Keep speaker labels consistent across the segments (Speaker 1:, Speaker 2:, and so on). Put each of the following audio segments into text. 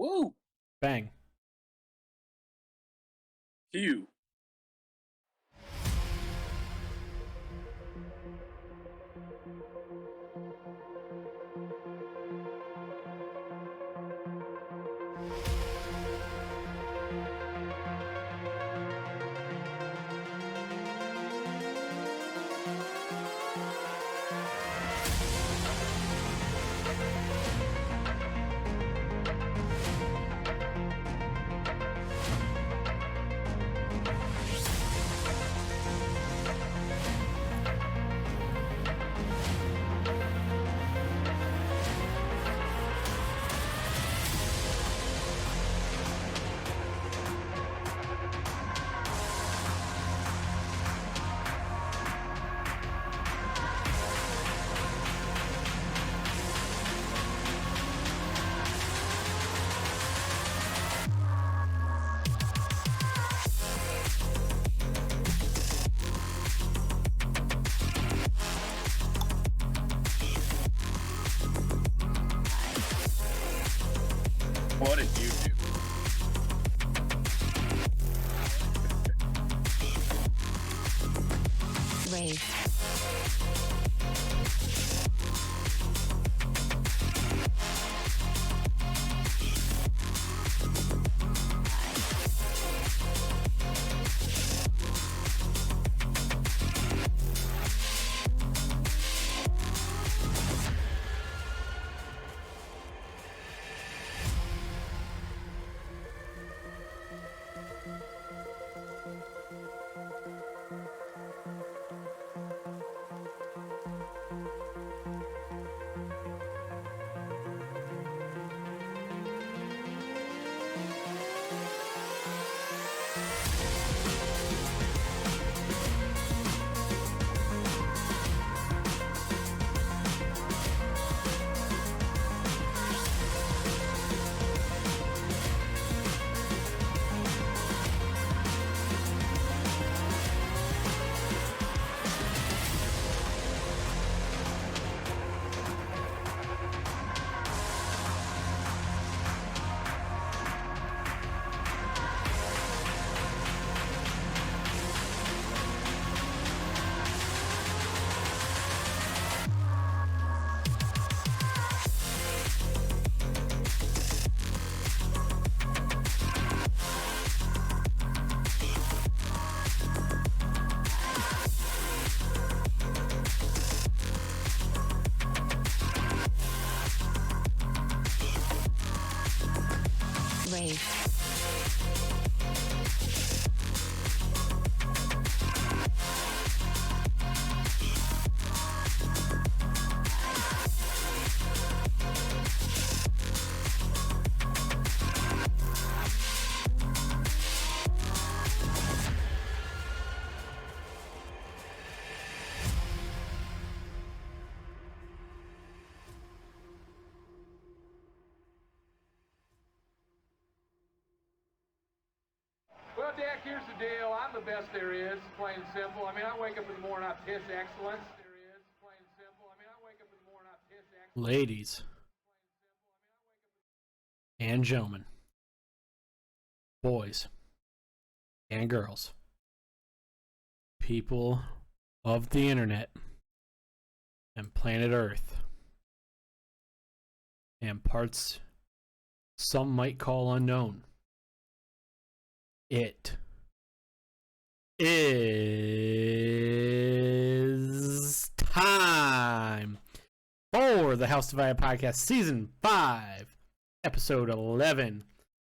Speaker 1: Woo!
Speaker 2: Bang.
Speaker 1: Hugh. What did you do?
Speaker 3: Rave. Rave.
Speaker 4: Well, Dak, here's the deal. I'm the best there is, plain and simple. I mean, I wake up in the morning, I piss excellence. There is, plain and simple. I mean, I wake up in the morning, I piss excellence.
Speaker 2: Ladies and gentlemen, boys and girls, people of the internet and planet Earth, and parts some might call unknown. It is time for the House Divided Podcast Season 5, Episode 11.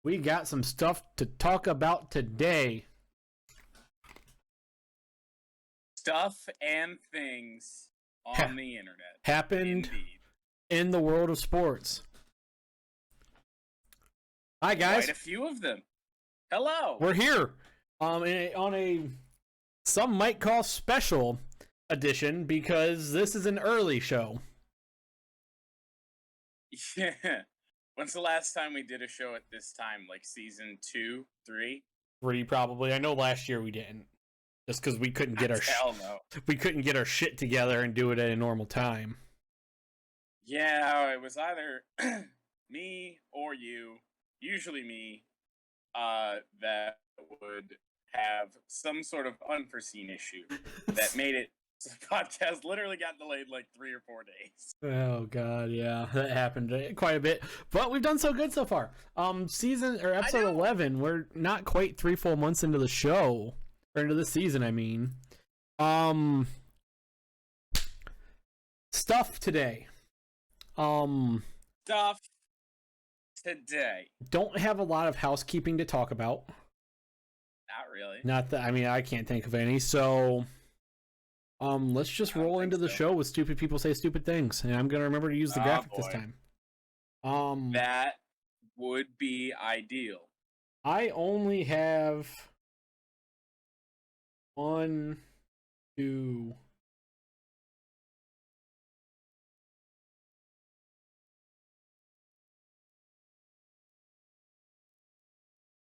Speaker 2: We got some stuff to talk about today.
Speaker 1: Stuff and things on the internet.
Speaker 2: Happened
Speaker 1: Indeed.
Speaker 2: in the world of sports. Hi, guys.
Speaker 1: Quite a few of them. Hello.
Speaker 2: We're here on a some might call special edition because this is an early show.
Speaker 1: Yeah. When's the last time we did a show at this time? Like season 2, 3?
Speaker 2: 3 probably. I know last year we didn't, just because we couldn't get our
Speaker 1: Hell no.
Speaker 2: we couldn't get our shit together and do it at a normal time.
Speaker 1: Yeah, it was either me or you usually me, that would have some sort of unforeseen issue that made it. So the podcast literally got delayed like 3 or 4 days.
Speaker 2: Oh god, yeah, that happened quite a bit. But we've done so good so far. Episode 11. We're not quite 3 full months into the show, or into the season. I mean, stuff today.
Speaker 1: Stuff today.
Speaker 2: Don't have a lot of housekeeping to talk about.
Speaker 1: Not really.
Speaker 2: Not that, I mean, I can't think of any. So, let's just roll into the show with stupid people say stupid things, and I'm gonna remember to use the graphic this time.
Speaker 1: That would be ideal.
Speaker 2: I only have 1, 2.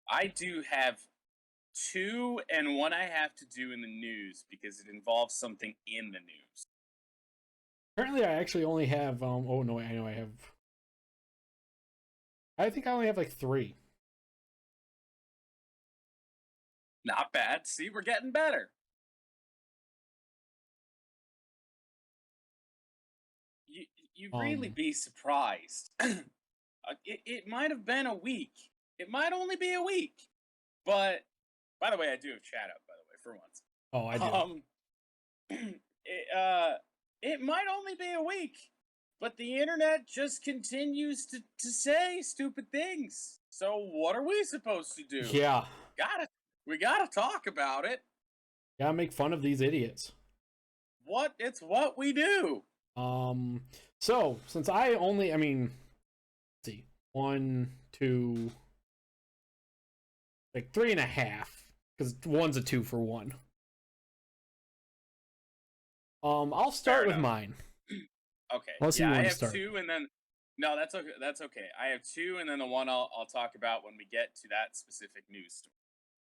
Speaker 1: I do have 2 and one I have to do in the news because it involves something in the news.
Speaker 2: Currently, I actually only have. Oh no, I know I have. I think I only have like 3.
Speaker 1: Not bad. See, we're getting better. You'd really be surprised. It might have been a week. It might only be a week. But, by the way, I do have chat up, by the way, for once.
Speaker 2: Oh, I do.
Speaker 1: It might only be a week, but the internet just continues to say stupid things. So what are we supposed to do?
Speaker 2: Yeah.
Speaker 1: We gotta talk about it.
Speaker 2: Gotta make fun of these idiots.
Speaker 1: It's what we do.
Speaker 2: So since I only, let's see, 1, 2, like 3.5, because 1's a 2 for 1. I'll start with mine.
Speaker 1: Okay. I have 2, and then no, that's okay. That's okay. I have 2, and then the one I'll talk about when we get to that specific news story.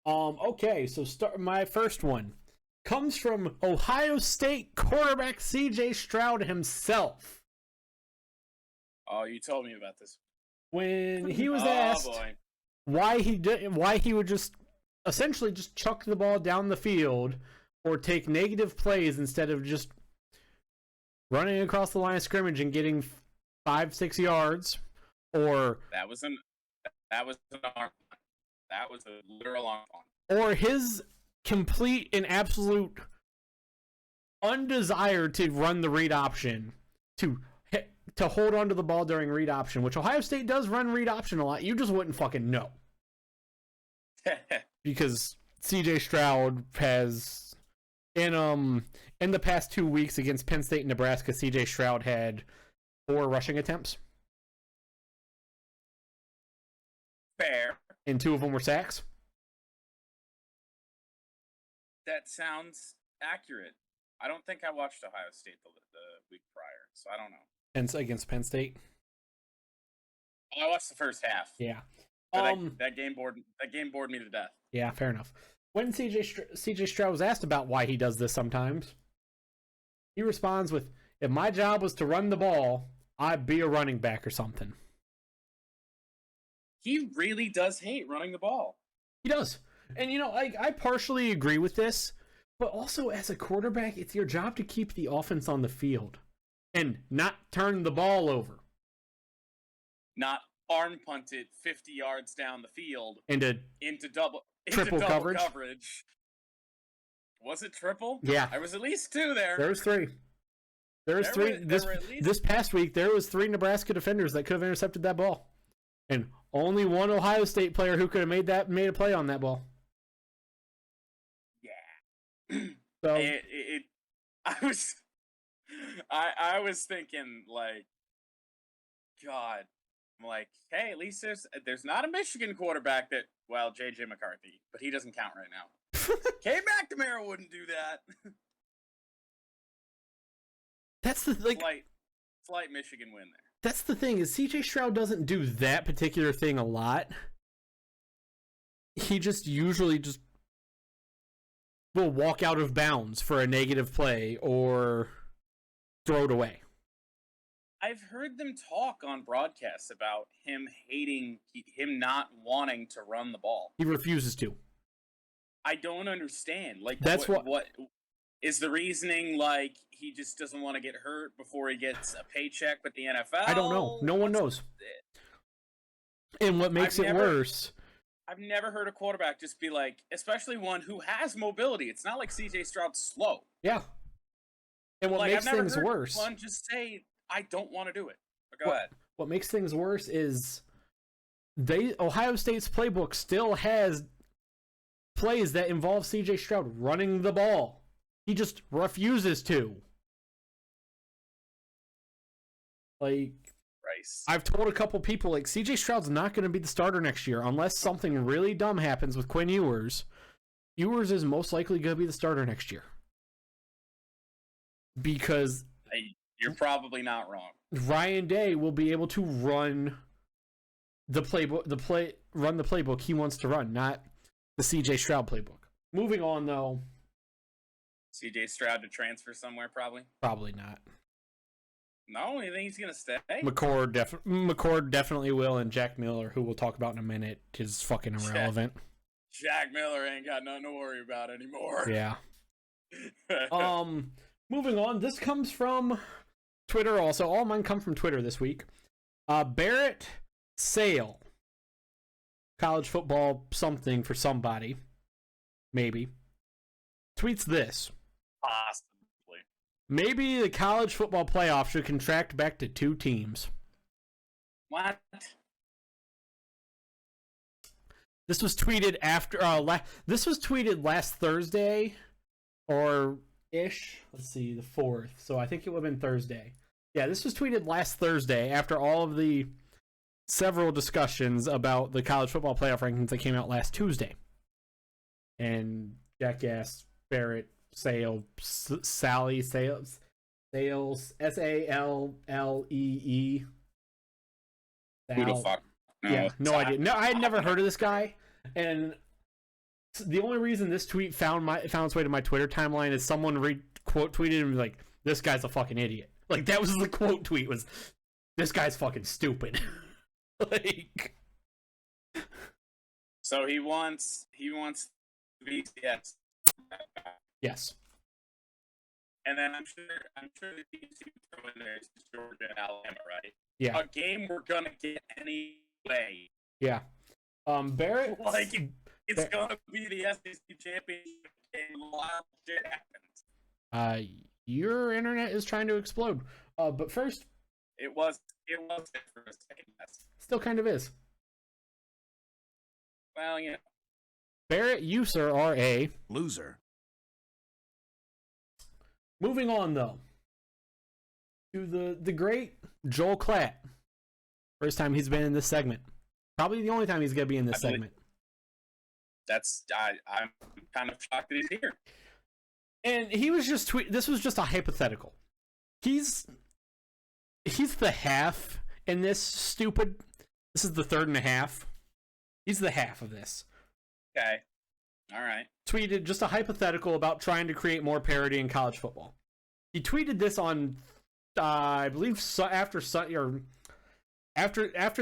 Speaker 2: Okay, so my first one comes from Ohio State quarterback C.J. Stroud himself.
Speaker 1: Oh, you told me about this.
Speaker 2: When he was asked why he would just essentially just chuck the ball down the field or take negative plays instead of just running across the line of scrimmage and getting 5-6 yards, or
Speaker 1: that was an arm. That was a literal arm.
Speaker 2: Or his complete and absolute undesire to run the read option, to hold on to the ball during read option, which Ohio State does run read option a lot. You just wouldn't fucking know. Because CJ Stroud has in the past 2 weeks against Penn State and Nebraska, CJ Stroud had 4 rushing attempts.
Speaker 1: Fair.
Speaker 2: And 2 of them were sacks.
Speaker 1: That sounds accurate. I don't think I watched Ohio State the week prior, so I don't know.
Speaker 2: And against Penn State?
Speaker 1: I watched the first half.
Speaker 2: Yeah.
Speaker 1: That game bored me to death.
Speaker 2: Yeah, fair enough. When CJ Stroud was asked about why he does this sometimes, he responds with, "If my job was to run the ball, I'd be a running back or something."
Speaker 1: He really does hate running the ball.
Speaker 2: He does. And, I partially agree with this, but also as a quarterback, it's your job to keep the offense on the field and not turn the ball over.
Speaker 1: Not arm punt it 50 yards down the field
Speaker 2: into
Speaker 1: double coverage. Was it triple?
Speaker 2: Yeah.
Speaker 1: There was at least 2 there.
Speaker 2: There was 3. This past week, there was 3 Nebraska defenders that could have intercepted that ball. And only one Ohio State player who could have made a play on that ball.
Speaker 1: Yeah.
Speaker 2: So
Speaker 1: I was thinking, like, God, I'm like, hey, at least there's not a Michigan quarterback that, well, J.J. McCarthy, but he doesn't count right now. K. McNamara wouldn't do that.
Speaker 2: That's the
Speaker 1: slight Michigan win there.
Speaker 2: That's the thing, is CJ Stroud doesn't do that particular thing a lot. He just usually will walk out of bounds for a negative play or throw it away.
Speaker 1: I've heard them talk on broadcasts about him hating him not wanting to run the ball.
Speaker 2: He refuses to.
Speaker 1: I don't understand. Like,
Speaker 2: That's
Speaker 1: what is the reasoning? Like, he just doesn't want to get hurt before he gets a paycheck with the NFL?
Speaker 2: I don't know. No one knows. And what makes it worse...
Speaker 1: I've never heard a quarterback just be like, especially one who has mobility. It's not like CJ Stroud's slow.
Speaker 2: Yeah. And what makes things worse...
Speaker 1: one just say, I don't want to do it. But go ahead.
Speaker 2: What makes things worse is Ohio State's playbook still has plays that involve CJ Stroud running the ball. He just refuses to. Like... I've told a couple people, like, CJ Stroud's not going to be the starter next year unless something really dumb happens with Quinn Ewers. Ewers is most likely going to be the starter next year. Because...
Speaker 1: You're probably not wrong.
Speaker 2: Ryan Day will be able to run the playbook he wants to run, not the CJ Stroud playbook. Moving on, though.
Speaker 1: CJ Stroud to transfer somewhere, probably?
Speaker 2: Probably not.
Speaker 1: No, you think he's going to stay?
Speaker 2: McCord definitely will, and Jack Miller, who we'll talk about in a minute, is fucking irrelevant.
Speaker 1: Jack Miller ain't got nothing to worry about anymore.
Speaker 2: Yeah. Moving on, this comes from Twitter also. All mine come from Twitter this week. Barrett Sale. College football something for somebody. Maybe. Tweets this.
Speaker 1: Possibly.
Speaker 2: Maybe the college football playoff should contract back to 2 teams.
Speaker 1: What?
Speaker 2: This was tweeted after. This was tweeted last Thursday, or ish. Let's see, the 4th. So I think it would have been Thursday. Yeah, this was tweeted last Thursday after all of the several discussions about the college football playoff rankings that came out last Tuesday. And Jackass, Barrett, Sale, Sally, Sales, Sallee.
Speaker 1: Who the fuck?
Speaker 2: Yeah, no idea. No, I had never heard of this guy, and the only reason this tweet found its way to my Twitter timeline is someone quote tweeted and was like, "This guy's a fucking idiot." Like, that was the quote tweet, was, "This guy's fucking stupid." Like,
Speaker 1: so he wants BCS.
Speaker 2: Yes.
Speaker 1: And then I'm sure the teams you throw in there is Georgia and Alabama, right?
Speaker 2: Yeah.
Speaker 1: A game we're gonna get anyway.
Speaker 2: Yeah. Barrett,
Speaker 1: like, it's gonna be the SEC championship game. A lot of shit happens.
Speaker 2: Your internet is trying to explode. But first,
Speaker 1: it was for a second.
Speaker 2: Still kind of is.
Speaker 1: Well, you know.
Speaker 2: Barrett, you, sir, are a
Speaker 3: loser.
Speaker 2: Moving on, though, to the great Joel Klatt. First time he's been in this segment. Probably the only time he's going to be in this segment.
Speaker 1: I'm kind of shocked that he's here.
Speaker 2: And he was just this was just a hypothetical. He's the half in this stupid. This is the 3rd and a half. He's the half of this.
Speaker 1: Okay. All right.
Speaker 2: Tweeted just a hypothetical about trying to create more parity in college football. He tweeted this on, I believe, after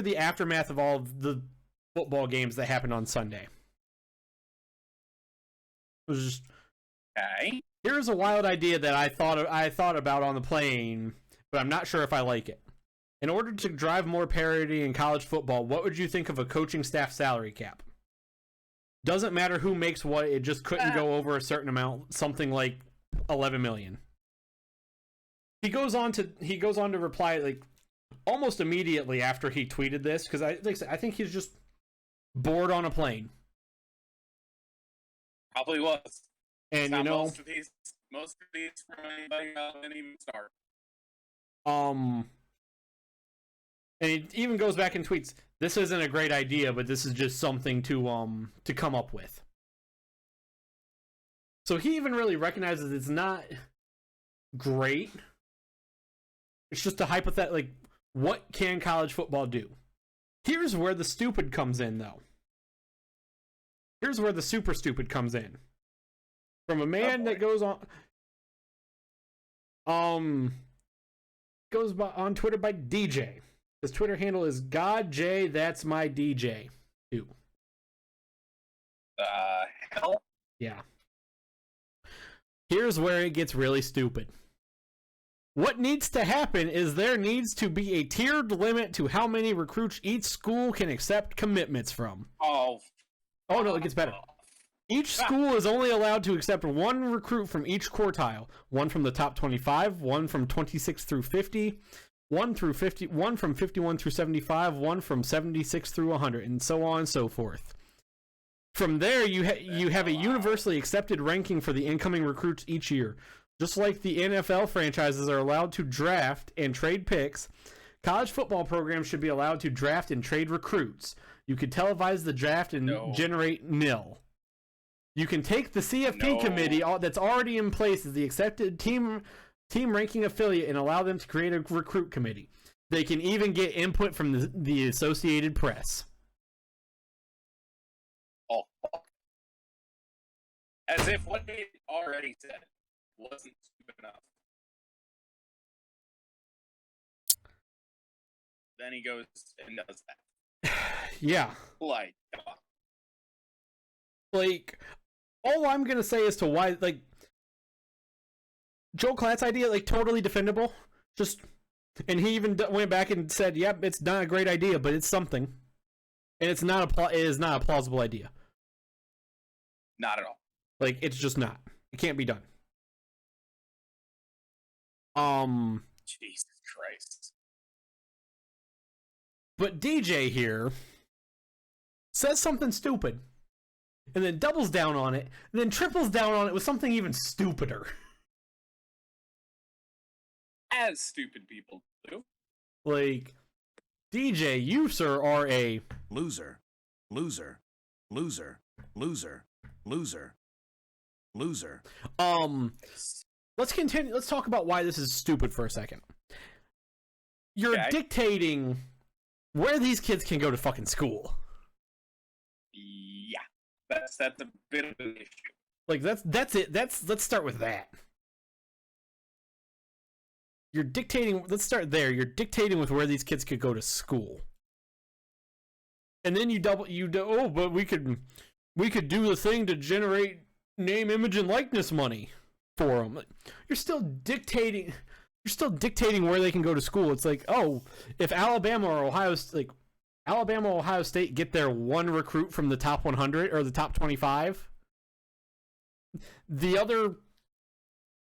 Speaker 2: the aftermath of all of the football games that happened on Sunday. It was just,
Speaker 1: okay.
Speaker 2: Here's a wild idea that I thought about on the plane, but I'm not sure if I like it. In order to drive more parity in college football, what would you think of a coaching staff salary cap? Doesn't matter who makes what, it just couldn't go over a certain amount, something like $11 million. He goes on to reply like almost immediately after he tweeted this, because I think he's just bored on a plane.
Speaker 1: Probably was.
Speaker 2: And you know,
Speaker 1: most of these from anybody didn't even start.
Speaker 2: And he even goes back and tweets, "This isn't a great idea, but this is just something to come up with." So he even really recognizes it's not great. It's just a hypothetical. Like, what can college football do? Here's where the stupid comes in, though. Here's where the super stupid comes in. From a man that goes on Twitter by DJ. His Twitter handle is GodJ. That's my DJ. Too.
Speaker 1: Hell.
Speaker 2: Yeah. Here's where it gets really stupid. What needs to happen is there needs to be a tiered limit to how many recruits each school can accept commitments from.
Speaker 1: Oh
Speaker 2: no, it gets better. Each school is only allowed to accept one recruit from each quartile. One from the top 25, one from 26 through 50, one from 51 through 75, one from 76 through 100, and so on and so forth. From there, you have a universally accepted ranking for the incoming recruits each year. Just like the NFL franchises are allowed to draft and trade picks, college football programs should be allowed to draft and trade recruits. You could televise the draft and generate nil. You can take the CFP committee that's already in place as the accepted team ranking affiliate and allow them to create a recruit committee. They can even get input from the Associated Press.
Speaker 1: Oh, fuck. As if what he already said wasn't stupid enough. Then he goes and does that.
Speaker 2: Yeah.
Speaker 1: Like,
Speaker 2: all I'm gonna say as to why, like, Joe Klatt's idea, like, totally defendable. And he even went back and said, "Yep, it's not a great idea, but it's something, and it is not a plausible idea.
Speaker 1: Not at all.
Speaker 2: Like, it's just not. It can't be done."
Speaker 1: Jesus Christ.
Speaker 2: But DJ here says something stupid, and then doubles down on it, and then triples down on it with something even stupider.
Speaker 1: As stupid people do.
Speaker 2: Like, DJ, you, sir, are a
Speaker 3: loser. Loser. Loser. Loser. Loser. Loser.
Speaker 2: Let's continue. Let's talk about why this is stupid for a second. You're dictating where these kids can go to fucking school.
Speaker 1: Yeah. That's a bit of an issue.
Speaker 2: Like, that's it. Let's start with that. You're dictating. Let's start there. You're dictating with where these kids could go to school. And then but we could do the thing to generate name, image, and likeness money for them. You're still dictating where they can go to school. It's like, oh, if Alabama or Ohio State get their one recruit from the top 100 or the top 25, the other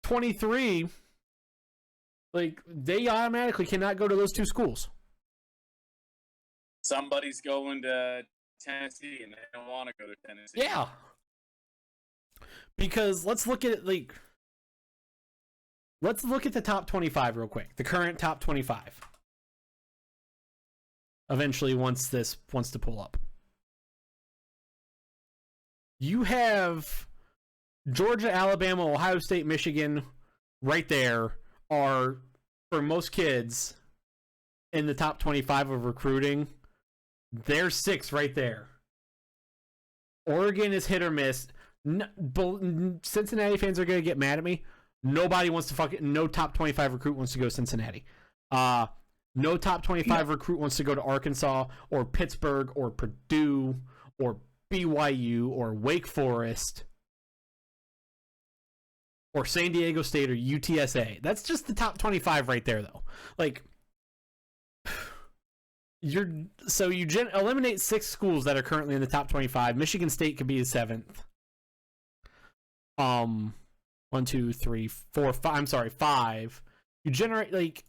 Speaker 2: 23, like, they automatically cannot go to those two schools.
Speaker 1: Somebody's going to Tennessee and they don't want to go to Tennessee.
Speaker 2: Yeah. Because let's look at the top 25 real quick. The current top 25. Eventually, once this wants to pull up. You have Georgia, Alabama, Ohio State, Michigan right there are, for most kids, in the top 25 of recruiting. There's 6 right there. Oregon is hit or miss. Cincinnati fans are going to get mad at me. No top 25 recruit wants to go to Cincinnati. No top 25 recruit wants to go to Arkansas or Pittsburgh or Purdue or BYU or Wake Forest or San Diego State or UTSA. That's just the top 25 right there, though. Like, you eliminate 6 schools that are currently in the top 25. Michigan State could be the 7th. 1, 2, 3, 4, 5. I'm sorry, 5. You generate, like,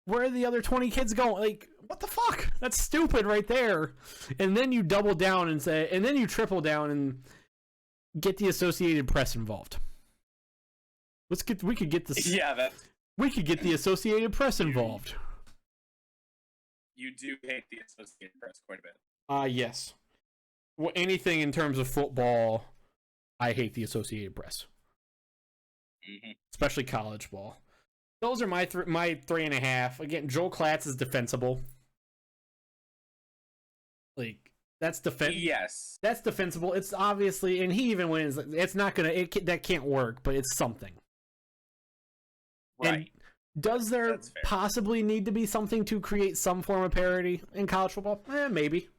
Speaker 2: where are the other 20 kids going? Like, what the fuck? That's stupid right there. And then you double down and then you triple down and get the Associated Press involved. We could get this.
Speaker 1: Yeah,
Speaker 2: we could get the Associated Press involved.
Speaker 1: You do hate the Associated Press quite a bit.
Speaker 2: Yes. Well, anything in terms of football, I hate the Associated Press.
Speaker 1: Mm-hmm.
Speaker 2: Especially college ball. Those are my 3.5. Again, Joel Klatt's is defensible. Like, that's
Speaker 1: Yes.
Speaker 2: That's defensible. It's obviously, and he even wins. It's not gonna. That can't work, but it's something.
Speaker 1: Right.
Speaker 2: Does there
Speaker 1: That's fair.
Speaker 2: possibly need to be something to create some form of parity in college football? Maybe.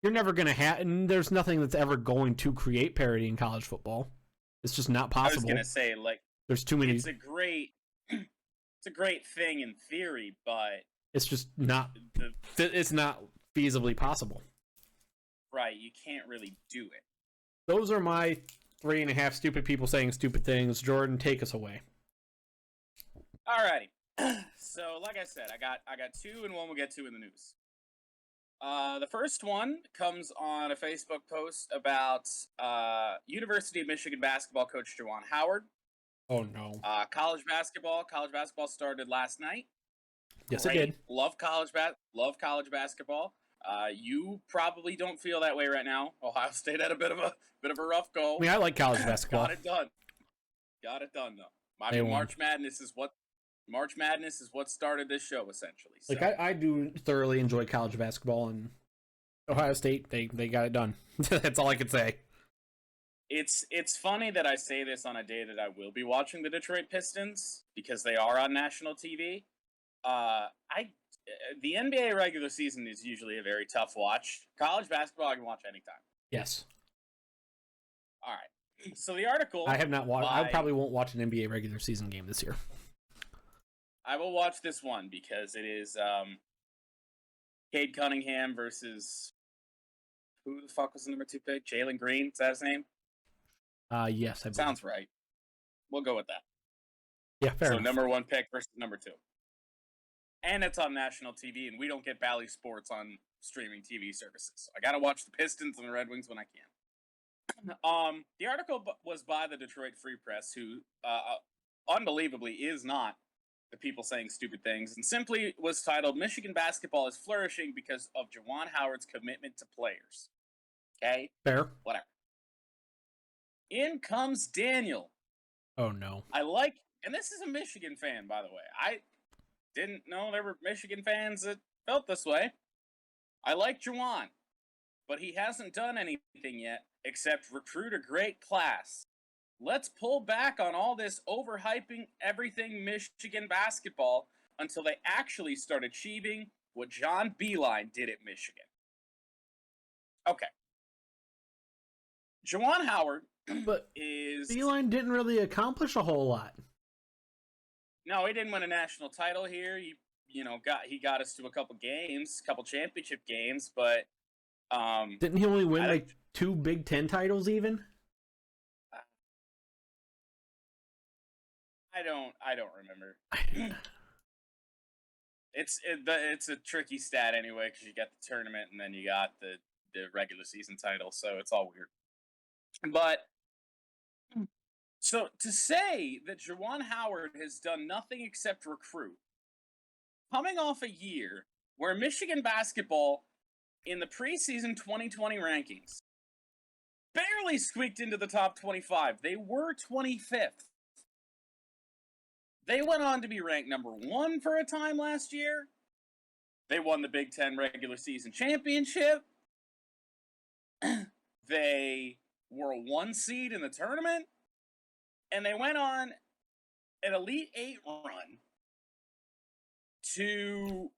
Speaker 2: You're never going to have, and there's nothing that's ever going to create parity in college football. It's just not possible.
Speaker 1: I was gonna say, like,
Speaker 2: there's too many.
Speaker 1: It's a great thing in theory, but
Speaker 2: It's just not. It's not feasibly possible.
Speaker 1: Right, you can't really do it.
Speaker 2: Those are my 3.5 stupid people saying stupid things. Jordan, take us away.
Speaker 1: Alrighty. So, like I said, I got two, and one we'll get to in the news. The first one comes on a Facebook post about University of Michigan basketball coach Juwan Howard.
Speaker 2: Oh no.
Speaker 1: College basketball started last night.
Speaker 2: Yes,
Speaker 1: Great.
Speaker 2: it did.
Speaker 1: Love college basketball. You probably don't feel that way right now. Ohio State had a bit of a rough go.
Speaker 2: I mean, I like college basketball.
Speaker 1: Got it done though.
Speaker 2: They won.
Speaker 1: March Madness is what started this show essentially. So.
Speaker 2: Like I do thoroughly enjoy college basketball, and Ohio State they got it done. That's all I can say.
Speaker 1: It's funny that I say this on a day that I will be watching the Detroit Pistons because they are on national TV. The NBA regular season is usually a very tough watch. College basketball I can watch anytime.
Speaker 2: Yes.
Speaker 1: All right. So the article
Speaker 2: I have not watched. I probably won't watch an NBA regular season game this year.
Speaker 1: I will watch this one because it is Cade Cunningham versus who the fuck was the number 2 pick? Jalen Green, is that his name?
Speaker 2: Yes, I believe.
Speaker 1: Sounds right. We'll go with that.
Speaker 2: Yeah, fair enough.
Speaker 1: Number 1 pick versus number 2. And it's on national TV, and we don't get Bally Sports on streaming TV services. So I gotta watch the Pistons and the Red Wings when I can. The article was by the Detroit Free Press, who unbelievably is not the people saying stupid things, and simply was titled, Michigan basketball is flourishing because of Juwan Howard's commitment to players. Okay?
Speaker 2: Fair.
Speaker 1: Whatever. In comes Daniel.
Speaker 2: Oh, no.
Speaker 1: And this is a Michigan fan, by the way. I didn't know there were Michigan fans that felt this way. I like Juwan, but he hasn't done anything yet except recruit a great class. Let's pull back on all this overhyping everything Michigan basketball until they actually start achieving what John Beilein did at Michigan. Okay. Juwan Howard
Speaker 2: But Beilein didn't really accomplish a whole lot.
Speaker 1: No, he didn't win a national title here. He got us to a couple championship games, but
Speaker 2: didn't he only win like 2 Big Ten titles even?
Speaker 1: I don't remember. It's a tricky stat anyway because you got the tournament and then you got the regular season title, so it's all weird. But so to say that Juwan Howard has done nothing except recruit, coming off a year where Michigan basketball in the preseason 2020 rankings barely squeaked into the top 25. They were 25th. They went on to be ranked number 1 for a time last year. They won the Big Ten regular season championship. They were a 1 seed in the tournament. And they went on an Elite 8 run to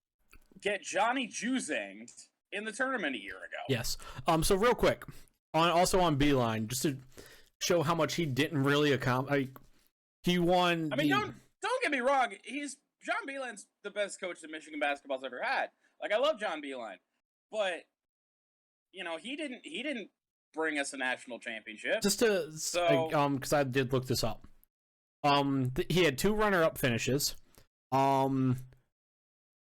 Speaker 1: get Johnny Juzang in the tournament a year ago.
Speaker 2: Yes. So real quick, also on Beilein, just to show how much he didn't really accomplish. He won.
Speaker 1: I mean, don't get me wrong. John Beilein's the best coach that Michigan basketball's ever had. Like, I love John Beilein, but he didn't bring us a national championship.
Speaker 2: Just to because I did look this up. He had 2 runner-up finishes, an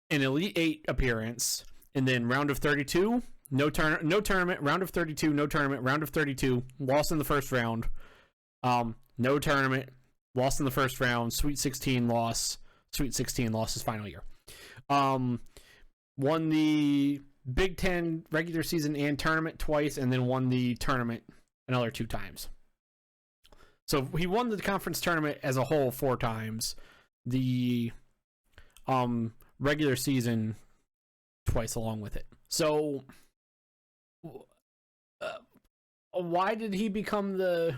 Speaker 2: Elite 8 appearance, and then round of 32, no tournament, round of 32, no tournament, round of 32, lost in the first round, no tournament, lost in the first round, Sweet 16 loss his final year. Won the Big Ten regular season and tournament twice, and then won the tournament another 2 times. So he won the conference tournament as a whole 4 times. The regular season twice along with it. So why did he become the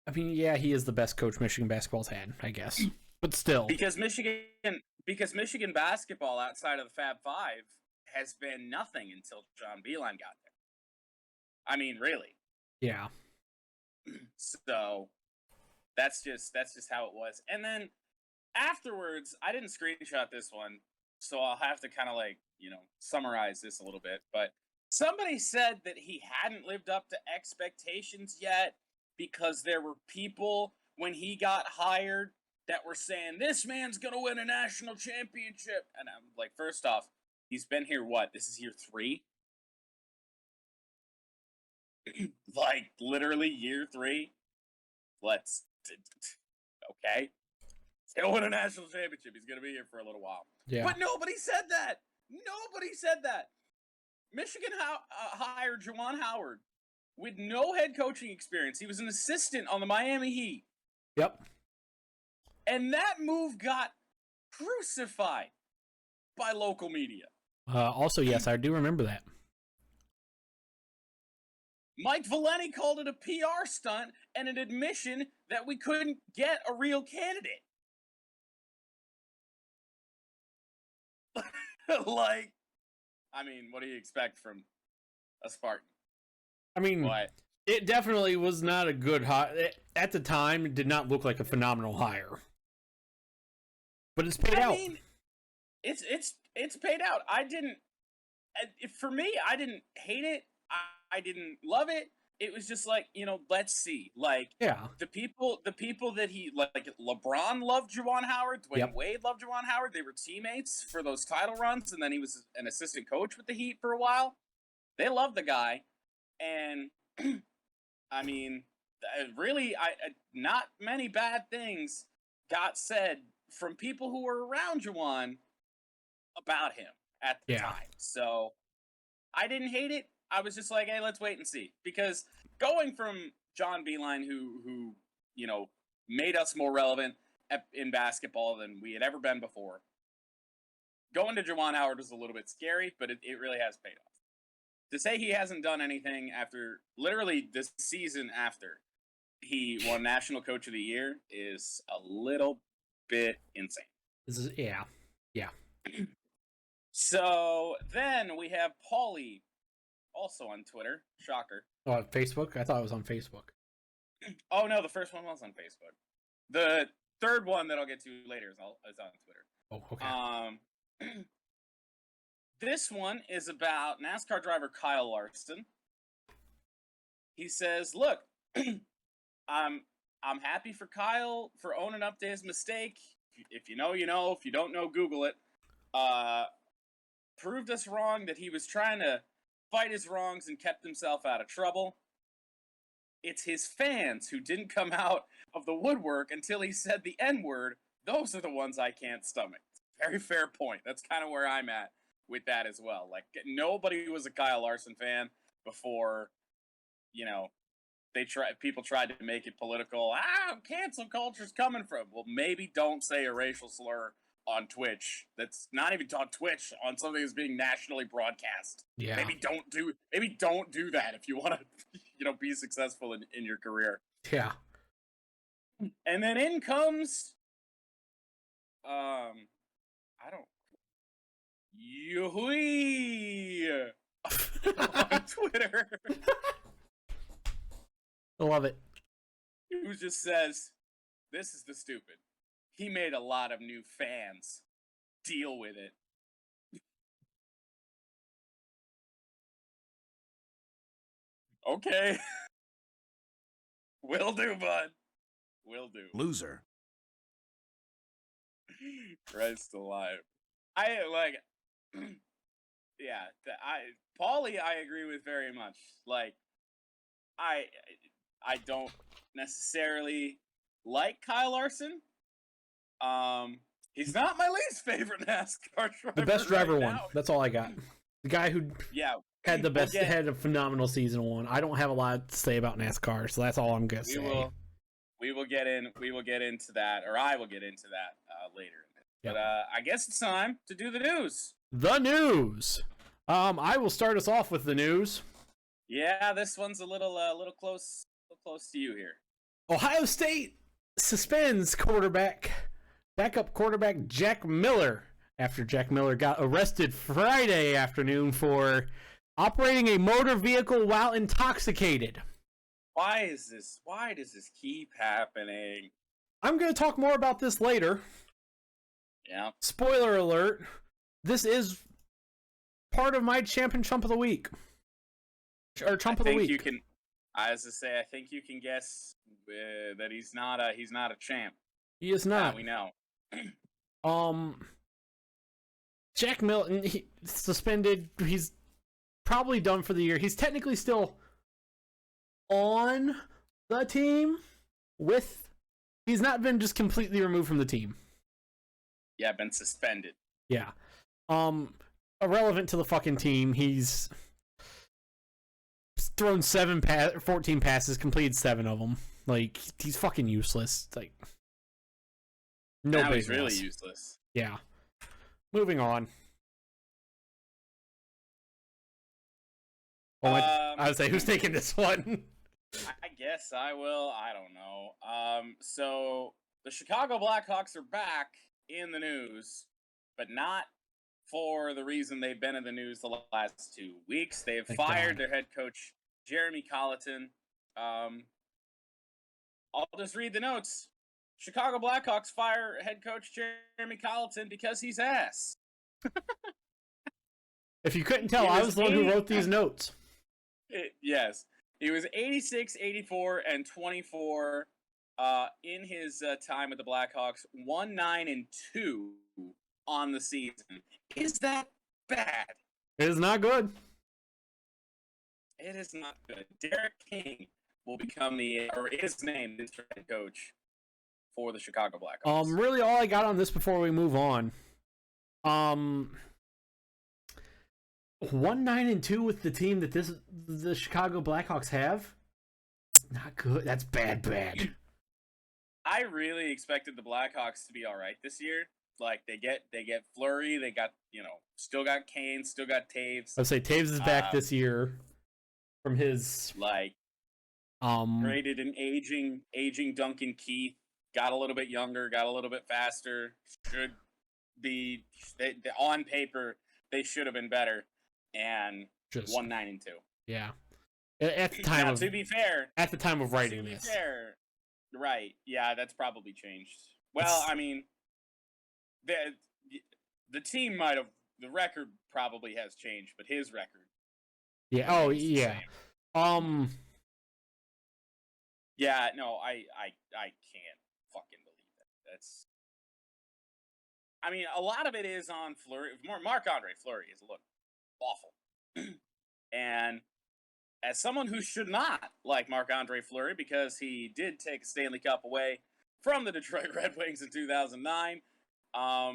Speaker 2: I mean, yeah, he is the best coach Michigan basketball's had, I guess. But still.
Speaker 1: Because Michigan basketball outside of the Fab Five has been nothing until John Beilein got there. I mean, really.
Speaker 2: Yeah.
Speaker 1: So that's just how it was. And then afterwards, I didn't screenshot this one, so I'll have to kind of summarize this a little bit. But somebody said that he hadn't lived up to expectations yet because there were people when he got hired that were saying, this man's going to win a national championship. And I'm like, first off, he's been here, what? This is year 3? Like, literally year 3? Okay. He'll win a national championship. He's going to be here for a little while.
Speaker 2: Yeah.
Speaker 1: But nobody said that. Nobody said that. Michigan hired Juwan Howard with no head coaching experience. He was an assistant on the Miami Heat.
Speaker 2: Yep.
Speaker 1: And that move got crucified by local media.
Speaker 2: Also, yes, I do remember that.
Speaker 1: Mike Valenti called it a PR stunt and an admission that we couldn't get a real candidate. Like, I mean, what do you expect from a Spartan?
Speaker 2: I mean,
Speaker 1: What?
Speaker 2: it definitely was not a good hire. At the time, it did not look like a phenomenal hire. But it's paid out.
Speaker 1: I mean, it's paid out. For me, I didn't hate it. I didn't love it. It was just like, let's see. Like,
Speaker 2: Yeah.
Speaker 1: the people that he, like LeBron loved Juwan Howard, Dwayne
Speaker 2: Yep.
Speaker 1: Wade loved Juwan Howard. They were teammates for those title runs, and then he was an assistant coach with the Heat for a while. They loved the guy, and I mean, really, not many bad things got said from people who were around Juwan about him at the time. So I didn't hate it. I was just like, hey, let's wait and see. Because going from John Beilein, who made us more relevant in basketball than we had ever been before, going to Juwan Howard was a little bit scary, but it really has paid off. To say he hasn't done anything after, literally this season after he won National Coach of the Year is a little bit insane.
Speaker 2: Yeah.
Speaker 1: So then we have Paulie, also on Twitter. Shocker.
Speaker 2: Oh, Facebook? I thought it was on Facebook.
Speaker 1: Oh, no, the first one was on Facebook. The third one that I'll get to later is on Twitter.
Speaker 2: Oh, okay.
Speaker 1: This one is about NASCAR driver Kyle Larson. He says, look, I'm happy for Kyle for owning up to his mistake. If you know, you know. If you don't know, Google it. Proved us wrong that he was trying to fight his wrongs and kept himself out of trouble. It's his fans who didn't come out of the woodwork until he said the N-word. Those are the ones I can't stomach. Very fair point. That's kind of where I'm at with that as well. Like, nobody was a Kyle Larson fan before, people tried to make it political. Cancel culture's coming from. Well, maybe don't say a racial slur on Twitch. That's not even on Twitch, on something that's being nationally broadcast.
Speaker 2: Yeah.
Speaker 1: Maybe don't do that if you want to, be successful in your career.
Speaker 2: Yeah.
Speaker 1: And then in comes, Yuhui on Twitter.
Speaker 2: I love it.
Speaker 1: Who just says, this is the stupid. He made a lot of new fans. Deal with it. Okay. Will do, bud. Will do.
Speaker 3: Loser.
Speaker 1: Christ alive. Paulie, I agree with very much. Like, I don't necessarily like Kyle Larson. He's not my least favorite NASCAR driver.
Speaker 2: The best driver
Speaker 1: right
Speaker 2: won.
Speaker 1: now.
Speaker 2: That's all I got. The guy who had the best, had a phenomenal season won. I don't have a lot to say about NASCAR, so that's all I'm gonna say.
Speaker 1: We will get into that, or I will get into that later.
Speaker 2: Yep.
Speaker 1: But I guess it's time to do the news.
Speaker 2: The news. I will start us off with the news.
Speaker 1: Yeah, this one's a little close to you here.
Speaker 2: Ohio State suspends backup quarterback Jack Miller after Jack Miller got arrested Friday afternoon for operating a motor vehicle while intoxicated.
Speaker 1: Why does this keep happening?
Speaker 2: I'm going to talk more about this later.
Speaker 1: Yeah.
Speaker 2: Spoiler alert. This is part of my champion chump of the week. Or chump of the week.
Speaker 1: I think you can guess that he's not a champ.
Speaker 2: He is not.
Speaker 1: We know.
Speaker 2: Jack Milton, suspended. He's probably done for the year. He's technically still on the team he's not been just completely removed from the team.
Speaker 1: Yeah, been suspended.
Speaker 2: Yeah. Irrelevant to the fucking team. He's thrown 14 passes, completed 7 of them. Like, he's fucking useless. Like, no
Speaker 1: now
Speaker 2: business.
Speaker 1: He's really useless.
Speaker 2: Yeah. Moving on. I would say, who's taking this one?
Speaker 1: I guess I will. I don't know. So the Chicago Blackhawks are back in the news, but not for the reason they've been in the news the last 2 weeks. They have fired their head coach, Jeremy Colleton. I'll just read the notes. Chicago Blackhawks fire head coach Jeremy Colleton because he's ass.
Speaker 2: If you couldn't tell, I was the one who wrote these notes.
Speaker 1: Yes. He was 86, 84, and 24 in his time with the Blackhawks. 1-9-2 on the season. Is that bad?
Speaker 2: It is not good.
Speaker 1: It is not good. Derek King will become is named the head coach for the Chicago Blackhawks.
Speaker 2: Really all I got on this before we move on. 1-9-2 with the team that the Chicago Blackhawks have. Not good. That's bad.
Speaker 1: I really expected the Blackhawks to be all right this year. Like they get Fleury, they got still got Kane, still got Taves.
Speaker 2: I'd say Taves is back this year from his
Speaker 1: traded an aging Duncan Keith, got a little bit younger, got a little bit faster. Should be on paper they should have been better. And just 1-9-2.
Speaker 2: Yeah. At the time
Speaker 1: to be fair,
Speaker 2: at the time of writing this.
Speaker 1: Fair, right. Yeah, that's probably changed. Well, I mean, the team might have, the record probably has changed, but his record.
Speaker 2: Yeah. Oh, yeah.
Speaker 1: Yeah, no, I can't fucking believe that. That's I mean, a lot of it is on Fleury. Marc-Andre Fleury has looked awful. And as someone who should not like Marc-Andre Fleury because he did take a Stanley Cup away from the Detroit Red Wings in 2009, I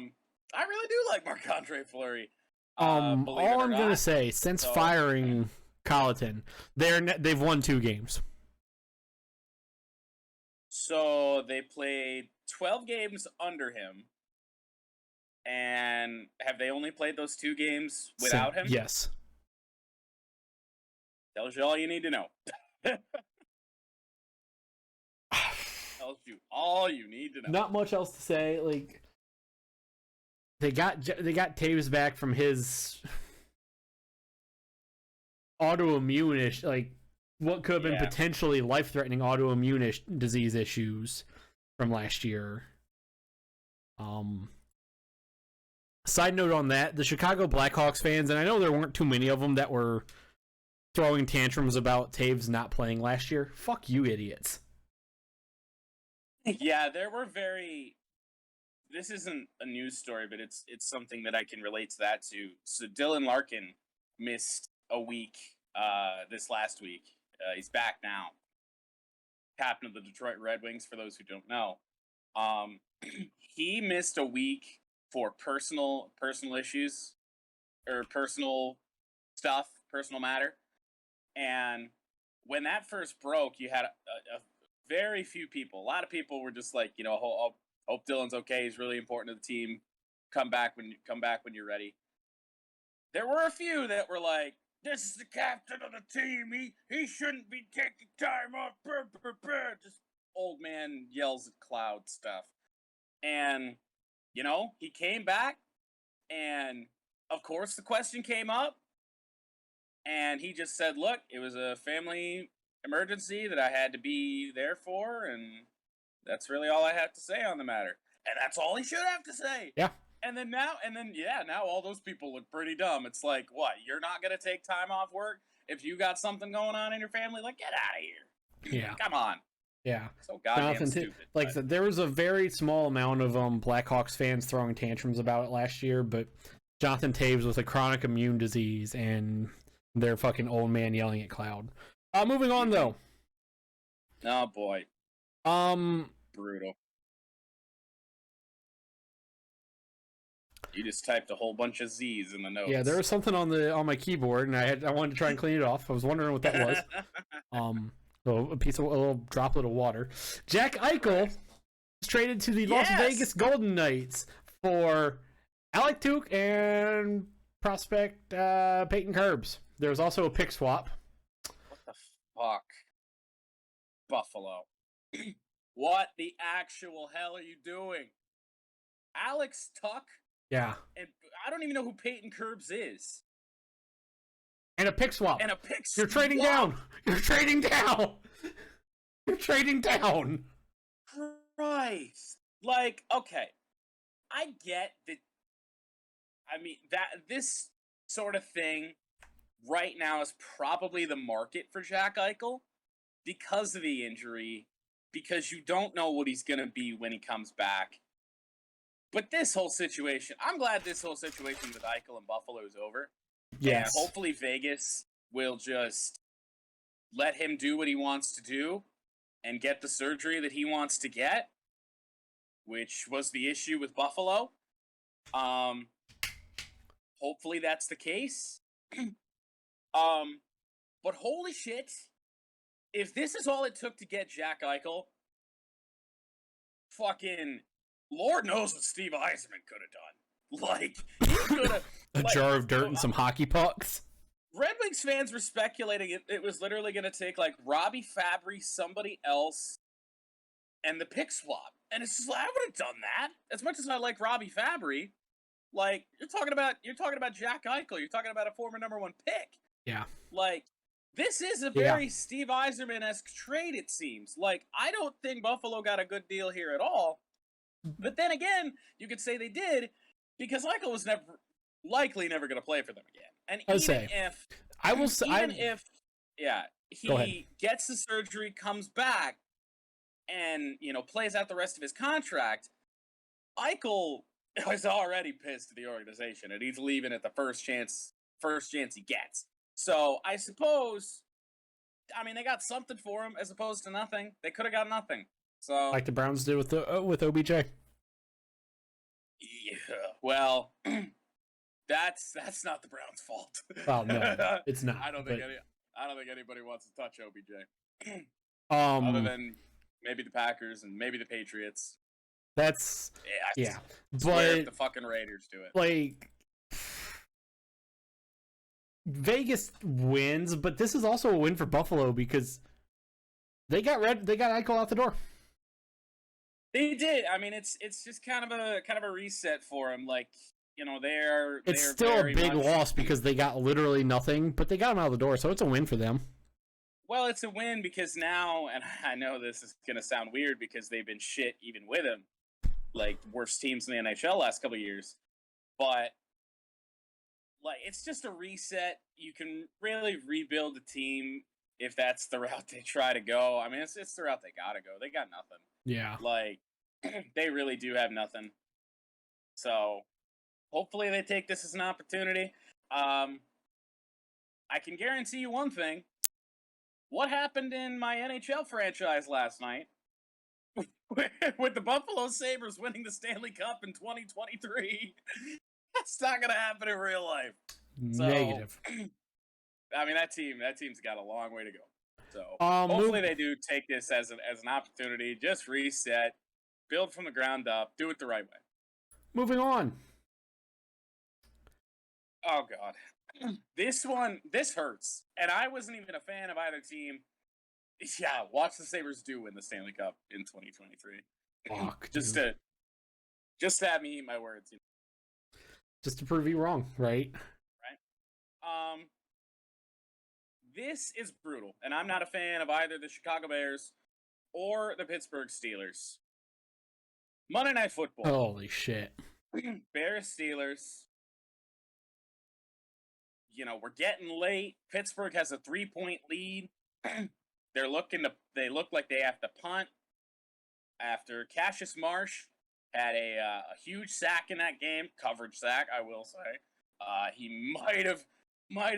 Speaker 1: really do like Marc-Andre Fleury.
Speaker 2: All I'm going to say, since firing Colleton, they've won 2 games.
Speaker 1: So they played 12 games under him. And have they only played those 2 games without him?
Speaker 2: Yes.
Speaker 1: Tells you all you need to know. Tells you all you need to know.
Speaker 2: Not much else to say. Like they got Taves back from his autoimmune-ish, like what could have been potentially life-threatening autoimmune disease issues from last year. Side note on that, the Chicago Blackhawks fans, and I know there weren't too many of them that were throwing tantrums about Taves not playing last year. Fuck you, idiots.
Speaker 1: Yeah, there were this isn't a news story, but it's something that I can relate to that to. So Dylan Larkin missed a week this last week. He's back now. Captain of the Detroit Red Wings, for those who don't know. He missed a week for personal issues or personal stuff, personal matter. And when that first broke, you had a very few people. A lot of people were just like, hope Dylan's okay. He's really important to the team. Come back when you're ready. There were a few that were like, this is the captain of the team. He shouldn't be taking time off. Just old man yells at cloud stuff. And, he came back, and of course the question came up, and he just said, look, it was a family emergency that I had to be there for, and that's really all I have to say on the matter. And that's all he should have to say.
Speaker 2: Yeah.
Speaker 1: And then now all those people look pretty dumb. It's like, what? You're not going to take time off work if you got something going on in your family? Like, get out of here.
Speaker 2: Yeah.
Speaker 1: Come on.
Speaker 2: Yeah.
Speaker 1: So goddamn stupid.
Speaker 2: There was a very small amount of Blackhawks fans throwing tantrums about it last year, but Jonathan Taves with a chronic immune disease and their fucking old man yelling at cloud. Moving on though.
Speaker 1: Oh boy. Brutal. You just typed a whole bunch of Z's in the notes.
Speaker 2: Yeah, there was something on my keyboard, and I wanted to try and clean it off. I was wondering what that was. A little droplet of water. Jack Eichel was traded to the Las Vegas Golden Knights for Alec Tuch and prospect Peyton Curbs. There was also a pick swap.
Speaker 1: What the fuck? Buffalo. What the actual hell are you doing? Alex Tuch?
Speaker 2: Yeah.
Speaker 1: And I don't even know who Peyton Curbs is.
Speaker 2: And a pick swap. You're trading down. You're trading down. You're trading down.
Speaker 1: Christ. Like, okay. I get that. I mean, this sort of thing right now is probably the market for Jack Eichel because of the injury, because you don't know what he's going to be when he comes back. But this whole situation, I'm glad this whole situation with Eichel and Buffalo is over.
Speaker 2: Yes.
Speaker 1: And hopefully Vegas will just let him do what he wants to do and get the surgery that he wants to get, which was the issue with Buffalo. Hopefully that's the case. But holy shit, if this is all it took to get Jack Eichel, fucking Lord knows what Steve Yzerman could have done. Like, he could have
Speaker 2: a jar of dirt and some hockey pucks.
Speaker 1: Red Wings fans were speculating it was literally going to take like Robbie Fabry, somebody else, and the pick swap. And it's just like, I would have done that. As much as I like Robbie Fabry, like you're talking about Jack Eichel. You're talking about a former number 1 pick.
Speaker 2: Yeah.
Speaker 1: Like, this is a very Steve Yzerman-esque trade, it seems. Like, I don't think Buffalo got a good deal here at all. But then again, you could say they did, because Eichel was likely never going to play for them again. And if he gets the surgery, comes back, and plays out the rest of his contract, Eichel is already pissed at the organization, and he's leaving at the first chance he gets. So I suppose, they got something for him as opposed to nothing. They could have got nothing. So
Speaker 2: like the Browns did with OBJ.
Speaker 1: Yeah, well, that's not the Browns' fault.
Speaker 2: Oh no, it's not.
Speaker 1: I don't think anybody wants to touch OBJ. Other than maybe the Packers and maybe the Patriots.
Speaker 2: That's
Speaker 1: but if the fucking Raiders do it.
Speaker 2: Like, Vegas wins, but this is also a win for Buffalo because they got Eichel out the door.
Speaker 1: They did. It's just kind of a reset for him. Like,
Speaker 2: It's still a big loss because they got literally nothing, but they got him out of the door, so it's a win for them.
Speaker 1: Well, it's a win because now, and I know this is gonna sound weird because they've been shit even with him, like worst teams in the NHL last couple of years, but like it's just a reset. You can really rebuild the team if that's the route they try to go. It's the route they gotta go. They got nothing.
Speaker 2: Yeah.
Speaker 1: Like, they really do have nothing. So, hopefully they take this as an opportunity. I can guarantee you one thing. What happened in my NHL franchise last night with the Buffalo Sabres winning the Stanley Cup in 2023? That's not going to happen in real life. So,
Speaker 2: negative.
Speaker 1: That team's got a long way to go. So hopefully they do take this as an opportunity. Just reset, build from the ground up, do it the right way.
Speaker 2: Moving on.
Speaker 1: Oh God, this hurts. And I wasn't even a fan of either team Yeah, watch the Sabres do win the Stanley Cup in 2023.
Speaker 2: Fuck,
Speaker 1: just
Speaker 2: dude.
Speaker 1: to have me eat my words. You know?
Speaker 2: Just to prove you wrong, right?
Speaker 1: Right. This is brutal, and I'm not a fan of either the Chicago Bears or the Pittsburgh Steelers. Monday Night Football.
Speaker 2: Holy shit.
Speaker 1: Bears Steelers. You know, we're getting late. Pittsburgh has a 3-point lead. They look like they have to punt after Cassius Marsh had a huge sack in that game, coverage sack, I will say. He might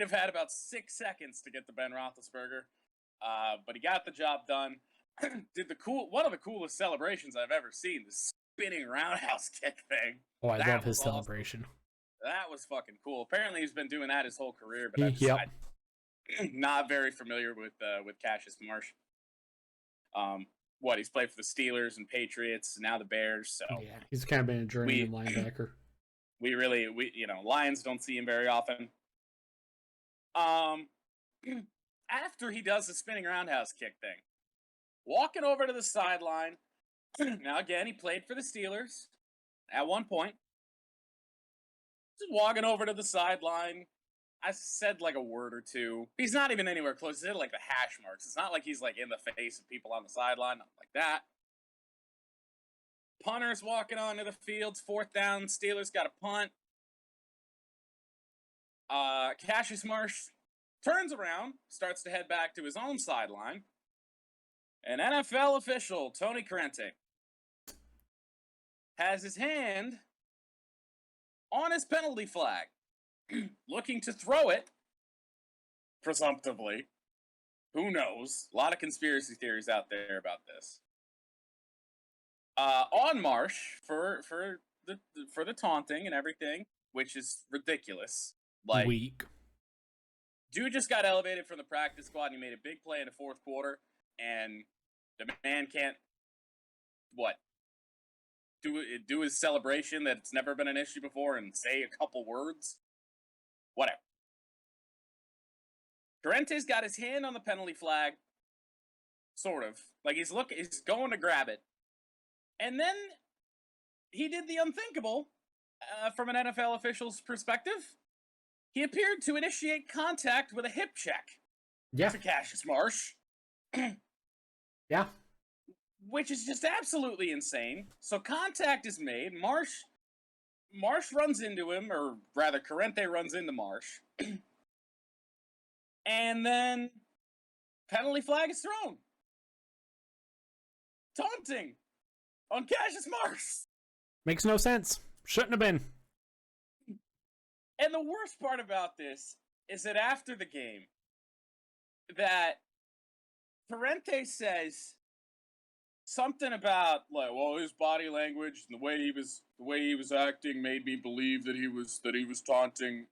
Speaker 1: have had about 6 seconds to get to Ben Roethlisberger, but he got the job done. Did one of the coolest celebrations I've ever seen, the spinning roundhouse kick thing.
Speaker 2: Oh, I love his
Speaker 1: awesome.
Speaker 2: celebration.
Speaker 1: That was fucking cool. Apparently, he's been doing that his whole career, but I'm not very familiar with Cassius Marsh. He's played for the Steelers and Patriots, now the Bears. So
Speaker 2: yeah, he's kind of been a journeyman linebacker.
Speaker 1: We Lions don't see him very often. After he does the spinning roundhouse kick thing, walking over to the sideline. Now again, he played for the Steelers at one point. Just walking over to the sideline. I said like a word or two. He's not even anywhere close. He did like the hash marks. It's not like he's like in the face of people on the sideline, nothing like that. Punter's walking onto the field. 4th down. Steelers got a punt. Cassius Marsh turns around, starts to head back to his own sideline. An NFL official, Tony Corrente, has his hand on his penalty flag, looking to throw it, presumptively. Who knows? A lot of conspiracy theories out there about this. On Marsh for the taunting and everything, which is ridiculous. Like,
Speaker 2: Weak.
Speaker 1: Dude just got elevated from the practice squad and he made a big play in the 4th quarter, and the man can't do his celebration that's never been an issue before and say a couple words. Whatever. Corrente's got his hand on the penalty flag, sort of. Like he's going to grab it. And then he did the unthinkable from an NFL official's perspective. He appeared to initiate contact with a hip check.
Speaker 2: Yeah.
Speaker 1: To Cassius Marsh.
Speaker 2: Yeah.
Speaker 1: Which is just absolutely insane. So contact is made. Marsh runs into him, or rather Corrente runs into Marsh. And then penalty flag is thrown. Taunting on Cassius Marsh.
Speaker 2: Makes no sense. Shouldn't have been.
Speaker 1: And the worst part about this is that after the game, that Corrente says something about like, well, his body language and the way he was acting made me believe that he was taunting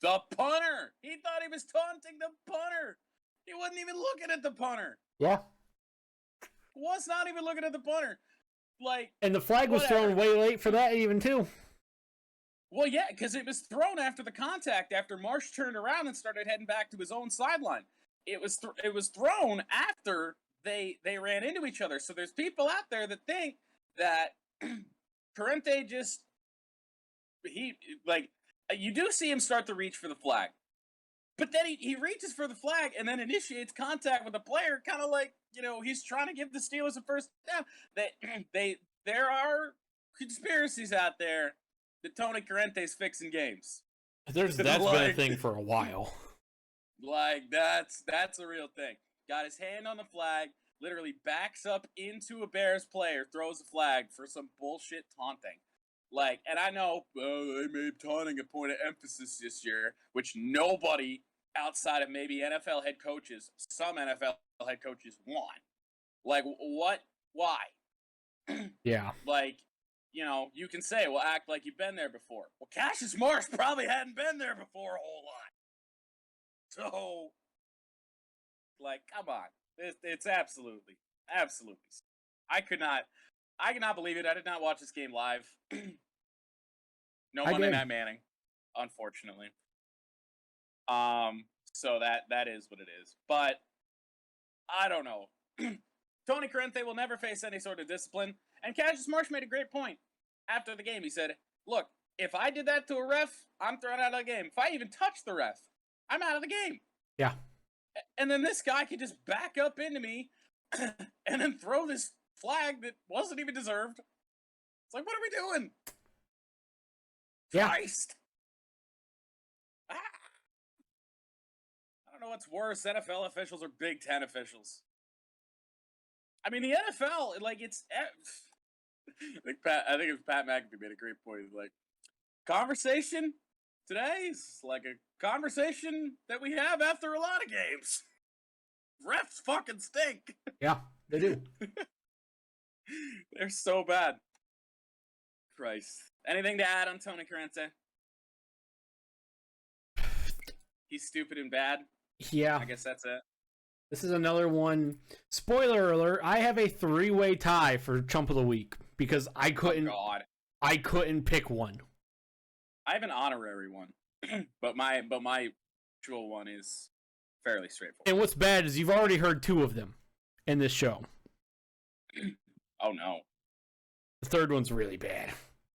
Speaker 1: the punter. He thought he was taunting the punter. He wasn't even looking at the punter.
Speaker 2: Yeah.
Speaker 1: Was not even looking at the punter. Like,
Speaker 2: and the flag was thrown way late for that even too.
Speaker 1: Well, yeah, because it was thrown after the contact, after Marsh turned around and started heading back to his own sideline. It was thrown after they ran into each other. So there's people out there that think that Corrente you do see him start to reach for the flag. But then he reaches for the flag and then initiates contact with the player, kind of like, he's trying to give the Steelers a first down. There are conspiracies out there that Tony Corrente's fixing games.
Speaker 2: That's been a thing for a while.
Speaker 1: Like, that's a real thing. Got his hand on the flag, literally backs up into a Bears player, throws the flag for some bullshit taunting. Like, and I know they made taunting a point of emphasis this year, which nobody outside of maybe NFL head coaches, some NFL head coaches want. Like, what? Why?
Speaker 2: Yeah.
Speaker 1: Like, you can say, well, act like you've been there before. Well, Cassius Marsh probably hadn't been there before a whole lot. So, like, come on. It's absolutely. I cannot believe it. I did not watch this game live. No Monday Night Manning, unfortunately. So that is what it is. But I don't know. Tony Corrente will never face any sort of discipline. And Cassius Marsh made a great point after the game. He said, look, if I did that to a ref, I'm thrown out of the game. If I even touch the ref, I'm out of the game.
Speaker 2: Yeah.
Speaker 1: And then this guy could just back up into me and then throw this flag that wasn't even deserved. It's like, what are we doing?
Speaker 2: Yeah.
Speaker 1: Christ. I don't know what's worse, NFL officials or Big Ten officials. I mean, the NFL, like, it's... I think it was Pat McAfee made a great point. Like, conversation today is like a conversation that we have after a lot of games. Refs fucking stink.
Speaker 2: Yeah, they do.
Speaker 1: They're so bad. Christ. Anything to add on Tony Corrente? He's stupid and bad.
Speaker 2: Yeah.
Speaker 1: I guess that's it.
Speaker 2: This is another one. Spoiler alert, I have a 3-way tie for Chump of the Week because I couldn't pick one.
Speaker 1: I have an honorary one. but my actual one is fairly straightforward.
Speaker 2: And what's bad is you've already heard 2 of them in this show.
Speaker 1: Oh no.
Speaker 2: The third one's really bad.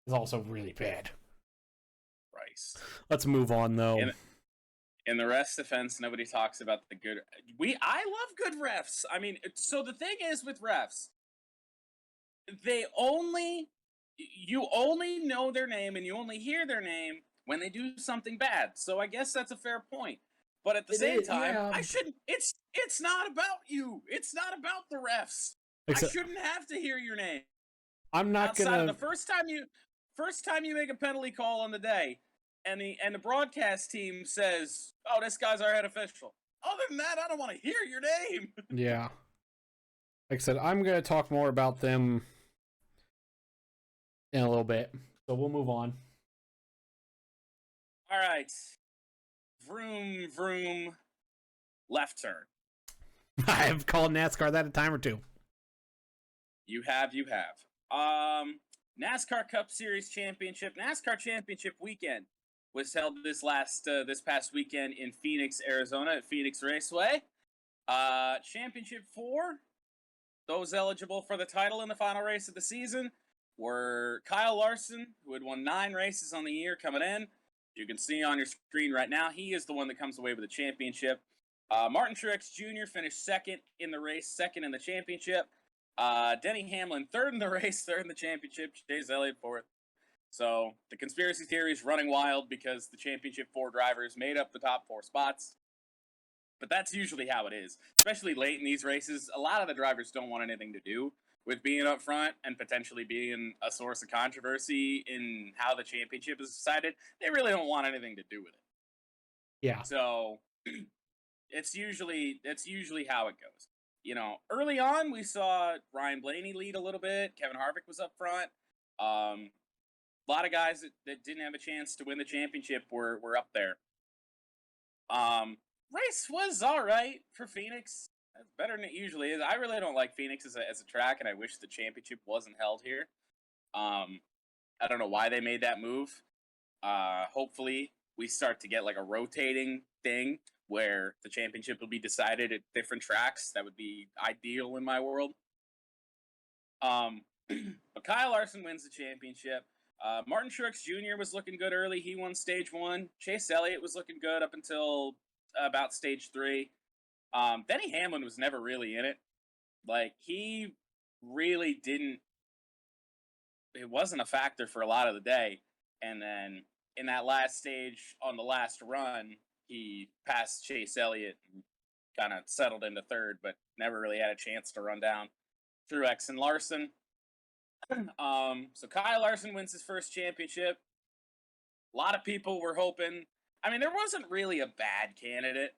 Speaker 2: It's also really bad.
Speaker 1: Christ.
Speaker 2: Let's move on though.
Speaker 1: In the refs' defense, nobody talks about the good. I love good refs. I mean, so the thing is with refs, you only know their name and you only hear their name when they do something bad. So I guess that's a fair point. But at the same time,
Speaker 2: yeah.
Speaker 1: I shouldn't. It's not about you. It's not about the refs.
Speaker 2: Except,
Speaker 1: I shouldn't have to hear your name.
Speaker 2: I'm not
Speaker 1: Outside
Speaker 2: gonna.
Speaker 1: of the first time you make a penalty call on the day. And the broadcast team says, "Oh, this guy's our head official." Other than that, I don't want to hear your name.
Speaker 2: Yeah. Like I said, I'm going to talk more about them in a little bit. So we'll move on.
Speaker 1: All right. Vroom, vroom. Left turn.
Speaker 2: I have called NASCAR that a time or 2.
Speaker 1: You have. NASCAR Cup Series Championship, NASCAR Championship weekend was held this past weekend in Phoenix, Arizona at Phoenix Raceway. Championship 4, those eligible for the title in the final race of the season were Kyle Larson, who had won 9 races on the year coming in. You can see on your screen right now, he is the one that comes away with the championship. Martin Truex Jr. finished second in the race, second in the championship. Denny Hamlin, third in the race, third in the championship. Chase Elliott, fourth. So the conspiracy theory is running wild because the championship 4 drivers made up the top 4 spots. But that's usually how it is, especially late in these races. A lot of the drivers don't want anything to do with being up front and potentially being a source of controversy in how the championship is decided. They really don't want anything to do with it.
Speaker 2: Yeah.
Speaker 1: So it's usually how it goes. You know, early on we saw Ryan Blaney lead a little bit. Kevin Harvick was up front. A lot of guys that didn't have a chance to win the championship were up there. Race was all right for Phoenix. That's better than it usually is. I really don't like Phoenix as a track, and I wish the championship wasn't held here. I don't know why they made that move. Hopefully, we start to get like a rotating thing where the championship will be decided at different tracks. That would be ideal in my world. But Kyle Larson wins the championship. Martin Truex Jr. was looking good early. He won stage 1. Chase Elliott was looking good up until about stage 3. Denny Hamlin was never really in it. Like, he really didn't... It wasn't a factor for a lot of the day. And then in that last stage, on the last run, he passed Chase Elliott and kind of settled into third, but never really had a chance to run down Truex and Larson. So Kyle Larson wins his first championship. A lot of people were hoping. I mean, there wasn't really a bad candidate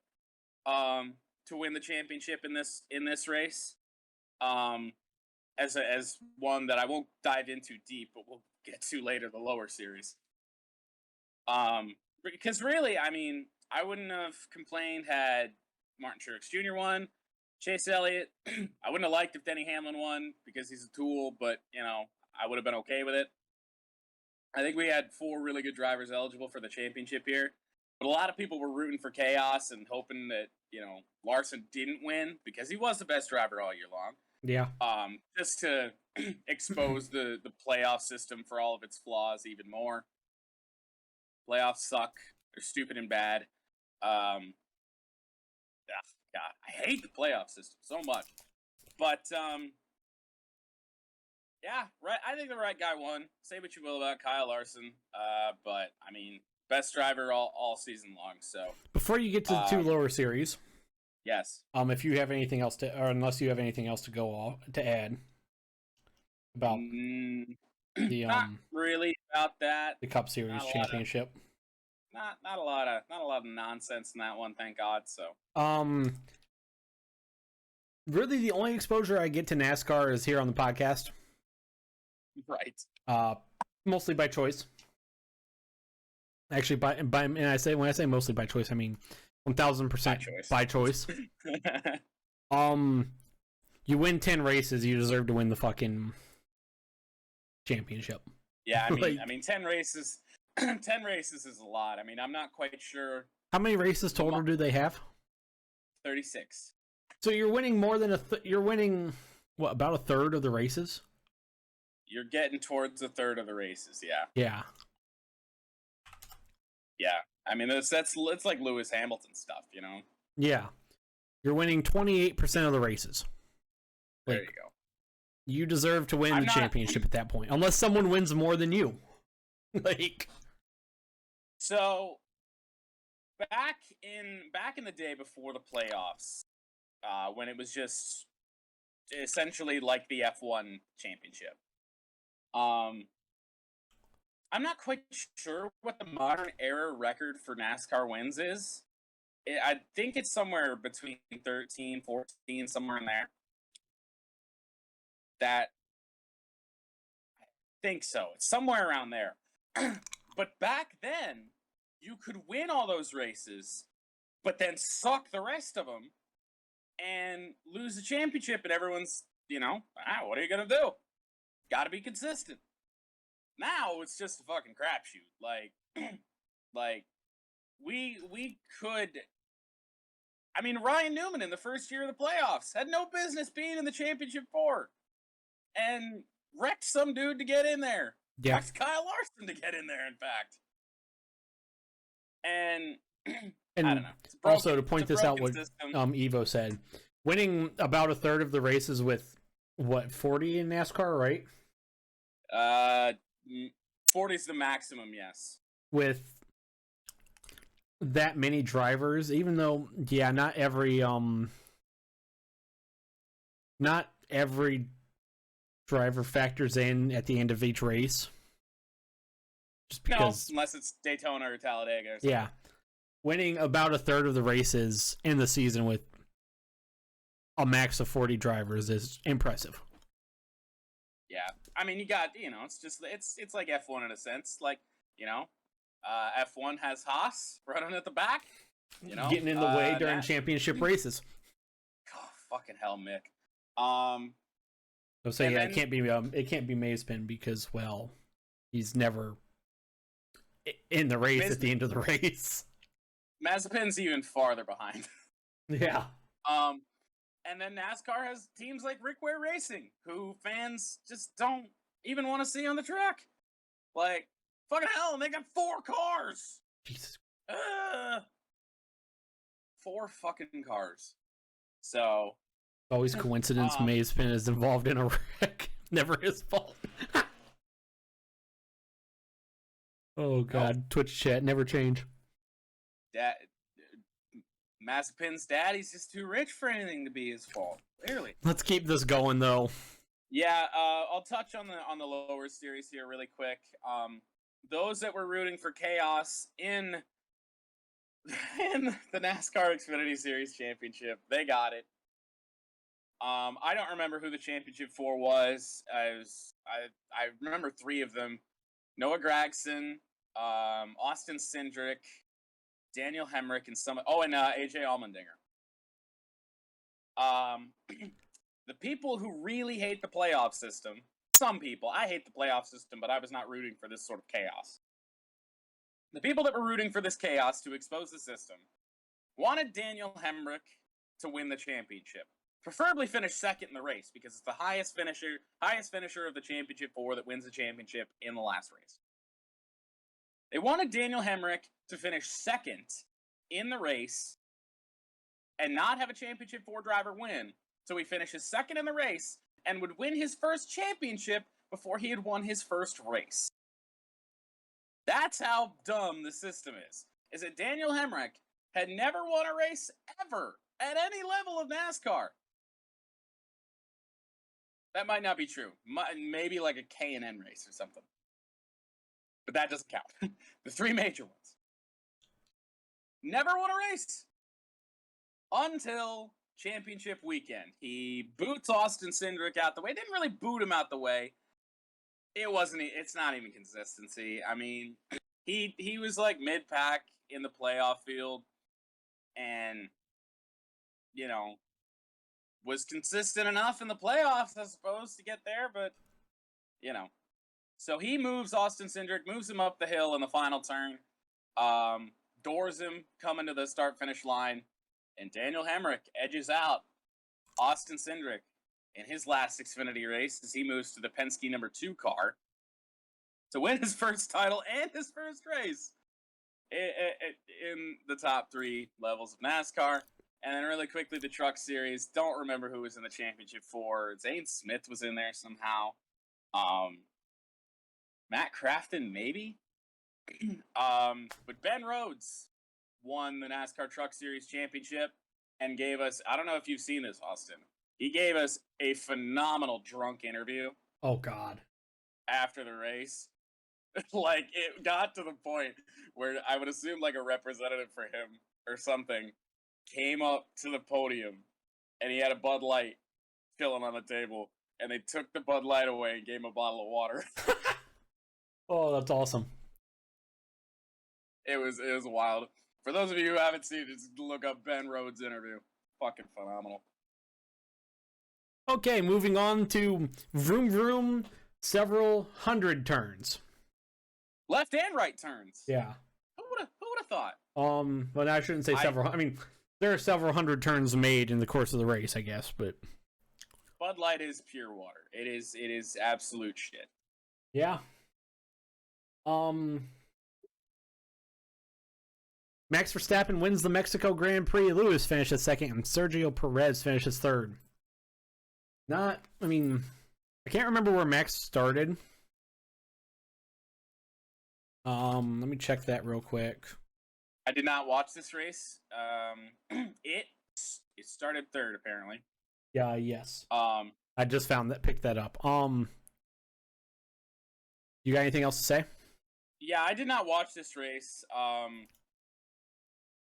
Speaker 1: to win the championship in this race. As one that I won't dive into deep, but we'll get to later, the lower series. Because really, I mean, I wouldn't have complained had Martin Truex Jr. won. Chase Elliott, I wouldn't have liked if Denny Hamlin won because he's a tool, but, you know, I would have been okay with it. I think we had 4 really good drivers eligible for the championship here. But a lot of people were rooting for chaos and hoping that, Larson didn't win because he was the best driver all year long.
Speaker 2: Yeah.
Speaker 1: Just to expose the playoff system for all of its flaws even more. Playoffs suck. They're stupid and bad. God, I hate the playoff system so much. But, yeah, right. I think the right guy won. Say what you will about Kyle Larson, but, I mean, best driver all season long, so.
Speaker 2: Before you get to the two lower series,
Speaker 1: yes.
Speaker 2: if you have anything else or unless you have anything else to go off to add about the
Speaker 1: not really about that.
Speaker 2: the Cup Series championship.
Speaker 1: Not a lot of nonsense in that one, thank God. So.
Speaker 2: Really, the only exposure I get to NASCAR is here on the podcast.
Speaker 1: Right.
Speaker 2: Mostly by choice. Actually, when I say mostly by choice, I mean 1,000% by choice. You win 10 races, you deserve to win the fucking championship.
Speaker 1: Yeah, I mean 10 races. 10 races is a lot. I mean, I'm not quite sure.
Speaker 2: How many races total do they have?
Speaker 1: 36.
Speaker 2: So you're winning more than you're winning what, about a third of the races?
Speaker 1: You're getting towards a third of the races, yeah.
Speaker 2: Yeah.
Speaker 1: Yeah. I mean, it's like Lewis Hamilton stuff,
Speaker 2: Yeah. You're winning 28% of the races.
Speaker 1: There you go.
Speaker 2: You deserve to win the championship at that point, unless someone wins more than you.
Speaker 1: So back in the day before the playoffs, when it was just essentially like the F1 championship. I'm not quite sure what the modern era record for NASCAR wins is. I think it's somewhere between 13, 14, somewhere in there. I think so. It's somewhere around there. But back then, you could win all those races, but then suck the rest of them and lose the championship, and everyone's, what are you going to do? Got to be consistent. Now it's just a fucking crapshoot. We could. I mean, Ryan Newman in the first year of the playoffs had no business being in the championship four, and wrecked some dude to get in there.
Speaker 2: Yeah.
Speaker 1: Wrecked Kyle Larson to get in there, in fact. And I don't know.
Speaker 2: Also, to point this out, what Evo said, winning about a third of the races with what, 40 in NASCAR, right?
Speaker 1: 40 is the maximum, yes.
Speaker 2: With that many drivers, even though, yeah, not every driver factors in at the end of each race. Just because,
Speaker 1: no, unless it's Daytona or Talladega or something.
Speaker 2: Yeah. Winning about a third of the races in the season with a max of 40 drivers is impressive.
Speaker 1: Yeah. I mean, you got, it's like F1 in a sense. Like, F1 has Haas running at the back.
Speaker 2: Getting in the way during championship races.
Speaker 1: Oh, fucking hell, Mick.
Speaker 2: So say, it can't be Mazepin because, well, he's never in the race at the end of the race.
Speaker 1: Mazepin's even farther behind.
Speaker 2: Yeah.
Speaker 1: And then NASCAR has teams like Rick Ware Racing, who fans just don't even want to see on the track. Like, fucking hell, and they got 4 cars.
Speaker 2: Jesus.
Speaker 1: 4 fucking cars. So.
Speaker 2: Always coincidence Mazepin is involved in a wreck. Never his fault. Oh, God. Oh. Twitch chat, never change.
Speaker 1: Mazepin's daddy's just too rich for anything to be his fault. Clearly.
Speaker 2: Let's keep this going, though.
Speaker 1: Yeah, I'll touch on the lower series here really quick. Those that were rooting for chaos in the NASCAR Xfinity Series Championship, they got it. I don't remember who the championship for was. I remember 3 of them: Noah Gragson, Austin Cindric, Daniel Hemrick, and AJ Allmendinger. The people who really hate the playoff system, some people, I hate the playoff system, but I was not rooting for this sort of chaos. The people that were rooting for this chaos to expose the system wanted Daniel Hemrick to win the championship. Preferably finish second in the race because it's the highest finisher of the championship 4 that wins the championship in the last race. They wanted Daniel Hemrick to finish second in the race and not have a championship 4 driver win, so he finishes second in the race and would win his first championship before he had won his first race. That's how dumb the system is that Daniel Hemrick had never won a race ever at any level of NASCAR. That might not be true. Maybe like a K&N race or something. But that doesn't count. The 3 major ones. Never won a race. Until championship weekend. He boots Austin Cindric out the way. Didn't really boot him out the way. It's not even consistency. I mean, he was like mid-pack in the playoff field. And, you know, was consistent enough in the playoffs, I suppose, to get there, but, you know. So he moves Austin Cindric, moves him up the hill in the final turn, doors him coming to the start-finish line, and Daniel Hemrick edges out Austin Cindric in his last Xfinity race as he moves to the Penske number 2 car to win his first title and his first race in the top 3 levels of NASCAR. And then really quickly, the Truck Series. Don't remember who was in the championship 4. Zane Smith was in there somehow. Matt Crafton, maybe? But Ben Rhodes won the NASCAR Truck Series championship and gave us, I don't know if you've seen this, Austin. He gave us a phenomenal drunk interview.
Speaker 2: Oh, God.
Speaker 1: After the race. Like, it got to the point where I would assume like a representative for him or something came up to the podium and he had a Bud Light chilling on the table and they took the Bud Light away and gave him a bottle of water.
Speaker 2: Oh, that's awesome.
Speaker 1: It was wild. For those of you who haven't seen it, just look up Ben Rhodes' interview. Fucking phenomenal.
Speaker 2: Okay, moving on to Vroom Vroom, several hundred turns.
Speaker 1: Left and right turns.
Speaker 2: Yeah.
Speaker 1: Who would have thought?
Speaker 2: Well, I shouldn't say several. I mean, there are several hundred turns made in the course of the race, I guess, but
Speaker 1: Bud Light is pure water. It is absolute shit.
Speaker 2: yeah. Max Verstappen wins the Mexico Grand Prix. Lewis finishes second, and Sergio Perez finishes third. I can't remember where Max started. Let me check that real quick.
Speaker 1: I did not watch this race. It started third apparently.
Speaker 2: Yeah, yes. I just picked that up. You got anything else to say?
Speaker 1: Yeah, I did not watch this race.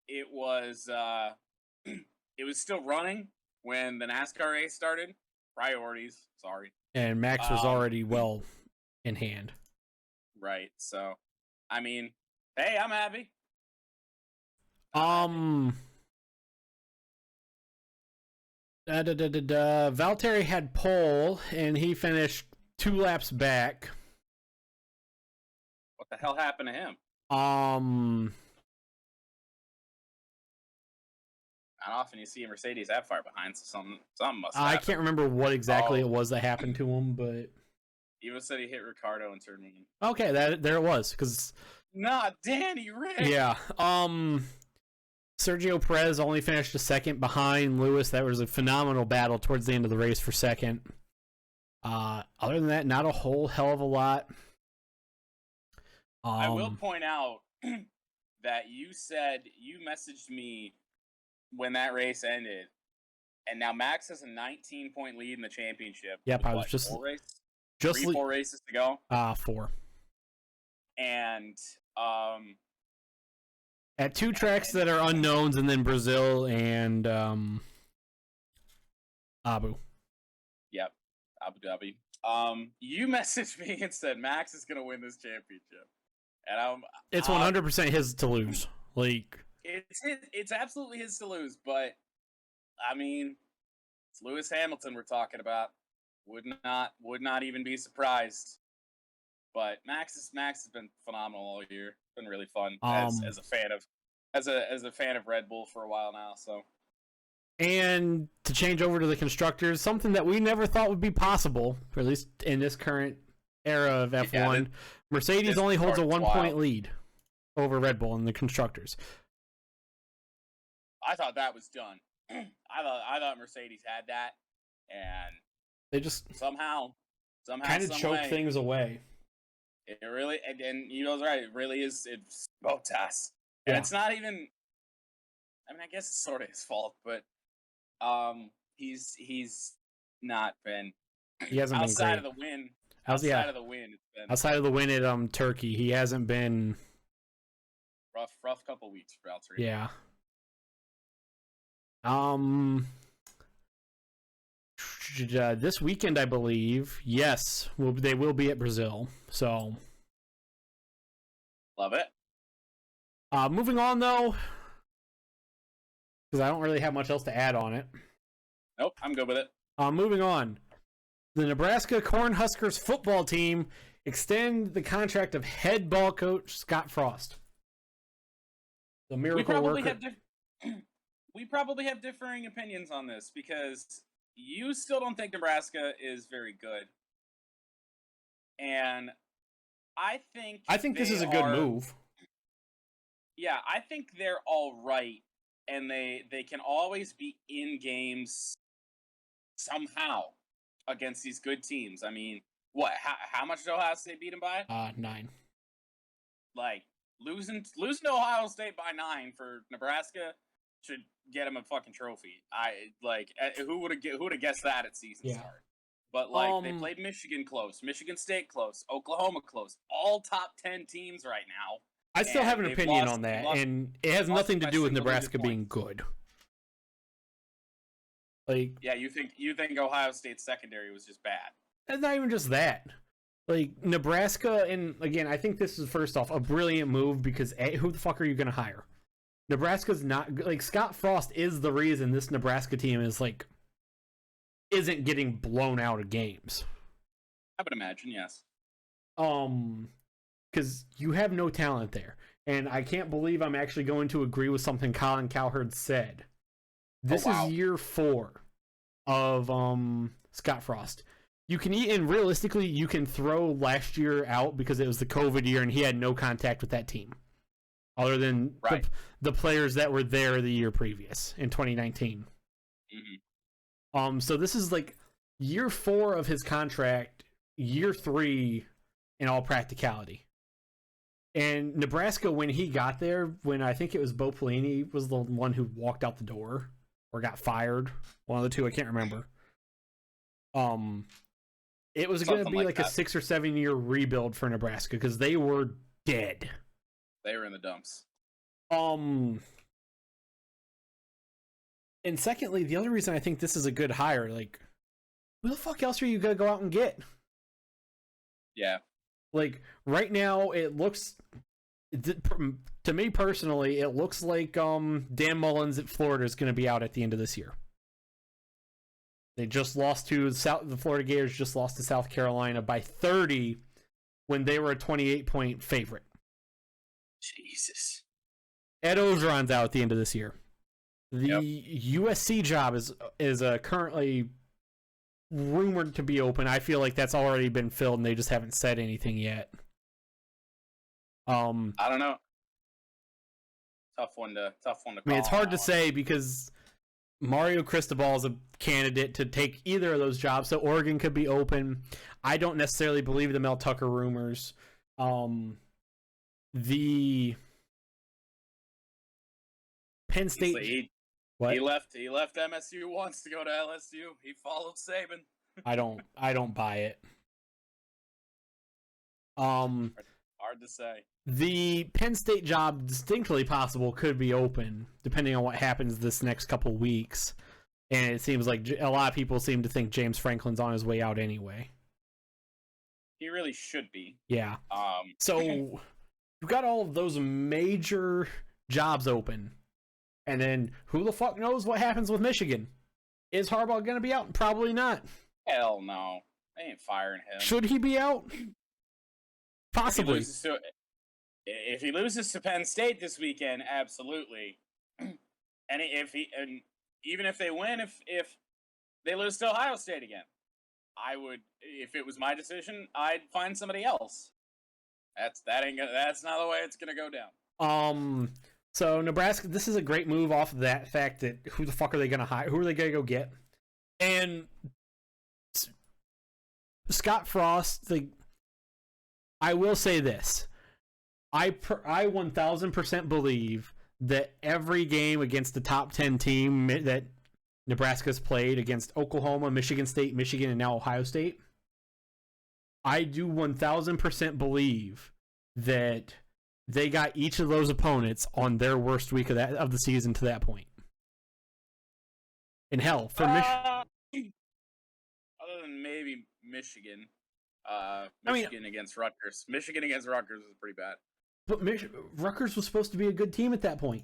Speaker 1: It was it was still running when the NASCAR race started. Priorities, sorry.
Speaker 2: And Max was already well in hand.
Speaker 1: Right. So, I mean, hey, I'm happy.
Speaker 2: Valtteri had pole, and he finished 2 laps back.
Speaker 1: What the hell happened to him? Not often you see a Mercedes that far behind, so something must happen.
Speaker 2: I can't remember what exactly it was that happened to him, but
Speaker 1: Evo said he hit Ricardo and turned 1.
Speaker 2: okay, there it was. Because
Speaker 1: Danny Rick.
Speaker 2: Yeah. Sergio Perez only finished a second behind Lewis. That was a phenomenal battle towards the end of the race for second. Other than that, not a whole hell of a lot.
Speaker 1: I will point out that you messaged me when that race ended, and now Max has a 19-point lead in the championship.
Speaker 2: Yep,
Speaker 1: with,
Speaker 2: I was just
Speaker 1: 4 races to go.
Speaker 2: 4.
Speaker 1: And
Speaker 2: at 2 tracks that are unknowns, and then Brazil and Abu.
Speaker 1: Yep, Abu Dhabi. You messaged me and said Max is gonna win this championship, and
Speaker 2: it's 100% his to lose. Like
Speaker 1: it's absolutely his to lose, but I mean, it's Lewis Hamilton we're talking about. Would not even be surprised. But Max has been phenomenal all year. It's been really fun as a fan of Red Bull for a while now. So.
Speaker 2: And to change over to the constructors, something that we never thought would be possible, or at least in this current era of F1, Mercedes only holds a 1-point lead over Red Bull in the constructors.
Speaker 1: I thought that was done. I thought Mercedes had that, and
Speaker 2: they just
Speaker 1: somehow
Speaker 2: kind of choke things away.
Speaker 1: It really, and he was right. It really is. It's Bottas, and it's not even. I mean, I guess it's sort of his fault, but he's not been.
Speaker 2: He hasn't
Speaker 1: outside
Speaker 2: been
Speaker 1: of the win.
Speaker 2: Outside
Speaker 1: of the win, it's been
Speaker 2: outside of the win at Turkey. He hasn't been
Speaker 1: rough couple weeks for Valtteri.
Speaker 2: Yeah. This weekend, I believe, yes, they will be at Brazil. So,
Speaker 1: love it.
Speaker 2: Moving on though, because I don't really have much else to add on it.
Speaker 1: Nope, I'm good with it.
Speaker 2: Moving on, the Nebraska Cornhuskers football team extend the contract of head ball coach Scott Frost. The miracle worker.
Speaker 1: We probably have differing opinions on this because you still don't think Nebraska is very good. And I think
Speaker 2: this is a good move.
Speaker 1: Yeah, I think they're all right, and they can always be in games somehow against these good teams. I mean, what? How much did Ohio State beat them by?
Speaker 2: 9.
Speaker 1: Like losing to Ohio State by 9 for Nebraska should get him a fucking trophy. Who would have guessed that at season start? But they played Michigan close, Michigan State close, Oklahoma close, all top 10 teams right now.
Speaker 2: I still have an opinion on that, and it has nothing to do with Nebraska being good.
Speaker 1: Yeah, you think Ohio State's secondary was just bad?
Speaker 2: It's not even just that. Nebraska, and again, I think this is first off a brilliant move because who the fuck are you going to hire? Nebraska's not Scott Frost is the reason this Nebraska team is isn't getting blown out of games.
Speaker 1: I would imagine, yes.
Speaker 2: Because you have no talent there, and I can't believe I'm actually going to agree with something Colin Cowherd said. This is year 4 of Scott Frost. And realistically, you can throw last year out because it was the COVID year and he had no contact with that team. Other than the players that were there the year previous in 2019. Mm-hmm. So this is year 4 of his contract, year 3 in all practicality. And Nebraska, when he got there, when I think it was Bo Pelini was the one who walked out the door or got fired, one of the two, I can't remember. It was going to be a 6 or 7 year rebuild for Nebraska because they were dead.
Speaker 1: They were in the dumps.
Speaker 2: And secondly, the other reason I think this is a good hire, who the fuck else are you gonna go out and get?
Speaker 1: Yeah.
Speaker 2: Right now, it looks, to me personally, it looks like Dan Mullins at Florida is going to be out at the end of this year. They just lost to the Florida Gators just lost to South Carolina by 30 when they were a 28-point favorite.
Speaker 1: Jesus.
Speaker 2: Ed Ogeron's out at the end of this year. The USC job is currently rumored to be open. I feel like that's already been filled and they just haven't said anything yet. I
Speaker 1: don't know. Tough one to call.
Speaker 2: I mean, it's hard to say because Mario Cristobal is a candidate to take either of those jobs, so Oregon could be open. I don't necessarily believe the Mel Tucker rumors. The Penn State.
Speaker 1: He left MSU once to go to LSU. He followed Saban.
Speaker 2: I don't buy it.
Speaker 1: Hard to say.
Speaker 2: The Penn State job, distinctly possible, could be open depending on what happens this next couple weeks. And it seems like a lot of people seem to think James Franklin's on his way out anyway.
Speaker 1: He really should be.
Speaker 2: Yeah. So you've got all of those major jobs open. And then who the fuck knows what happens with Michigan? Is Harbaugh going to be out? Probably not.
Speaker 1: Hell no. They ain't firing him.
Speaker 2: Should he be out? Possibly.
Speaker 1: If he loses to Penn State this weekend, absolutely. And even if they win, if they lose to Ohio State again, I would, if it was my decision, I'd find somebody else. That's not the way it's gonna go down.
Speaker 2: So Nebraska, this is a great move off of that fact that who the fuck are they gonna hire? Who are they gonna go get? And Scott Frost, I will say this. I 1000% believe that every game against the top 10 team that Nebraska's played against Oklahoma, Michigan State, Michigan, and now Ohio State, I do 1000% believe that they got each of those opponents on their worst week of the season to that point. And hell, for Michigan,
Speaker 1: other than maybe Michigan, Michigan against Rutgers. Michigan against Rutgers was pretty bad.
Speaker 2: But Rutgers was supposed to be a good team at that point.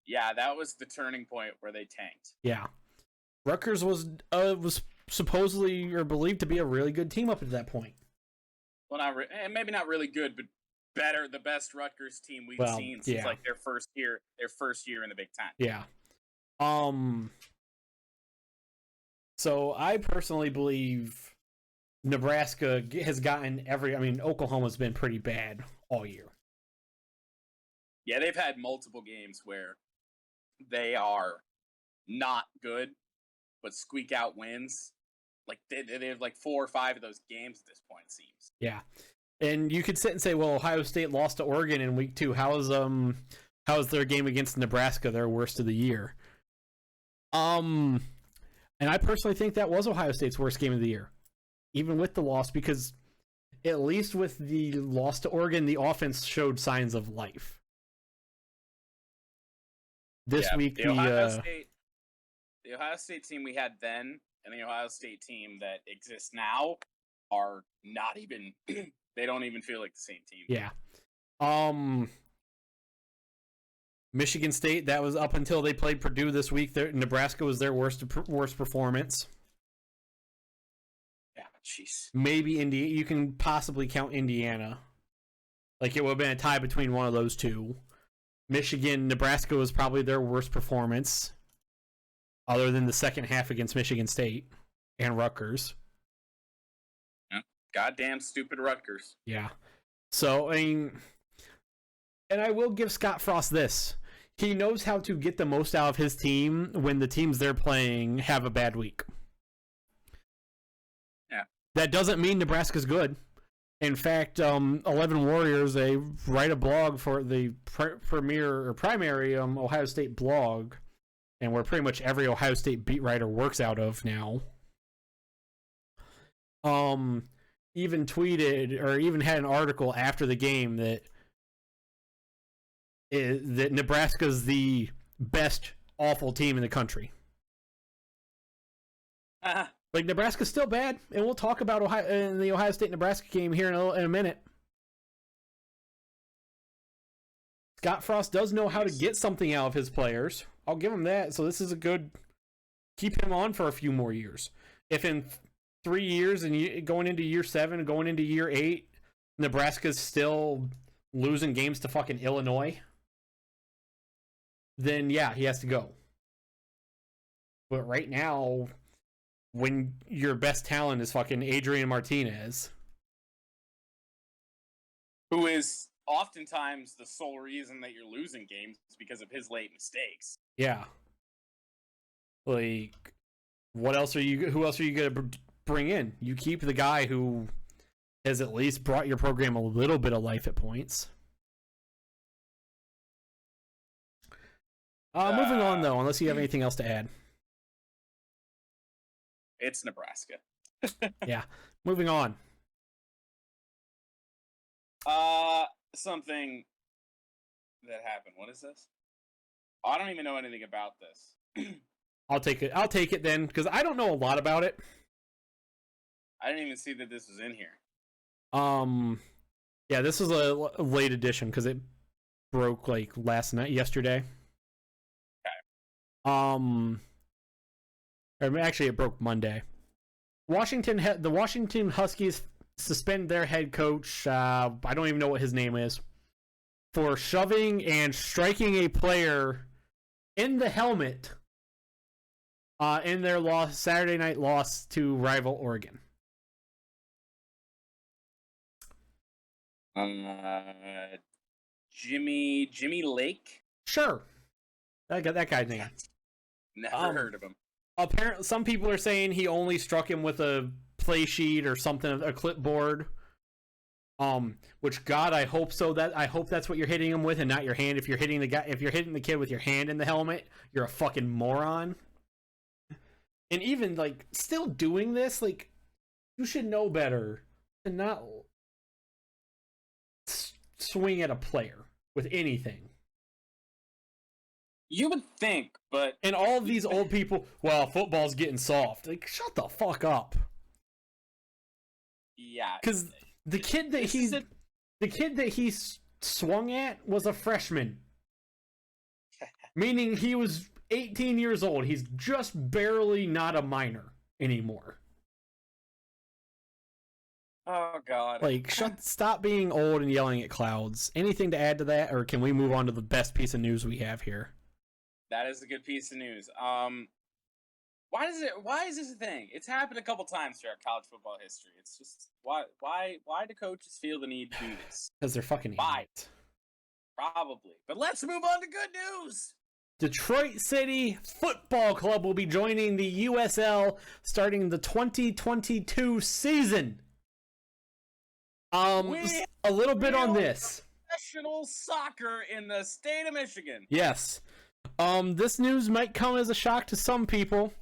Speaker 1: Yeah, that was the turning point where they tanked.
Speaker 2: Yeah, Rutgers was supposedly or believed to be a really good team up at that point.
Speaker 1: Well, maybe not really good, but better, the best Rutgers team we've seen since like their first year in the Big Ten.
Speaker 2: Yeah. So I personally believe Nebraska has gotten Oklahoma's been pretty bad all year.
Speaker 1: Yeah, they've had multiple games where they are not good, but squeak out wins. Like they have like 4 or 5 of those games at this point, it seems.
Speaker 2: Yeah. And you could sit and say, well, Ohio State lost to Oregon in week 2. How's their game against Nebraska their worst of the year? And I personally think that was Ohio State's worst game of the year, even with the loss, because at least with the loss to Oregon, the offense showed signs of life. This week,
Speaker 1: the Ohio State team we had then and the Ohio State team that exists now are not even. They don't even feel like the same team.
Speaker 2: Yeah. Michigan State, that was up until they played Purdue this week. Nebraska was their worst performance.
Speaker 1: Yeah, jeez.
Speaker 2: Maybe Indiana. You can possibly count Indiana. Like, it would have been a tie between one of those two. Michigan, Nebraska was probably their worst performance, other than the second half against Michigan State and Rutgers.
Speaker 1: Yeah. Goddamn stupid Rutgers.
Speaker 2: Yeah. So, and I will give Scott Frost this. He knows how to get the most out of his team when the teams they're playing have a bad week.
Speaker 1: Yeah.
Speaker 2: That doesn't mean Nebraska's good. In fact, 11 Warriors, they write a blog for the primary Ohio State blog, and where pretty much every Ohio State beat writer works out of now. Even tweeted or even had an article after the game that Nebraska's the best awful team in the country. Like, Nebraska's still bad, and we'll talk about the Ohio State-Nebraska game here in a minute. Scott Frost does know how to get something out of his players. I'll give him that. So this is a good... Keep him on for a few more years. If in 3 years, and going into year 7, going into year 8, Nebraska's still losing games to fucking Illinois, then yeah, he has to go. But right now, when your best talent is fucking Adrian Martinez,
Speaker 1: who is oftentimes the sole reason that you're losing games because of his late mistakes.
Speaker 2: Yeah. Like, who else are you going to bring in? You keep the guy who has at least brought your program a little bit of life at points. Moving on, though, unless you have anything else to add.
Speaker 1: It's Nebraska.
Speaker 2: Yeah. Moving on.
Speaker 1: Something that happened. What is this? Oh, I don't even know anything about this.
Speaker 2: I'll take it then, because I don't know a lot about it.
Speaker 1: I didn't even see that this was in here.
Speaker 2: Yeah, this is a late edition because it broke like yesterday.
Speaker 1: Okay.
Speaker 2: Actually, it broke Monday. The Washington Huskies suspend their head coach. I don't even know what his name is, for shoving and striking a player in the helmet in their Saturday night loss to rival Oregon.
Speaker 1: Jimmy Lake.
Speaker 2: Sure, that guy's name.
Speaker 1: Never heard of him.
Speaker 2: Apparently, some people are saying he only struck him with a play sheet or something, a clipboard. Which God, I hope so. I hope that's what you're hitting him with, and not your hand. If you're hitting the kid with your hand in the helmet, you're a fucking moron. And even like still doing this, like you should know better than not swing at a player with anything.
Speaker 1: You would think, but...
Speaker 2: And all of these old people, well, football's getting soft. Like, shut the fuck up.
Speaker 1: Yeah.
Speaker 2: Because the kid that he swung at was a freshman. Meaning he was 18 years old. He's just barely not a minor anymore.
Speaker 1: Oh, God.
Speaker 2: Like, stop being old and yelling at clouds. Anything to add to that, or can we move on to the best piece of news we have here?
Speaker 1: That is a good piece of news. Why is this a thing? It's happened a couple times throughout college football history. It's just why do coaches feel the need to do this?
Speaker 2: Because they're fucking idiots.
Speaker 1: Probably. But let's move on to good news.
Speaker 2: Detroit City Football Club will be joining the USL starting the 2022 season. A little bit on this.
Speaker 1: Professional soccer in the state of Michigan.
Speaker 2: Yes. This news might come as a shock to some people.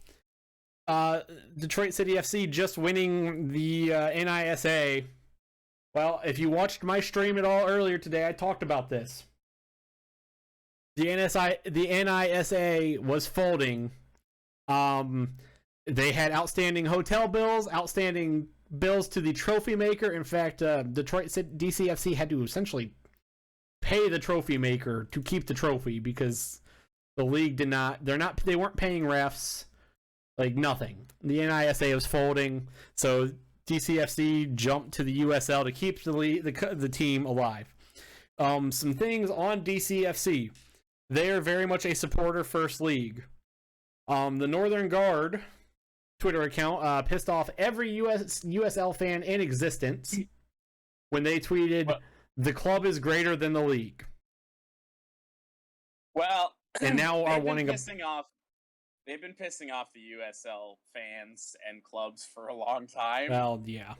Speaker 2: Detroit City FC just winning the NISA. Well, if you watched my stream at all earlier today, I talked about this. The NISA was folding. They had outstanding hotel bills, outstanding bills to the trophy maker. In fact, Detroit City DCFC had to essentially pay the trophy maker to keep the trophy because the league they weren't paying refs, like nothing. The NISA was folding, so DCFC jumped to the USL to keep the team alive. Some things on DCFC. They are very much a supporter first league. The Northern Guard Twitter account pissed off every USL fan in existence when they tweeted, "The club is greater than the league."
Speaker 1: Well,
Speaker 2: and now are wanting
Speaker 1: They've been pissing off the USL fans and clubs for a long time.
Speaker 2: Well, yeah.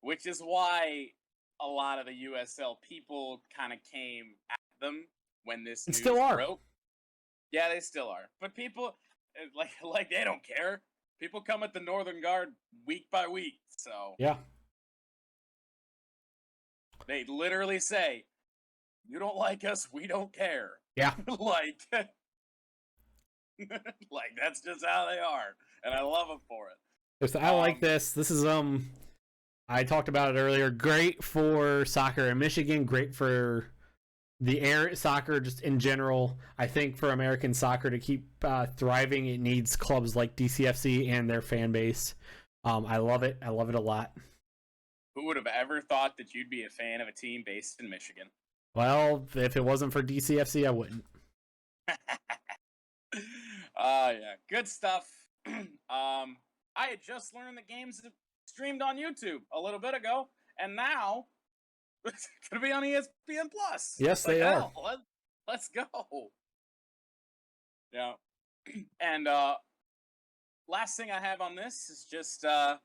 Speaker 1: Which is why a lot of the USL people kind of came at them when this news
Speaker 2: still are.
Speaker 1: broke. Yeah, they still are. But people, like they don't care. People come at the Northern Guard week by week, so...
Speaker 2: Yeah.
Speaker 1: They literally say, "You don't like us, we don't care."
Speaker 2: Yeah.
Speaker 1: like that's just how they are, and I love them for it.
Speaker 2: I like this. This is I talked about it earlier. Great for soccer in Michigan. Great for the air soccer just in general. I think for American soccer to keep thriving, it needs clubs like DCFC and their fan base. I love it. I love it a lot.
Speaker 1: Who would have ever thought that you'd be a fan of a team based in Michigan?
Speaker 2: Well, if it wasn't for DCFC, I wouldn't.
Speaker 1: Yeah, good stuff. I had just learned the games streamed on YouTube a little bit ago, and now it's gonna be on ESPN Plus.
Speaker 2: Yes, they are.
Speaker 1: Let's go. Yeah, and last thing I have on this is just Trevor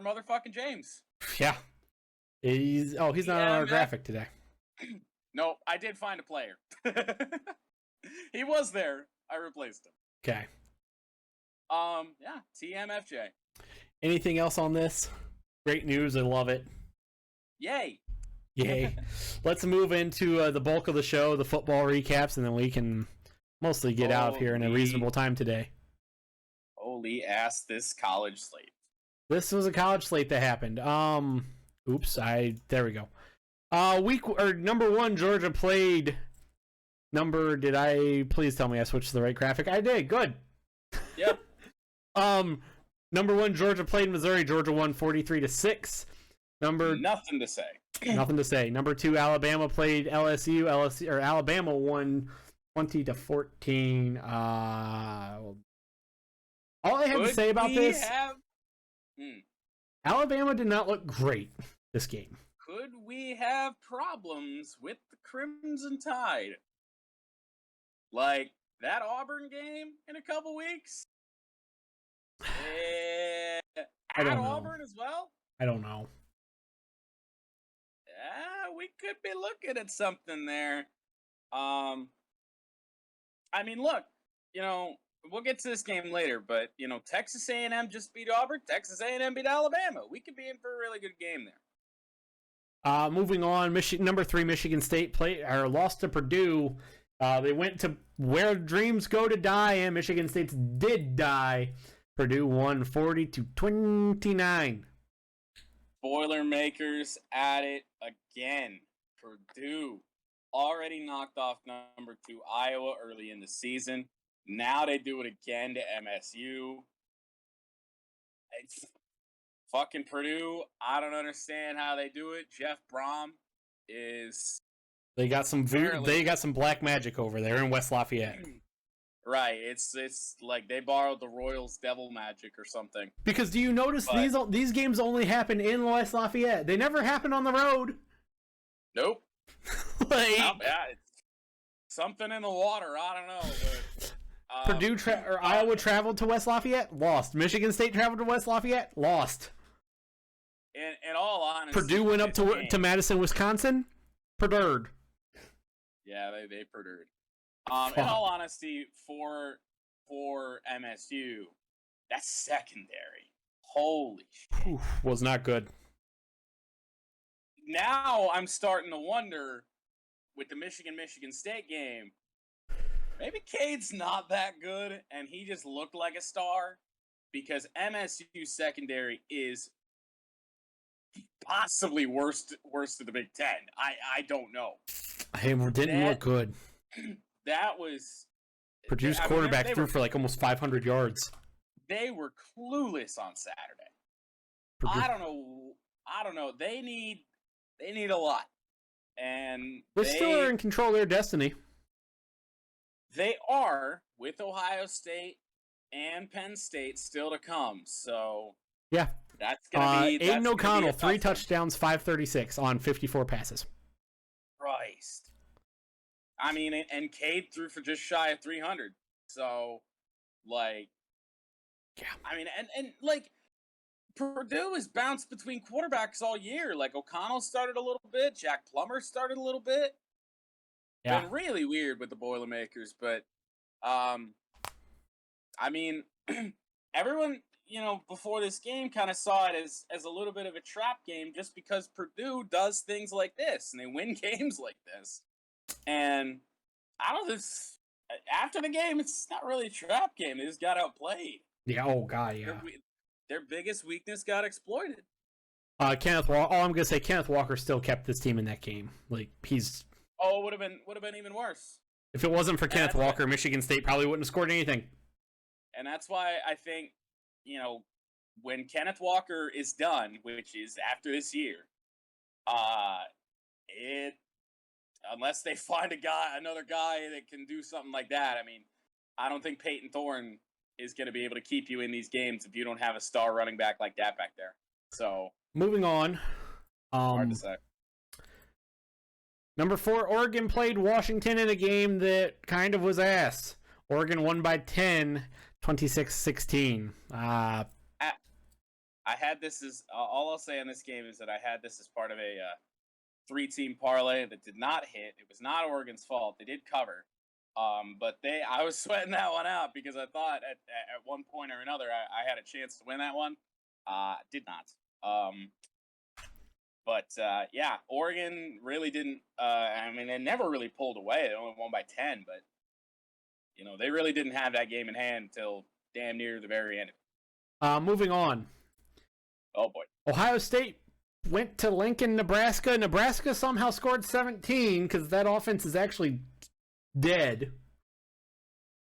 Speaker 1: motherfucking James.
Speaker 2: Yeah. He's not on our graphic today.
Speaker 1: No, I did find a player. He was there. I replaced him.
Speaker 2: Okay.
Speaker 1: Yeah, TMFJ.
Speaker 2: Anything else on this? Great news. I love it.
Speaker 1: Yay.
Speaker 2: Yay. Let's move into the bulk of the show, the football recaps, and then we can mostly get out of here in a reasonable time today.
Speaker 1: Holy ass, this college slate.
Speaker 2: This was a college slate that happened. There we go. Number one, Georgia played. Did I please tell me I switched to the right graphic? I did. Good.
Speaker 1: Yep.
Speaker 2: Number 1, Georgia played Missouri. Georgia won 43-6.
Speaker 1: Nothing to say.
Speaker 2: Nothing to say. Number 2, Alabama played LSU. Alabama won 20-14. All I have to say about this, Alabama did not look great this game.
Speaker 1: Could we have problems with the Crimson Tide? Like that Auburn game in a couple weeks? At Auburn as well?
Speaker 2: I don't know.
Speaker 1: We could be looking at something there. I mean, look, we'll get to this game later, but Texas A&M just beat Auburn. Texas A&M beat Alabama. We could be in for a really good game there.
Speaker 2: Moving on, number 3 Michigan State lost to Purdue. They went to where dreams go to die, and Michigan State did die. Purdue won 40-29.
Speaker 1: Boilermakers at it again. Purdue already knocked off number 2 Iowa early in the season. Now they do it again to MSU. It's fucking Purdue. I don't understand how they do it. Jeff Brom is...
Speaker 2: They got some black magic over there in West Lafayette.
Speaker 1: Right. It's like they borrowed the Royals' devil magic or something.
Speaker 2: Because do you notice these games only happen in West Lafayette? They never happen on the road.
Speaker 1: Nope. It's something in the water. I don't know. But,
Speaker 2: Iowa traveled to West Lafayette, lost. Michigan State traveled to West Lafayette, lost.
Speaker 1: In all honesty,
Speaker 2: Purdue went up to Madison, Wisconsin, Purdue.
Speaker 1: Yeah, they Purdue. In all honesty, for MSU, that's secondary. Holy shit.
Speaker 2: Was not good.
Speaker 1: Now I'm starting to wonder with the Michigan State game, maybe Cade's not that good and he just looked like a star, because MSU secondary is possibly worst of the Big Ten. I don't know.
Speaker 2: It didn't look good.
Speaker 1: That was
Speaker 2: Purdue's quarterback threw for like almost 500 yards.
Speaker 1: They were clueless on Saturday.
Speaker 2: Purdue.
Speaker 1: I don't know. They need a lot, and
Speaker 2: they still are in control of their destiny.
Speaker 1: They are, with Ohio State and Penn State still to come. So
Speaker 2: yeah,
Speaker 1: that's gonna be
Speaker 2: Aiden O'Connell, 3 touchdowns, 536 on 54 passes.
Speaker 1: Christ. I mean, and Cade threw for just shy of 300. So, like,
Speaker 2: yeah. I
Speaker 1: mean, and like, Purdue has bounced between quarterbacks all year. Like, O'Connell started a little bit. Jack Plummer started a little bit.
Speaker 2: Yeah.
Speaker 1: Been really weird with the Boilermakers. But, I mean, everyone, before this game kind of saw it as a little bit of a trap game just because Purdue does things like this. And they win games like this. And I don't know, after the game, it's not really a trap game. They just got outplayed.
Speaker 2: Yeah, oh, God, yeah.
Speaker 1: Their biggest weakness got exploited.
Speaker 2: Kenneth Walker. I'm gonna say Kenneth Walker still kept this team in that game. Like he's.
Speaker 1: Oh, it would have been even worse.
Speaker 2: If it wasn't for Kenneth Walker, Michigan State probably wouldn't have scored anything.
Speaker 1: And that's why I think, when Kenneth Walker is done, which is after this year, unless they find another guy that can do something like that, I mean, I don't think Peyton Thorne is going to be able to keep you in these games if you don't have a star running back like that back there. So
Speaker 2: moving on.
Speaker 1: Hard to say.
Speaker 2: Number 4, Oregon played Washington in a game that kind of was ass. Oregon won by 10, 26-16.
Speaker 1: I had this as all I'll say on this game is that I had this as part of a 3-team parlay that did not hit. It was not Oregon's fault. They did cover. But I was sweating that one out because I thought at one point or another I had a chance to win that one. Did not. But yeah, Oregon really didn't. I mean, they never really pulled away. They only won by 10, but they really didn't have that game in hand until damn near the very end.
Speaker 2: Moving on.
Speaker 1: Oh boy.
Speaker 2: Ohio State went to Lincoln, Nebraska. Nebraska somehow scored 17 because that offense is actually dead.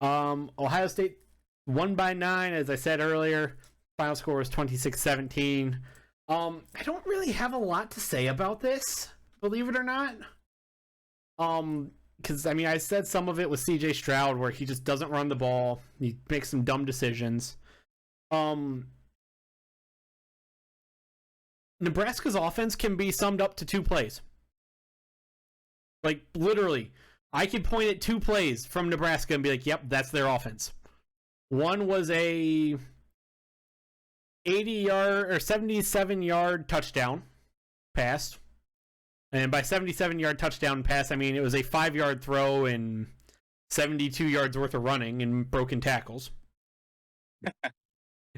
Speaker 2: Ohio State won by 9, as I said earlier. Final score was 26-17. I don't really have a lot to say about this, believe it or not. Because, I mean, I said some of it was CJ Stroud, where he just doesn't run the ball. He makes some dumb decisions. Nebraska's offense can be summed up to 2 plays. Like, literally, I could point at 2 plays from Nebraska and be like, yep, that's their offense. One was a 80-yard or 77-yard touchdown pass. And by 77-yard touchdown pass, I mean it was a 5-yard throw and 72 yards worth of running and broken tackles.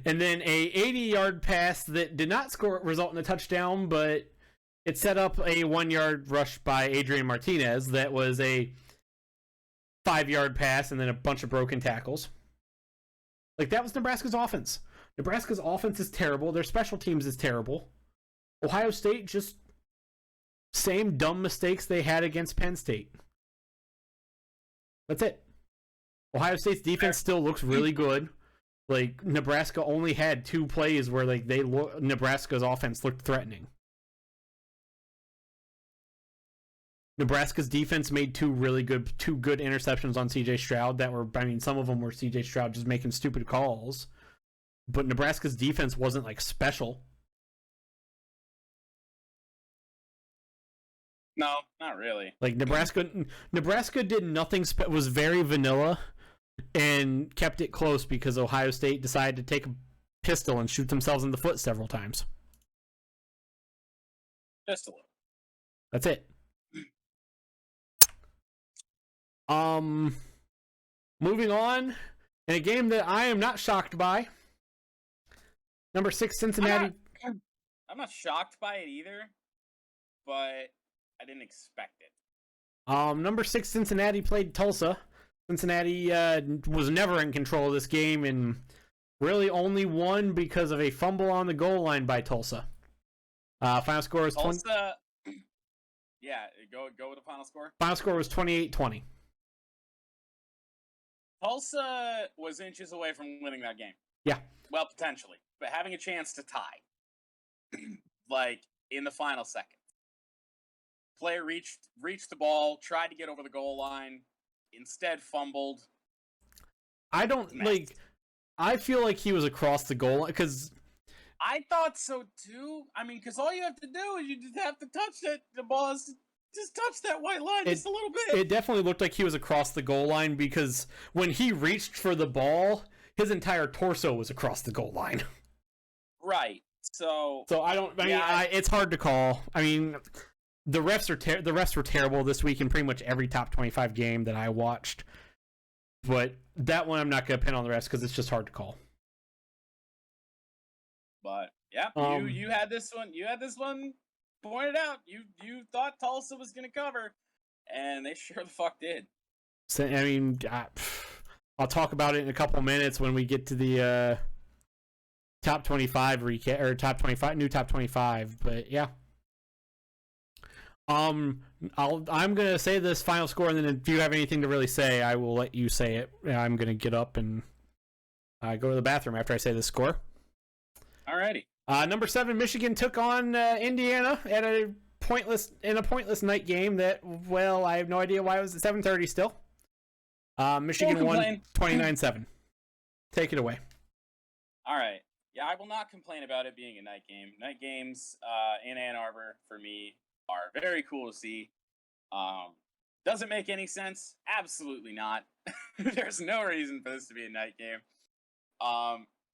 Speaker 2: And then a 80-yard pass that did not result in a touchdown, but it set up a 1-yard rush by Adrian Martinez that was a 5-yard pass and then a bunch of broken tackles. Like, that was Nebraska's offense. Nebraska's offense is terrible. Their special teams is terrible. Ohio State just same dumb mistakes they had against Penn State. That's it. Ohio State's defense still looks really good. Like, Nebraska only had 2 plays where like Nebraska's offense looked threatening. Nebraska's defense made 2 good interceptions on CJ Stroud that were, I mean, some of them were CJ Stroud just making stupid calls. But Nebraska's defense wasn't like special.
Speaker 1: No, not really.
Speaker 2: Like, Nebraska did nothing, was very vanilla and kept it close because Ohio State decided to take a pistol and shoot themselves in the foot several times.
Speaker 1: Just a little.
Speaker 2: That's it. Moving on, in a game that I am not shocked by. Number 6 Cincinnati.
Speaker 1: I'm not shocked by it either, but I didn't expect it.
Speaker 2: Number 6 Cincinnati played Tulsa. Cincinnati was never in control of this game and really only won because of a fumble on the goal line by Tulsa. Final score was
Speaker 1: Tulsa. Yeah, go with the final score.
Speaker 2: Final score was 28-20.
Speaker 1: Tulsa was inches away from winning that game.
Speaker 2: Yeah.
Speaker 1: Well, potentially, but having a chance to tie, like in the final second. Player reached the ball, tried to get over the goal line, instead fumbled.
Speaker 2: I feel like he was across the goal line because
Speaker 1: I thought so too. I mean, because all you have to do is you just have to touch it. The ball is just touch that white line just a little bit.
Speaker 2: It definitely looked like he was across the goal line because when he reached for the ball, his entire torso was across the goal line.
Speaker 1: Right. So
Speaker 2: it's hard to call. I mean, the refs were terrible this week in pretty much every top 25 game that I watched. But that one I'm not going to pin on the refs because it's just hard to call.
Speaker 1: But yeah, you had this one. You had this one pointed out. You thought Tulsa was going to cover, and they sure the fuck did.
Speaker 2: So, I mean, I'll talk about it in a couple minutes when we get to the top 25 recap or top 25 new top 25. But yeah, I'm gonna say this final score, and then if you have anything to really say, I will let you say it. I'm gonna get up and go to the bathroom after I say this score.
Speaker 1: Alrighty.
Speaker 2: Number 7 Michigan took on Indiana at a pointless night game that, well, I have no idea why it was at 7:30 still. Michigan won 29-7. Take it away.
Speaker 1: All right. Yeah, I will not complain about it being a night game. Night games in Ann Arbor for me are very cool to see. Does it make any sense? Absolutely not. There's no reason for this to be a night game.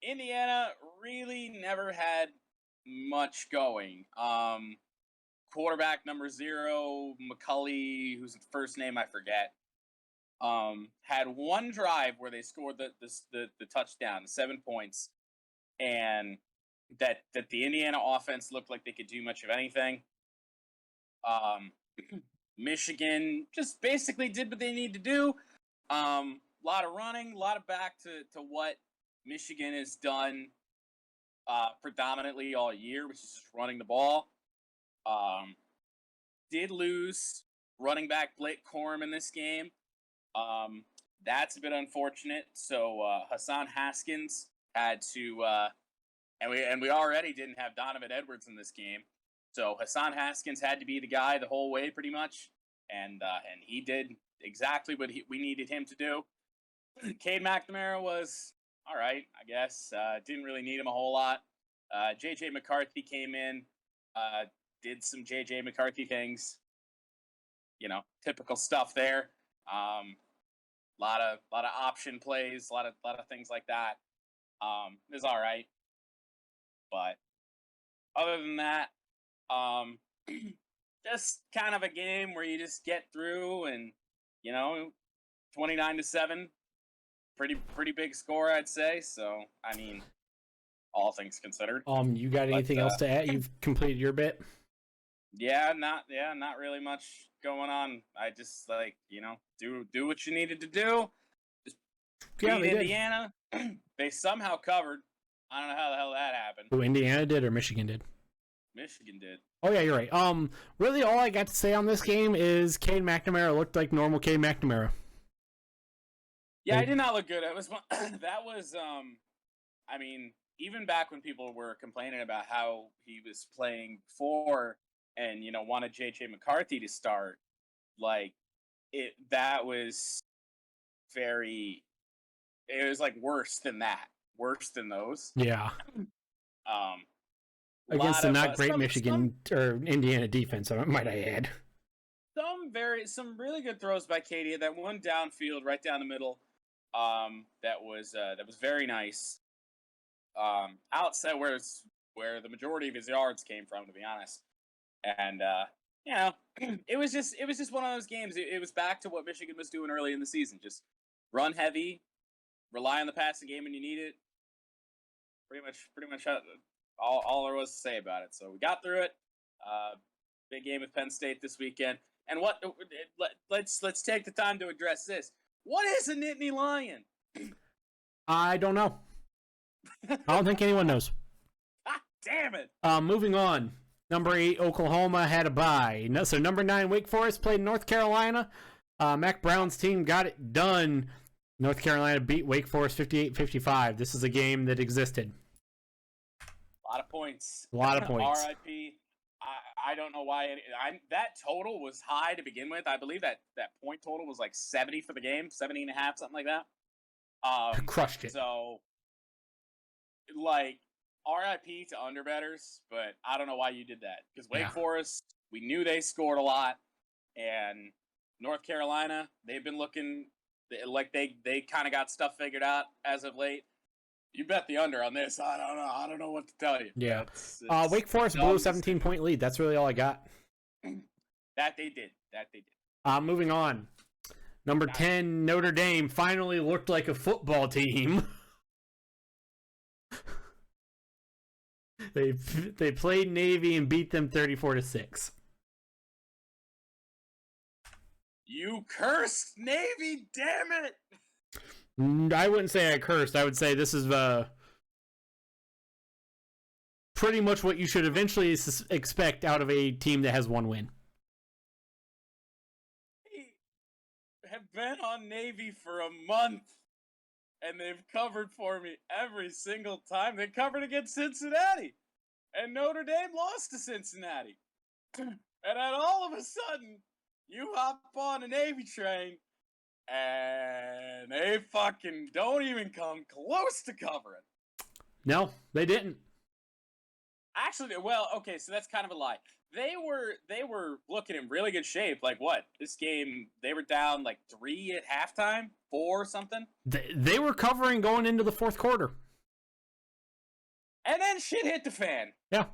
Speaker 1: Indiana really never had much going. Quarterback number 0, McCulley, whose first name I forget, had one drive where they scored the touchdown, 7 points, and that the Indiana offense looked like they could do much of anything. Michigan just basically did what they need to do. A lot of running, a lot of back to what Michigan has done predominantly all year, which is just running the ball. Did lose running back Blake Corum in this game. That's a bit unfortunate. So Hassan Haskins had to and we already didn't have Donovan Edwards in this game, so Hassan Haskins had to be the guy the whole way pretty much, and he did exactly what we needed him to do. Cade McNamara was all right, I guess. Didn't really need him a whole lot. JJ McCarthy came in, did some JJ McCarthy things. Typical stuff there. Lot of option plays, a lot of things like that. It was all right, but other than that, just kind of a game where you just get through, and 29-7, pretty big score, I'd say. So I mean, all things considered.
Speaker 2: You got anything else to add? You've completed your bit.
Speaker 1: Yeah, not really much going on. I just do what you needed to do. Just beat Indiana. They somehow covered. I don't know how the hell that happened.
Speaker 2: Who, Indiana did or Michigan did?
Speaker 1: Michigan did.
Speaker 2: Oh yeah, you're right. Really, all I got to say on this game is Cade McNamara looked like normal Cade McNamara.
Speaker 1: Yeah, it did not look good. It was that was I mean, even back when people were complaining about how he was playing for and wanted JJ McCarthy to start, that was it was like worse than that. Worse than those.
Speaker 2: Yeah. Against the not great Michigan or Indiana defense, might I add.
Speaker 1: Some really good throws by Katie. That one downfield, right down the middle. That was very nice. Outside where the majority of his yards came from, to be honest. And it was just one of those games. It was back to what Michigan was doing early in the season. Just run heavy, rely on the passing game when you need it. Pretty much all there was to say about it. So we got through it. Big game with Penn State this weekend. And let's take the time to address this. What is a Nittany Lion?
Speaker 2: I don't know. I don't think anyone knows.
Speaker 1: God damn it.
Speaker 2: Moving on. Number 8, Oklahoma had a bye. So number 9, Wake Forest played North Carolina. Mac Brown's team got it done. North Carolina beat Wake Forest 58-55. This is a game that existed.
Speaker 1: A lot of points.
Speaker 2: A lot of points.
Speaker 1: RIP. I don't know why. That total was high to begin with. I believe that point total was like 70 for the game, 70 and a half, something like that.
Speaker 2: Crushed it.
Speaker 1: So, RIP to underbetters, but I don't know why you did that. Because Wake Forest, we knew they scored a lot, and North Carolina, they've been looking like they kind of got stuff figured out as of late. You bet the under on this. I don't know what to tell you.
Speaker 2: Yeah. Wake Forest blew a 17-point lead. That's really all I got.
Speaker 1: That they did.
Speaker 2: Moving on. Number 10, Notre Dame finally looked like a football team. They played Navy and beat them 34-6.
Speaker 1: You cursed Navy, damn it!
Speaker 2: I wouldn't say I cursed. I would say this is pretty much what you should eventually expect out of a team that has one win.
Speaker 1: I have been on Navy for a month, and they've covered for me every single time. They covered against Cincinnati, and Notre Dame lost to Cincinnati. And then all of a sudden, you hop on a Navy train, and they fucking don't even come close to covering.
Speaker 2: No, they didn't.
Speaker 1: Actually, well, okay, so that's kind of a lie. They were looking in really good shape. This game, they were down 3 at halftime, 4 or something.
Speaker 2: They were covering going into the fourth quarter.
Speaker 1: And then shit hit the fan.
Speaker 2: Yeah,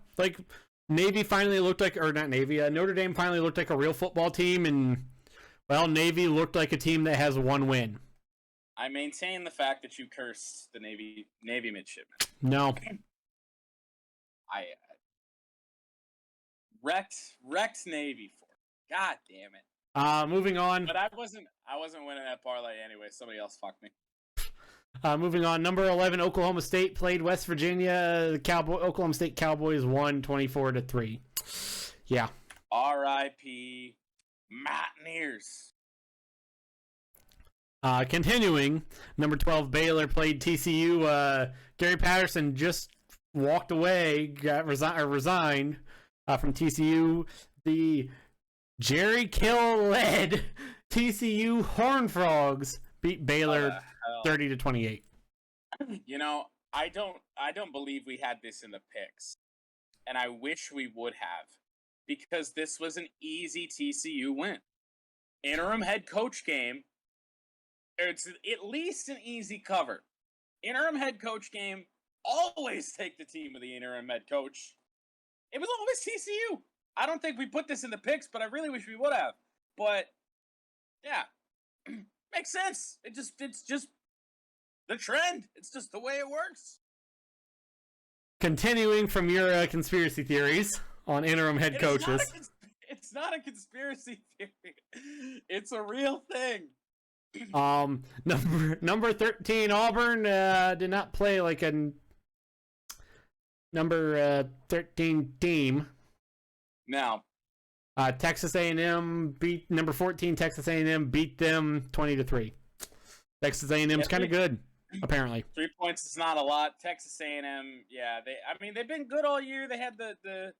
Speaker 2: Navy finally looked like, or not Navy, Notre Dame finally looked like a real football team, and Navy looked like a team that has one win.
Speaker 1: I maintain the fact that you cursed the Navy midshipmen.
Speaker 2: No.
Speaker 1: I wrecked Navy for it. God damn it.
Speaker 2: Moving on.
Speaker 1: But I wasn't winning that parlay anyway. Somebody else fucked me.
Speaker 2: Moving on. Number 11, Oklahoma State played West Virginia. Oklahoma State Cowboys won 24-3. Yeah.
Speaker 1: R.I.P. Mountaineers.
Speaker 2: Continuing, number 12, Baylor played TCU. Gary Patterson just walked away, resigned from TCU. The Jerry Kill-led TCU Horned Frogs beat Baylor 30-28.
Speaker 1: You know, I don't believe we had this in the picks, and I wish we would have, because this was an easy TCU win. Interim head coach game. It's at least an easy cover. Interim head coach game. Always take the team of the interim head coach. It was always TCU. I don't think we put this in the picks, but I really wish we would have. But yeah, makes sense. It's just the trend. It's just the way it works.
Speaker 2: Continuing from your conspiracy theories on interim head coaches.
Speaker 1: It's not a conspiracy theory. It's a real thing.
Speaker 2: Number 13 Auburn did not play like a number 13 team.
Speaker 1: No.
Speaker 2: Texas A&M beat number 14 Texas A&M, beat them 20-3. Texas A&M's kind of good, apparently.
Speaker 1: 3 points is not a lot. Texas A&M, yeah, they've been good all year. They had the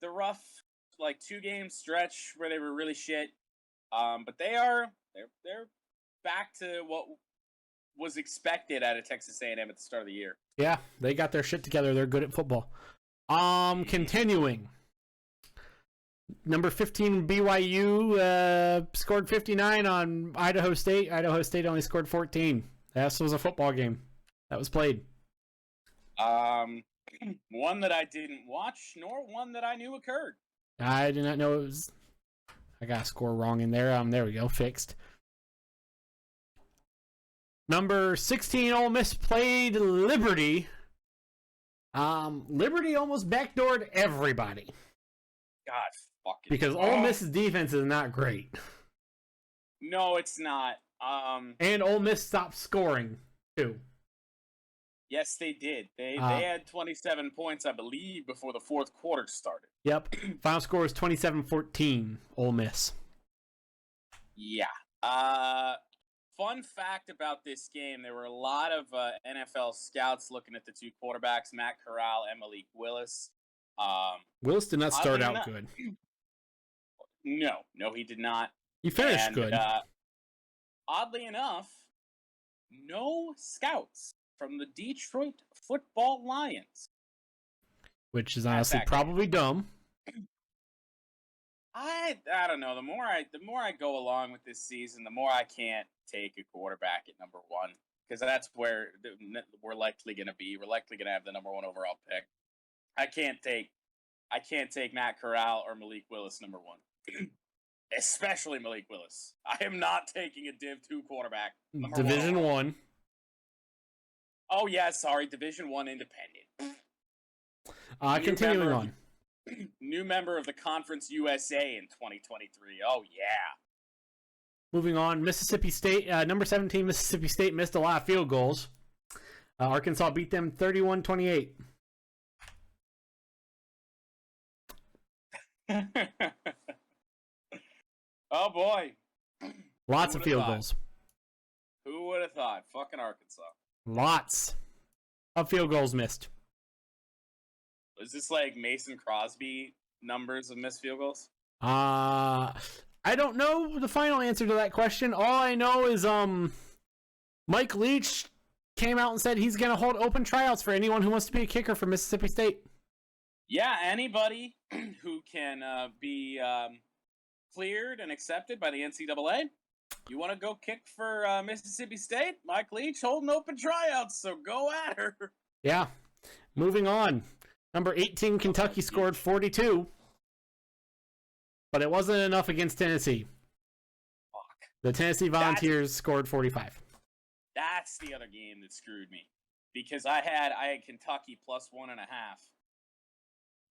Speaker 1: rough like 2-game stretch where they were really shit. But they're back to what was expected out of Texas A&M at the start of the year.
Speaker 2: Yeah, they got their shit together. They're good at football. Continuing. Number 15 BYU scored 59 on Idaho State. Idaho State only scored 14. This was a football game that was played.
Speaker 1: One that I didn't watch, nor one that I knew occurred.
Speaker 2: I did not know it was. I got a score wrong in there. There we go, fixed. Number 16 Ole Miss played Liberty. Liberty almost backdoored everybody.
Speaker 1: God fucking.
Speaker 2: Because Ole Miss's defense is not great.
Speaker 1: No, it's not.
Speaker 2: And Ole Miss stopped scoring too.
Speaker 1: Yes, they did. They had 27 points, I believe, before the fourth quarter started.
Speaker 2: Yep. Final score is 27-14, Ole Miss.
Speaker 1: Yeah. Fun fact about this game, there were a lot of NFL scouts looking at the two quarterbacks, Matt Corral and Malik Willis.
Speaker 2: Willis did not start out good.
Speaker 1: No, he did not.
Speaker 2: He finished good.
Speaker 1: Oddly enough, no scouts from the Detroit Football Lions.
Speaker 2: Which is honestly probably dumb.
Speaker 1: I don't know. The more I go along with this season, the more I can't take a quarterback at number 1, because that's where we're likely going to be. We're likely going to have the number 1 overall pick. I can't take Matt Corral or Malik Willis number 1, especially Malik Willis. I am not taking a Div 2 quarterback.
Speaker 2: Division 1.
Speaker 1: Oh yeah, sorry, Division 1 independent.
Speaker 2: Continuing on.
Speaker 1: New member of the Conference USA in 2023. Oh, yeah.
Speaker 2: Moving on, Mississippi State, number 17, Mississippi State missed a lot of field goals. Arkansas beat them 31-28.
Speaker 1: Oh, boy.
Speaker 2: Lots of field goals.
Speaker 1: Who would have thought? Fucking Arkansas.
Speaker 2: Lots of field goals missed.
Speaker 1: Is this like Mason Crosby numbers of missed field goals?
Speaker 2: I don't know the final answer to that question. All I know is Mike Leach came out and said he's going to hold open tryouts for anyone who wants to be a kicker for Mississippi State.
Speaker 1: Yeah, anybody who can be cleared and accepted by the NCAA. You want to go kick for Mississippi State? Mike Leach holding open tryouts, so go at her.
Speaker 2: Yeah. Moving on. Number 18, Kentucky scored 42. But it wasn't enough against Tennessee.
Speaker 1: Fuck.
Speaker 2: The Tennessee Volunteers scored 45.
Speaker 1: That's the other game that screwed me. Because I had Kentucky plus 1.5.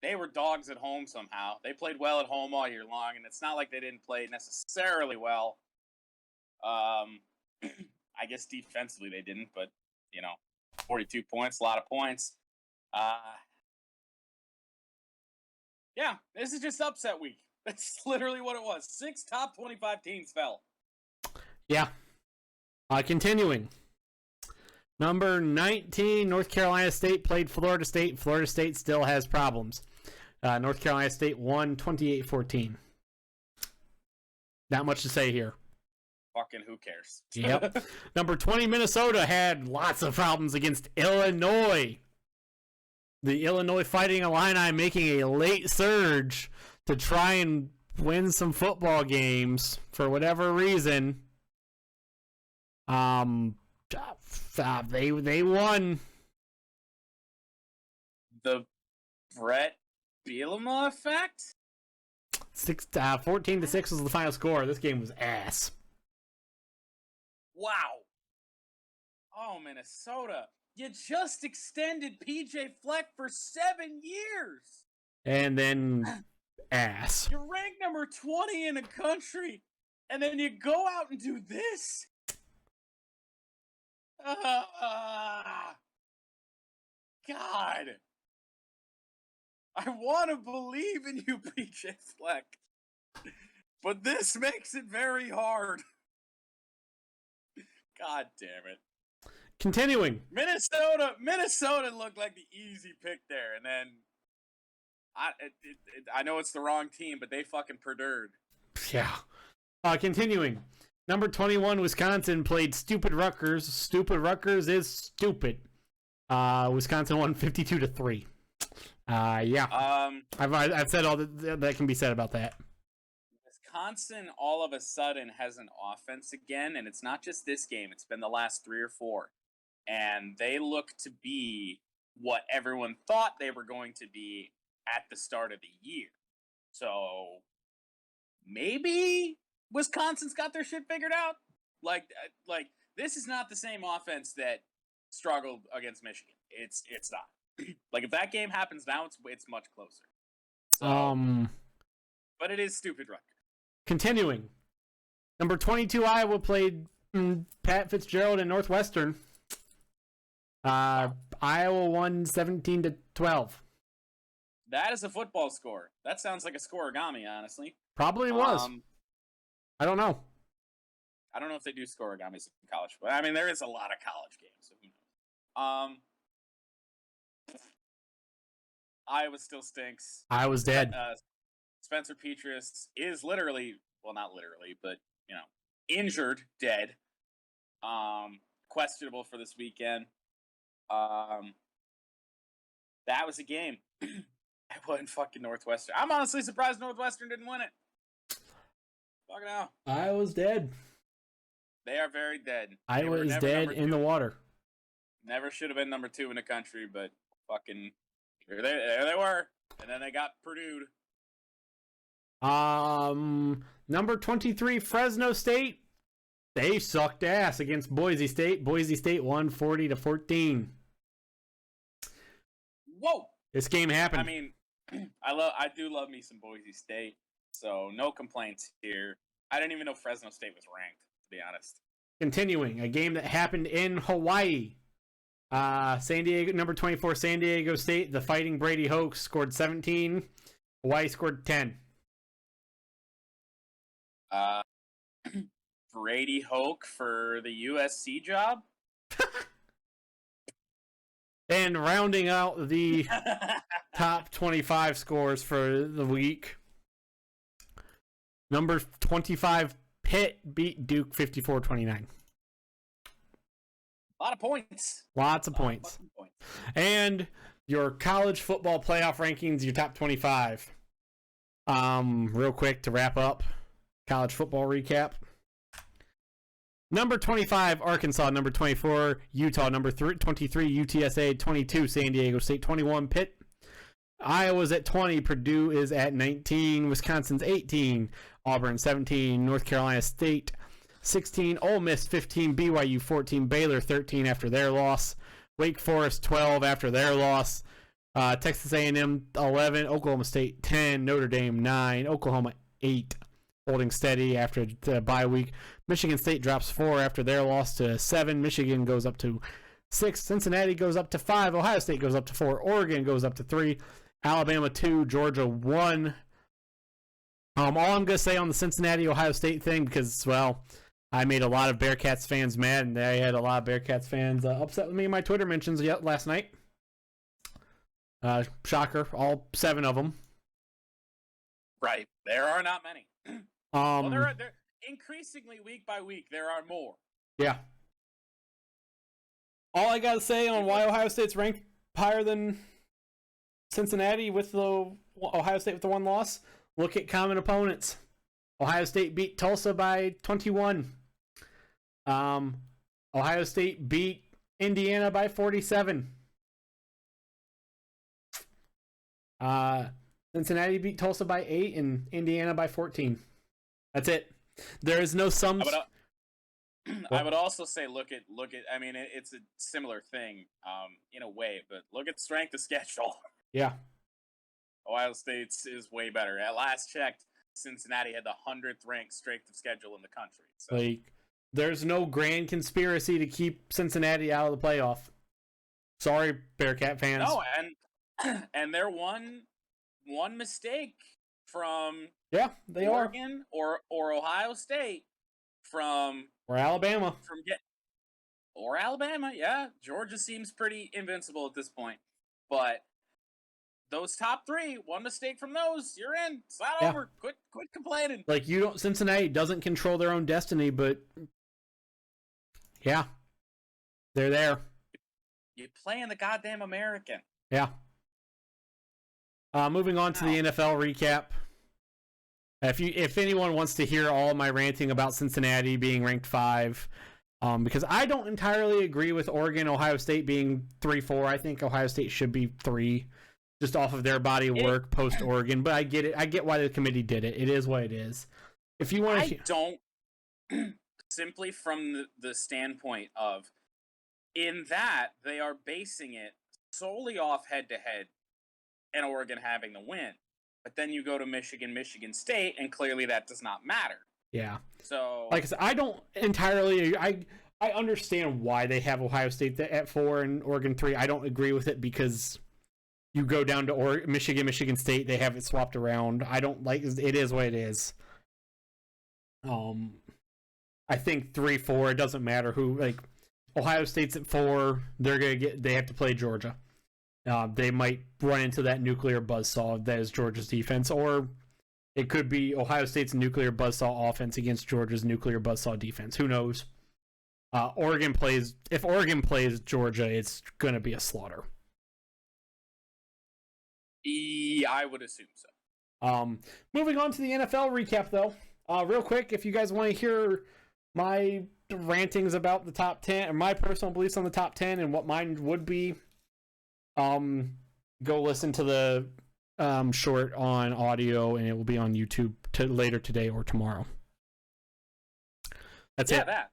Speaker 1: They were dogs at home somehow. They played well at home all year long, and it's not like they didn't play necessarily well. I guess defensively they didn't, but, 42 points, a lot of points. Yeah, this is just upset week. That's literally what it was. 6 top 25 teams fell.
Speaker 2: Yeah. Continuing. Number 19, North Carolina State played Florida State. Florida State still has problems. North Carolina State won 28-14. Not much to say here.
Speaker 1: Fucking who cares?
Speaker 2: Yep. Number 20, Minnesota had lots of problems against Illinois. The Illinois Fighting Illini making a late surge to try and win some football games for whatever reason. They won.
Speaker 1: The Brett Bielema effect?
Speaker 2: 14-6 was the final score. This game was ass.
Speaker 1: Wow. Oh, Minnesota. You just extended PJ Fleck for 7 years.
Speaker 2: And then ass.
Speaker 1: You're ranked number 20 in the country, and then you go out and do this? God. I want to believe in you, PJ Fleck. But this makes it very hard. God damn it.
Speaker 2: Continuing.
Speaker 1: Minnesota looked like the easy pick there, and then I know it's the wrong team, but they fucking perdured.
Speaker 2: Yeah. Continuing. Number 21, Wisconsin played Stupid Rutgers. Stupid Rutgers is stupid. Wisconsin won 52-3. Yeah. I've said all that can be said about that.
Speaker 1: Wisconsin all of a sudden has an offense again, and it's not just this game. It's been the last 3 or 4. And they look to be what everyone thought they were going to be at the start of the year. So maybe Wisconsin's got their shit figured out. Like this is not the same offense that struggled against Michigan. It's not. Like if that game happens now, it's much closer. So, but it is stupid Rutgers.
Speaker 2: Continuing. Number 22, Iowa played Pat Fitzgerald and Northwestern. Iowa won 17-12.
Speaker 1: That is a football score. That sounds like a scoregami, honestly.
Speaker 2: Probably was. I don't know.
Speaker 1: I don't know if they do scoregamis in college, but I mean there is a lot of college games. So who knows? Iowa still stinks.
Speaker 2: Iowa's dead.
Speaker 1: Spencer Petras is literally, well, not literally, but injured, dead. Questionable for this weekend. That was a game. I wasn't fucking Northwestern. I'm honestly surprised Northwestern didn't win it. Fucking hell.
Speaker 2: Iowa's dead.
Speaker 1: They are very dead.
Speaker 2: Iowa is dead in the water.
Speaker 1: Never should have been number 2 in the country, but fucking there they were. And then they got Purdue.
Speaker 2: Number 23, Fresno State. They sucked ass against Boise State. Boise State won 40-14.
Speaker 1: Whoa!
Speaker 2: This game happened.
Speaker 1: I mean, I do love me some Boise State, so no complaints here. I didn't even know Fresno State was ranked, to be honest.
Speaker 2: Continuing, a game that happened in Hawaii. San Diego, number 24, San Diego State, the Fighting Brady Hoax scored 17. Hawaii scored 10.
Speaker 1: Brady Hoke for the USC job?
Speaker 2: And rounding out the top 25 scores for the week, number 25, Pitt beat Duke 54-29.
Speaker 1: A lot of points.
Speaker 2: Lots of points. And your college football playoff rankings, your top 25. Real quick to wrap up, college football recap. Number 25, Arkansas. Number 24, Utah. Number 23, UTSA. 22, San Diego State. 21, Pitt. Iowa's at 20. Purdue is at 19. Wisconsin's 18. Auburn 17. North Carolina State 16. Ole Miss 15. BYU 14. Baylor 13 after their loss. Wake Forest 12 after their loss. Texas A&M 11. Oklahoma State 10. Notre Dame 9. Oklahoma 8. Holding steady after the bye week. Michigan State drops 4 after their loss to 7. Michigan goes up to 6. Cincinnati goes up to 5. Ohio State goes up to 4. Oregon goes up to 3. Alabama 2. Georgia 1. All I'm going to say on the Cincinnati-Ohio State thing, because, well, I made a lot of Bearcats fans mad, and I had a lot of Bearcats fans upset with me in my Twitter mentions last night. Shocker, all 7 of them.
Speaker 1: Right. There are not many. Well, there increasingly week by week, there are more.
Speaker 2: Yeah. All I got to say on why Ohio State's ranked higher than Cincinnati with the Ohio State with the 1 loss, look at common opponents. Ohio State beat Tulsa by 21. Ohio State beat Indiana by 47. Cincinnati beat Tulsa by 8 and Indiana by 14. That's it. There is no sum.
Speaker 1: I would also say look at. I mean, it's a similar thing, in a way, but look at strength of schedule.
Speaker 2: Yeah.
Speaker 1: Ohio State's is way better. At last checked, Cincinnati had the 100th ranked strength of schedule in the country. So.
Speaker 2: Like, there's no grand conspiracy to keep Cincinnati out of the playoff. Sorry, Bearcat fans.
Speaker 1: No, and they're one mistake from
Speaker 2: they
Speaker 1: Oregon or Ohio State from
Speaker 2: Alabama.
Speaker 1: Or Alabama, yeah. Georgia seems pretty invincible at this point. But those top 3, one mistake from those, you're in. It's not over. Quit complaining.
Speaker 2: Like, Cincinnati doesn't control their own destiny, but yeah. They're there.
Speaker 1: You play in the goddamn American.
Speaker 2: Yeah. Moving on to the NFL recap. If anyone wants to hear all of my ranting about Cincinnati being ranked 5, because I don't entirely agree with Oregon, Ohio State being 3-4. I think Ohio State should be 3, just off of their body of work post Oregon. But I get it. I get why the committee did it. It is what it is. If you want to,
Speaker 1: I don't simply from the standpoint of in that they are basing it solely off head-to-head and Oregon having the win. But then you go to Michigan State, and clearly that does not matter.
Speaker 2: Yeah.
Speaker 1: So,
Speaker 2: like I said, I don't entirely. I understand why they have Ohio State at 4 and Oregon 3. I don't agree with it because you go down to Michigan State, they have it swapped around. I don't like it. Is what it is. I think 3-4. It doesn't matter who. Like Ohio State's at 4. They have to play Georgia. They might run into that nuclear buzzsaw that is Georgia's defense, or it could be Ohio State's nuclear buzzsaw offense against Georgia's nuclear buzzsaw defense. Who knows? If Oregon plays Georgia, it's going to be a slaughter.
Speaker 1: I would assume so.
Speaker 2: Moving on to the NFL recap, though. Real quick, if you guys want to hear my rantings about the top 10, or my personal beliefs on the top 10 and what mine would be, go listen to the short on audio, and it will be on YouTube later today or tomorrow. That's it.
Speaker 1: That.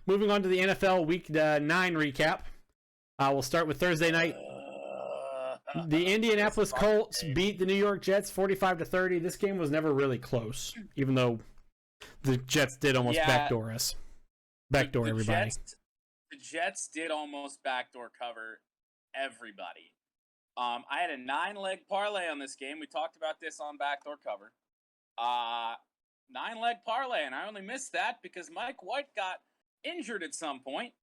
Speaker 2: Moving on to the NFL Week 9 recap. We'll start with Thursday night. The Indianapolis Colts beat the New York Jets 45-30. This game was never really close, even though the Jets did almost backdoor us. Backdoor everybody.
Speaker 1: The Jets did almost backdoor cover everybody. I had a 9-leg parlay on this game. We talked about this on backdoor cover. 9-leg parlay, and I only missed that because Mike White got injured at some point.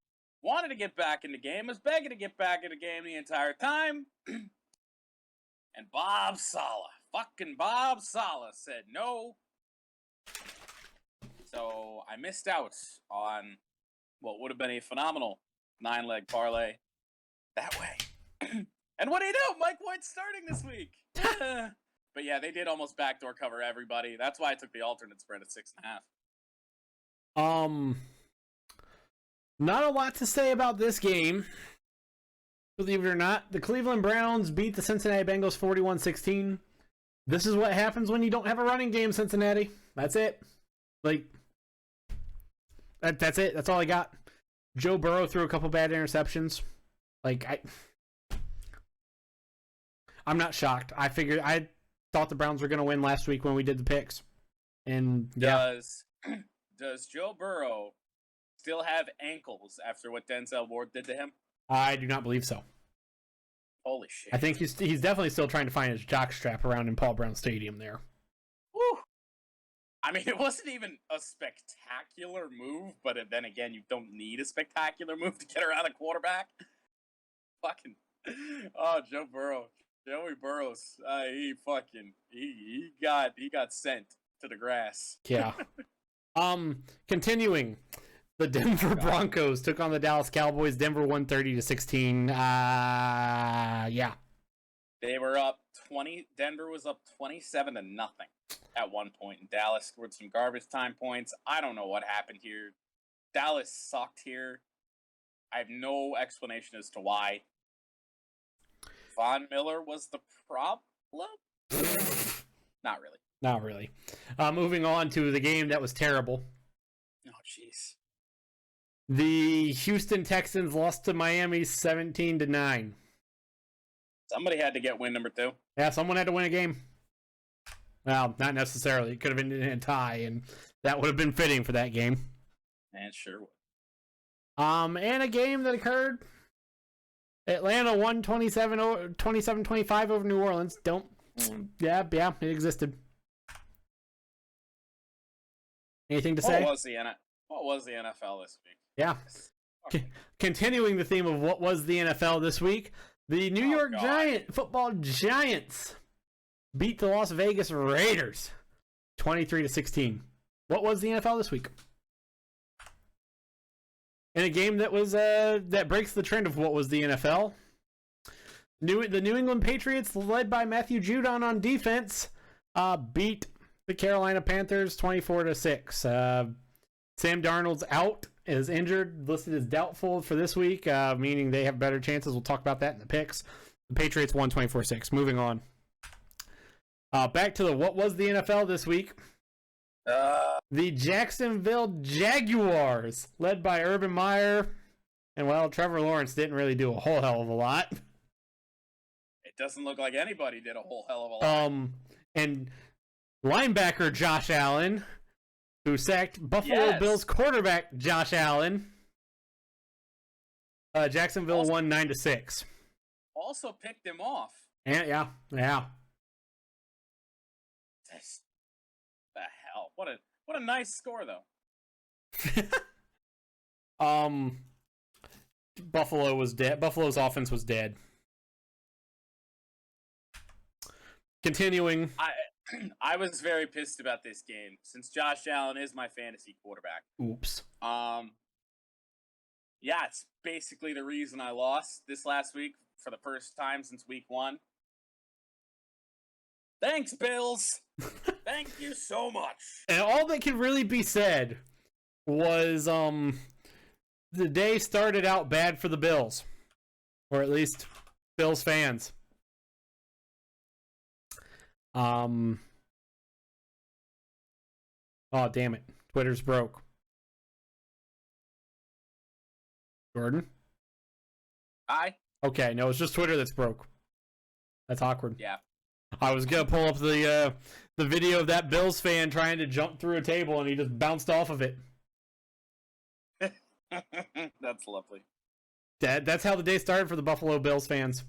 Speaker 1: Wanted to get back in the game. Was begging to get back in the game the entire time. And Bob Saleh said no. So I missed out on what would have been a phenomenal 9-leg parlay that way. And what do you know? Mike White's starting this week. But yeah, they did almost backdoor cover everybody. That's why I took the alternate spread at 6.5.
Speaker 2: Not a lot to say about this game. Believe it or not, the Cleveland Browns beat the Cincinnati Bengals 41-16. This is what happens when you don't have a running game, Cincinnati. That's it. Like, that's it. That's all I got. Joe Burrow threw a couple bad interceptions. Like, I'm not shocked. I thought the Browns were going to win last week when we did the picks. And
Speaker 1: does Joe Burrow still have ankles after what Denzel Ward did to him?
Speaker 2: I do not believe so.
Speaker 1: Holy shit.
Speaker 2: I think he's definitely still trying to find his jockstrap around in Paul Brown Stadium there.
Speaker 1: Woo. I mean, it wasn't even a spectacular move, but then again, you don't need a spectacular move to get around a quarterback. Fucking, oh, Joey Burrows, he got sent to the grass.
Speaker 2: Yeah. Continuing, the Denver Broncos took on the Dallas Cowboys. Denver won 30-16. Yeah.
Speaker 1: They were up 20. Denver was up 27-0 at one point, and Dallas scored some garbage time points. I don't know what happened here. Dallas sucked here. I have no explanation as to why. Von Miller was the problem? Not really.
Speaker 2: Not really. Moving on to the game that was terrible.
Speaker 1: Oh, jeez.
Speaker 2: The Houston Texans lost to Miami 17-9.
Speaker 1: Somebody had to get win number 2.
Speaker 2: Yeah, someone had to win a game. Well, not necessarily. It could have been in a tie, and that would have been fitting for that game.
Speaker 1: And sure would.
Speaker 2: And a game that occurred. Atlanta won 27-25 over New Orleans. Yeah, it existed. Anything to say?
Speaker 1: What was the NFL this week?
Speaker 2: Yeah. Continuing the theme of what was the NFL this week, the New York football Giants beat the Las Vegas Raiders 23-16. What was the NFL this week? In a game that was that breaks the trend of what was the NFL. The New England Patriots, led by Matthew Judon on defense, beat the Carolina Panthers 24-6. Sam Darnold's out, is injured, listed as doubtful for this week, meaning they have better chances. We'll talk about that in the picks. The Patriots won 24-6. Moving on. Back to the what was the NFL this week. The Jacksonville Jaguars, led by Urban Meyer, and well, Trevor Lawrence didn't really do a whole hell of a lot.
Speaker 1: It doesn't look like anybody did a whole hell of a lot.
Speaker 2: And linebacker Josh Allen, who sacked Buffalo Bills quarterback Josh Allen. Jacksonville won 9-6.
Speaker 1: Also picked him off.
Speaker 2: Yeah.
Speaker 1: The hell! What a nice score though.
Speaker 2: Buffalo was dead. Buffalo's offense was dead. Continuing.
Speaker 1: I was very pissed about this game since Josh Allen is my fantasy quarterback.
Speaker 2: Oops.
Speaker 1: Yeah, it's basically the reason I lost this last week for the first time since week 1. Thanks, Bills. Thank you so much.
Speaker 2: And all that can really be said was the day started out bad for the Bills, or at least Bills fans. Oh, damn it. Twitter's broke. Jordan?
Speaker 1: Hi.
Speaker 2: Okay, no, it's just Twitter that's broke. That's awkward.
Speaker 1: Yeah.
Speaker 2: I was going to pull up the video of that Bills fan trying to jump through a table, and he just bounced off of it.
Speaker 1: That's lovely.
Speaker 2: That's how the day started for the Buffalo Bills fans.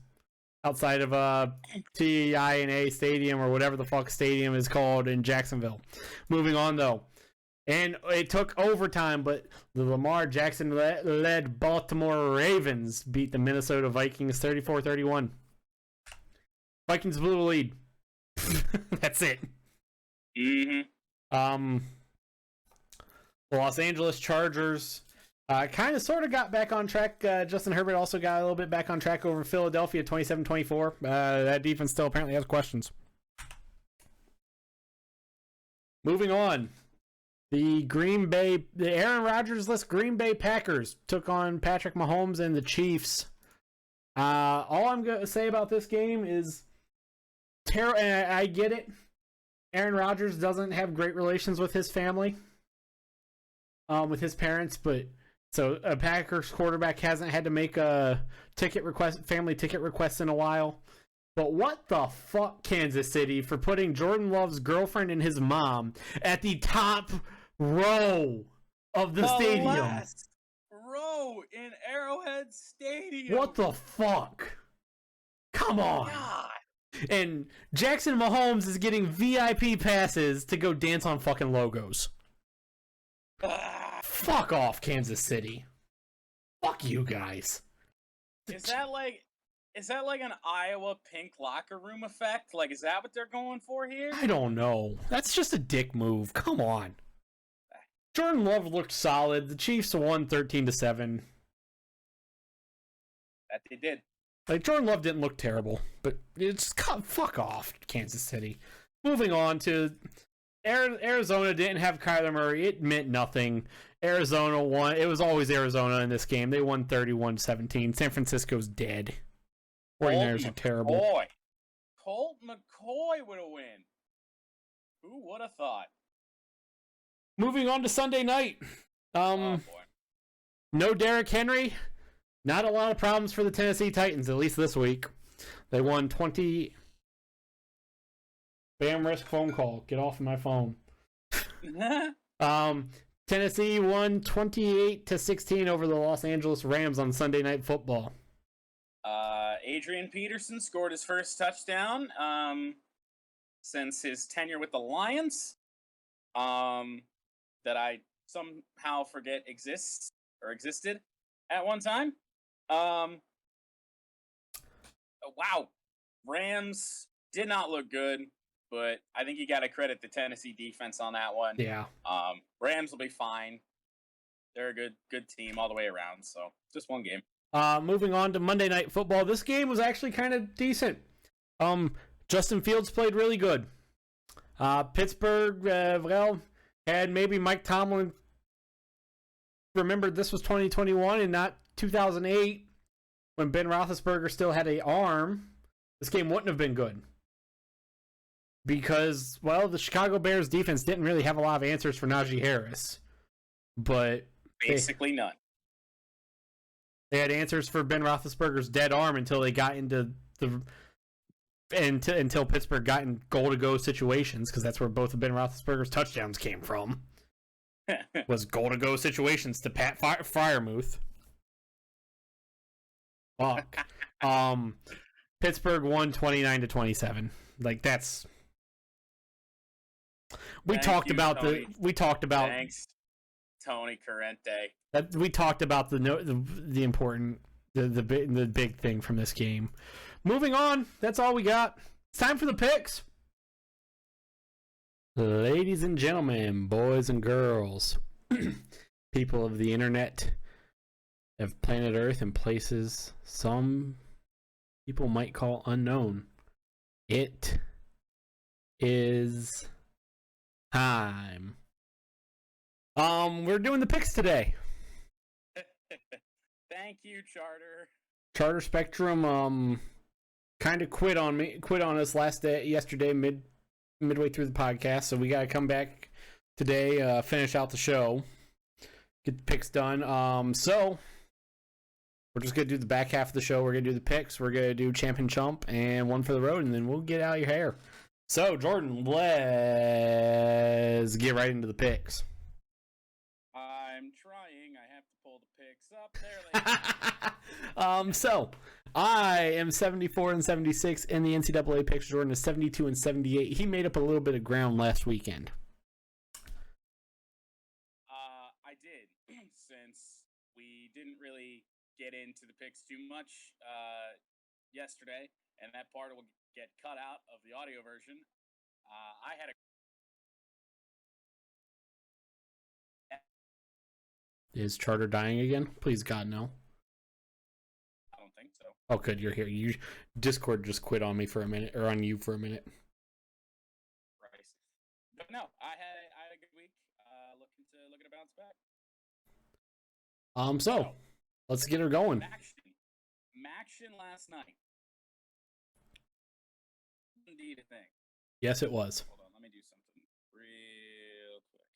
Speaker 2: Outside of TINA Stadium, or whatever the fuck stadium is called in Jacksonville. Moving on, though. And it took overtime, but the Lamar Jackson-led Baltimore Ravens beat the Minnesota Vikings 34-31. Vikings blew the lead. That's it.
Speaker 1: Mm-hmm.
Speaker 2: The Los Angeles Chargers kind of sort of got back on track. Justin Herbert also got a little bit back on track over Philadelphia 27-24. That defense still apparently has questions. Moving on. The Aaron Rodgers-less Green Bay Packers took on Patrick Mahomes and the Chiefs. All I'm going to say about this game is and I get it. Aaron Rodgers doesn't have great relations with his family, with his parents, but so a Packers quarterback hasn't had to make a family ticket request in a while. But what the fuck, Kansas City, for putting Jordan Love's girlfriend and his mom at the top row of the stadium?
Speaker 1: Last row in Arrowhead Stadium.
Speaker 2: What the fuck? Come on.
Speaker 1: God.
Speaker 2: And Jackson Mahomes is getting VIP passes to go dance on fucking logos. Fuck off, Kansas City. Fuck you guys.
Speaker 1: Is that like an Iowa pink locker room effect? Like, is that what they're going for here?
Speaker 2: I don't know. That's just a dick move. Come on. Jordan Love looked solid. The Chiefs won 13-7.
Speaker 1: That they did.
Speaker 2: Like, Jordan Love didn't look terrible, but it's fuck off, Kansas City. Moving on to Arizona didn't have Kyler Murray. It meant nothing. Arizona won. It was always Arizona in this game. They won 31-17. San Francisco's dead. 49ers are terrible.
Speaker 1: Colt McCoy would have win. Who would have thought?
Speaker 2: Moving on to Sunday night.
Speaker 1: Oh, boy.
Speaker 2: No Derrick Henry. Not a lot of problems for the Tennessee Titans, at least this week. They won 20. Bam, risk phone call. Get off of my phone. Tennessee won 28-16 over the Los Angeles Rams on Sunday Night Football.
Speaker 1: Adrian Peterson scored his first touchdown since his tenure with the Lions. That I somehow forget existed at one time. Wow. Rams did not look good, but I think you got to credit the Tennessee defense on that one.
Speaker 2: Yeah.
Speaker 1: Rams will be fine. They're a good team all the way around, so just one game.
Speaker 2: Moving on to Monday Night Football. This game was actually kind of decent. Justin Fields played really good. Pittsburgh, had maybe Mike Tomlin remembered this was 2021 and not 2008 when Ben Roethlisberger still had an arm. This game wouldn't have been good. Because, well, the Chicago Bears defense didn't really have a lot of answers for Najee Harris. But
Speaker 1: basically none.
Speaker 2: They had answers for Ben Roethlisberger's dead arm until they got into until Pittsburgh got in goal-to-go situations, because that's where both of Ben Roethlisberger's touchdowns came from. Was goal-to-go situations to Pat Freiermuth. Fuck. Pittsburgh won 29-27. Like, that's...
Speaker 1: Thanks, Tony Corrente.
Speaker 2: We talked about the important, the big thing from this game. Moving on, that's all we got. It's time for the picks. Ladies and gentlemen, boys and girls, people of the internet, of planet Earth and places some people might call unknown, it is time. We're doing the picks today.
Speaker 1: Thank you,
Speaker 2: Charter Spectrum kind of quit on us yesterday midway through the podcast, so we got to come back today, finish out the show, get the picks done. So we're just gonna do the back half of the show. We're gonna do the picks, we're gonna do champ and chump and one for the road, and then we'll get out of your hair. So Jordan, let's get right into the picks.
Speaker 1: I'm trying. I have to pull the picks up there.
Speaker 2: So I am 74-76 in the NCAA picks. Jordan is 72-78. He made up a little bit of ground last weekend.
Speaker 1: I did, since we didn't really get into the picks too much yesterday, and that part will get cut out of the audio version. I had a
Speaker 2: Is Charter dying again? Please God, no.
Speaker 1: I don't think so.
Speaker 2: Oh, good, you're here. Discord just quit on me for a minute, or on you for a minute.
Speaker 1: Right. But no, I had a good week. Looking to bounce back.
Speaker 2: So let's get her going.
Speaker 1: Maction last night. Indeed a thing.
Speaker 2: Yes, it was.
Speaker 1: Hold on, let me do something real quick.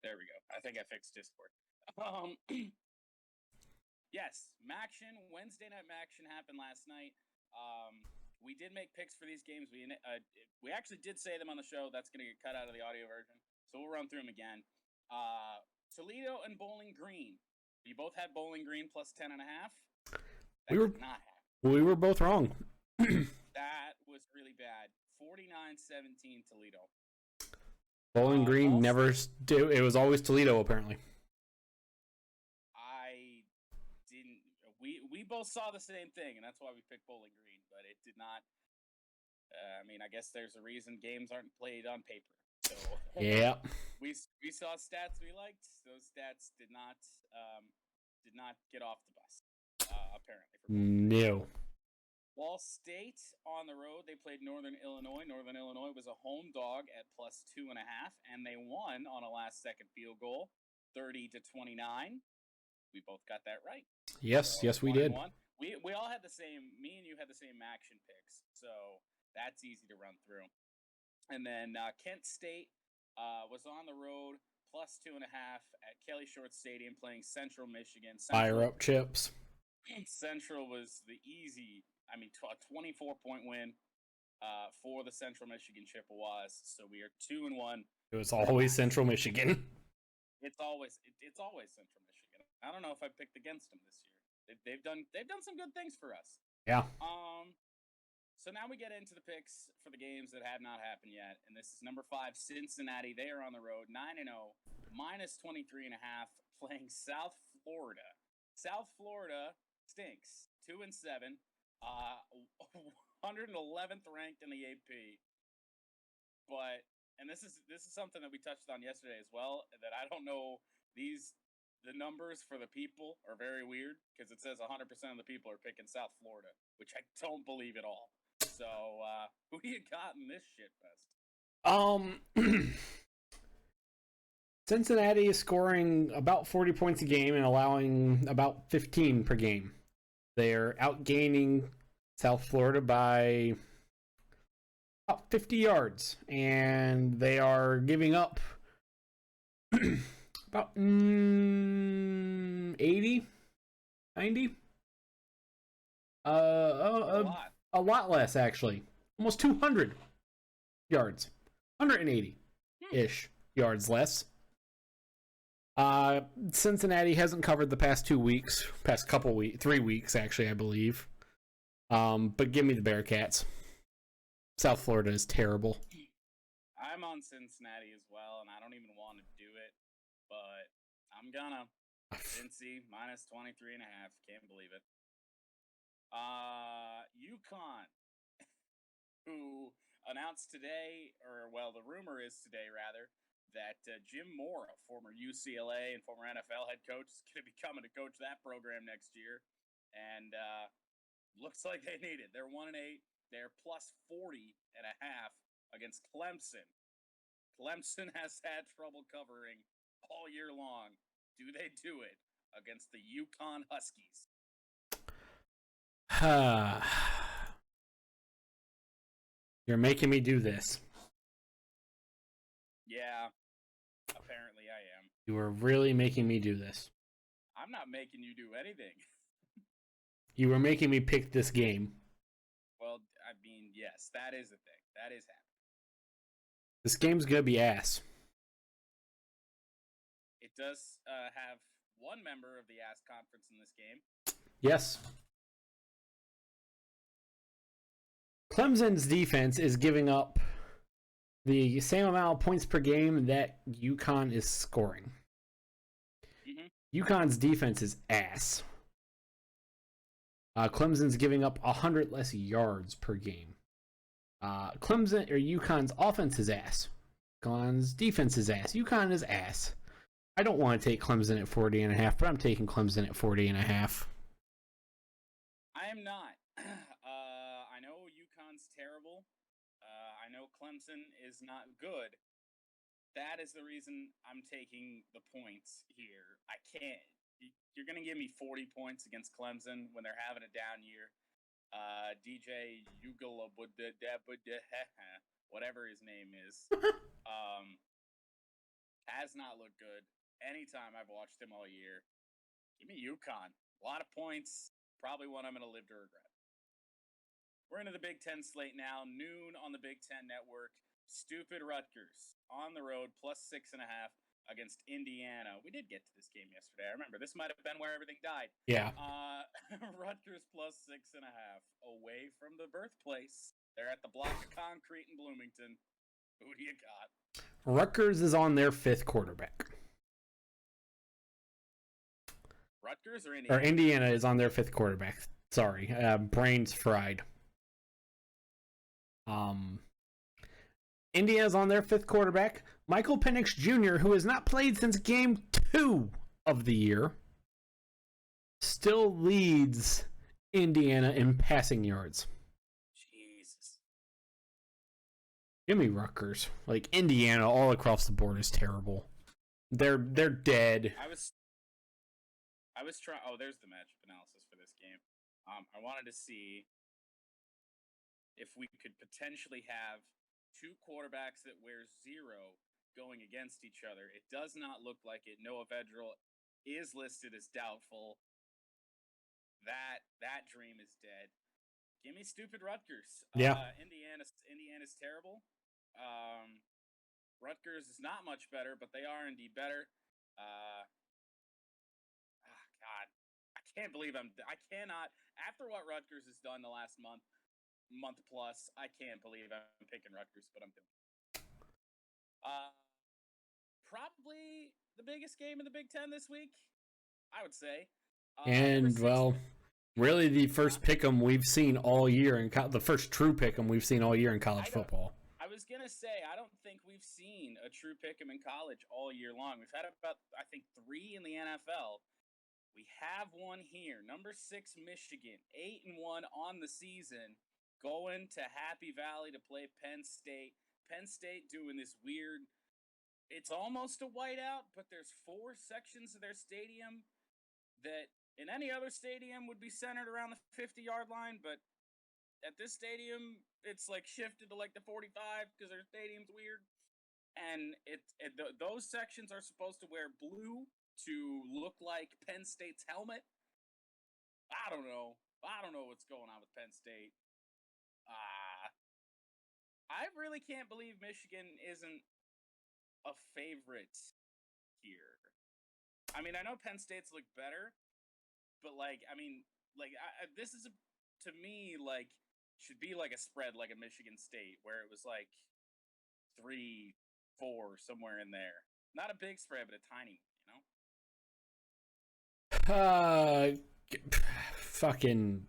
Speaker 1: There we go. I think I fixed Discord. Yes, Maction, Wednesday night Maction happened last night. We did make picks for these games. We actually did say them on the show. That's going to get cut out of the audio version, so we'll run through them again. Toledo and Bowling Green. You both had Bowling Green plus 10.5.
Speaker 2: We were both wrong.
Speaker 1: That was really bad. 49-17 Toledo.
Speaker 2: Bowling Green never do. It was always Toledo, apparently.
Speaker 1: I didn't. We both saw the same thing, and that's why we picked Bowling Green. But it did not. I mean, I guess there's a reason games aren't played on paper. So
Speaker 2: Yeah.
Speaker 1: we saw stats we liked. Those stats did not get off the bus. Apparently.
Speaker 2: No.
Speaker 1: Ball State on the road. They played Northern Illinois. Northern Illinois was a home dog at +2.5, and they won on a last-second field goal, 30-29. We both got that right.
Speaker 2: Yes,
Speaker 1: so
Speaker 2: yes, we did.
Speaker 1: We all had the same. Me and you had the same action picks, so that's easy to run through. And then Kent State was on the road, +2.5 at Kelly Short Stadium, playing Central Michigan.
Speaker 2: Fire up chips.
Speaker 1: Central was the easy. I mean, a 24-point win for the Central Michigan Chippewas. So we are 2-1.
Speaker 2: It was always Central Michigan.
Speaker 1: It's always Central Michigan. I don't know if I picked against them this year. They've done some good things for us.
Speaker 2: Yeah.
Speaker 1: So now we get into the picks for the games that have not happened yet, and this is number 5 Cincinnati. They are on the road, 9-0, -23.5, playing South Florida. South Florida stinks, 2-7. 111th ranked in the AP, and this is something that we touched on yesterday as well. That I don't know, the numbers for the people are very weird because it says 100% of the people are picking South Florida, which I don't believe at all. So who do you got in this shit fest?
Speaker 2: Cincinnati is scoring about 40 points a game and allowing about 15 per game. They're outgaining South Florida by about 50 yards, and they are giving up about 80, 90. A lot less, actually. Almost 200 yards. 180-ish yards less. Cincinnati hasn't covered the past 2 weeks. Past 3 weeks, actually, I believe. But give me the Bearcats. South Florida is terrible.
Speaker 1: I'm on Cincinnati as well, and I don't even want to do it, but I'm gonna. Cincy, -23.5. Can't believe it. UConn, who announced today, the rumor is today, rather, that Jim Mora, former UCLA and former NFL head coach, is going to be coming to coach that program next year. And looks like they need it. They're 1-8. They're +40.5 against Clemson. Clemson has had trouble covering all year long. Do they do it against the UConn Huskies?
Speaker 2: You're making me do this.
Speaker 1: Yeah, apparently I am.
Speaker 2: You are really making me do this.
Speaker 1: I'm not making you do anything.
Speaker 2: You were making me pick this game.
Speaker 1: Well, I mean, yes, that is a thing. That is happening.
Speaker 2: This game's gonna be ass.
Speaker 1: It does have one member of the ass conference in this game.
Speaker 2: Yes. Clemson's defense is giving up the same amount of points per game that UConn is scoring. Mm-hmm. UConn's defense is ass. Clemson's giving up 100 less yards per game. UConn's offense is ass. UConn's defense is ass. UConn is ass. I don't want to take Clemson at 40.5, but I'm taking Clemson at 40.5.
Speaker 1: I am not. I know UConn's terrible. I know Clemson is not good. That is the reason I'm taking the points here. I can't. You're going to give me 40 points against Clemson when they're having a down year. DJ Ugala, whatever his name is, has not looked good anytime I've watched him all year. Give me UConn. A lot of points. Probably one I'm going to live to regret. We're into the Big Ten slate now. Noon on the Big Ten Network. Stupid Rutgers on the road, +6.5, against Indiana. We did get to this game yesterday. I remember. This might have been where everything died.
Speaker 2: Yeah.
Speaker 1: Rutgers plus 6.5 away from the birthplace. They're at the block of concrete in Bloomington. Who do you got?
Speaker 2: Rutgers is on their 5th quarterback.
Speaker 1: Rutgers or Indiana?
Speaker 2: Or Indiana is on their 5th quarterback. Sorry, brains fried. Indiana's on their 5th quarterback. Michael Penix Jr., who has not played since game 2 of the year, still leads Indiana in passing yards.
Speaker 1: Jesus.
Speaker 2: Give me Rutgers. Like, Indiana all across the board is terrible. They're dead.
Speaker 1: I was trying. Oh, there's the matchup analysis for this game. I wanted to see if we could potentially have 2 quarterbacks that wear 0 going against each other. It does not look like it. Noah Vedral is listed as doubtful. That dream is dead. Give me stupid Rutgers.
Speaker 2: Yeah.
Speaker 1: Indiana's terrible. Rutgers is not much better, but they are indeed better. God, I can't believe I cannot. After what Rutgers has done the last month plus, I can't believe I'm picking Rutgers, but I'm doing it. Probably the biggest game in the Big Ten this week, I would say.
Speaker 2: And, well, really the first pick'em we've seen all year, the first true pick'em we've seen all year in college football.
Speaker 1: I was going to say, I don't think we've seen a true pick'em in college all year long. We've had about, I think, 3 in the NFL. We have one here. Number 6, Michigan, 8-1 on the season, going to Happy Valley to play Penn State. Penn State doing this weird, it's almost a whiteout, but there's 4 sections of their stadium that in any other stadium would be centered around the 50-yard line, but at this stadium, it's like shifted to like the 45 because their stadium's weird. And those sections are supposed to wear blue to look like Penn State's helmet. I don't know what's going on with Penn State. I really can't believe Michigan isn't a favorite here. I mean, I know Penn State's look better, but this is to me like should be like a spread like a Michigan State where it was like 3-4 somewhere in there. Not a big spread, but a tiny one,
Speaker 2: Fucking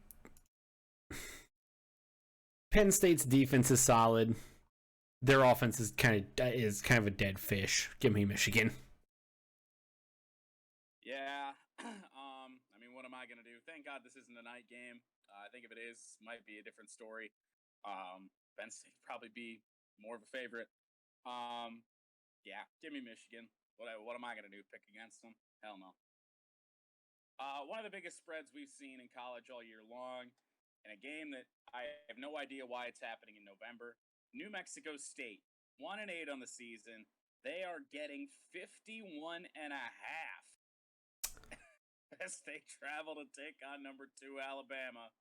Speaker 2: Penn State's defense is solid. Their offense is kind of a dead fish. Give me Michigan.
Speaker 1: Yeah. I mean, what am I gonna do? Thank God this isn't a night game. I think if it is, might be a different story. Penn State would probably be more of a favorite. Yeah, give me Michigan. What am I gonna do? Pick against them? Hell no. One of the biggest spreads we've seen in college all year long, in a game that I have no idea why it's happening in November. New Mexico State, 1-8 on the season. They are getting 51.5 as they travel to take on number 2 Alabama.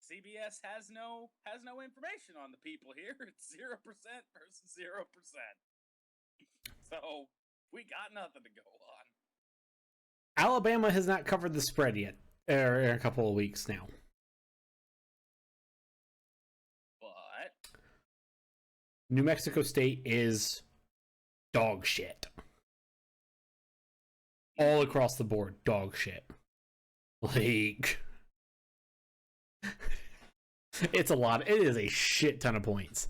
Speaker 1: CBS has no information on the people here. It's 0% versus 0%. So we got nothing to go on.
Speaker 2: Alabama has not covered the spread yet, or in a couple of weeks now.
Speaker 1: But
Speaker 2: New Mexico State is dog shit. All across the board, dog shit. Like, it's a lot. It is a shit ton of points.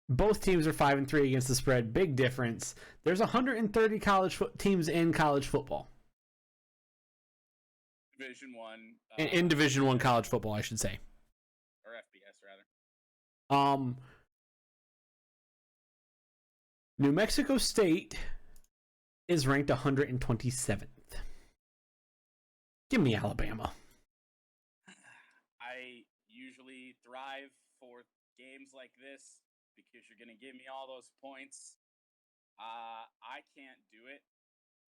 Speaker 2: Both teams are 5-3 against the spread. Big difference. There's 130 teams in college football.
Speaker 1: Division One.
Speaker 2: In Division One college football, I should say.
Speaker 1: Or FBS, rather.
Speaker 2: New Mexico State is ranked 127th. Give me Alabama.
Speaker 1: I usually thrive for games like this because you're going to give me all those points. I can't do it.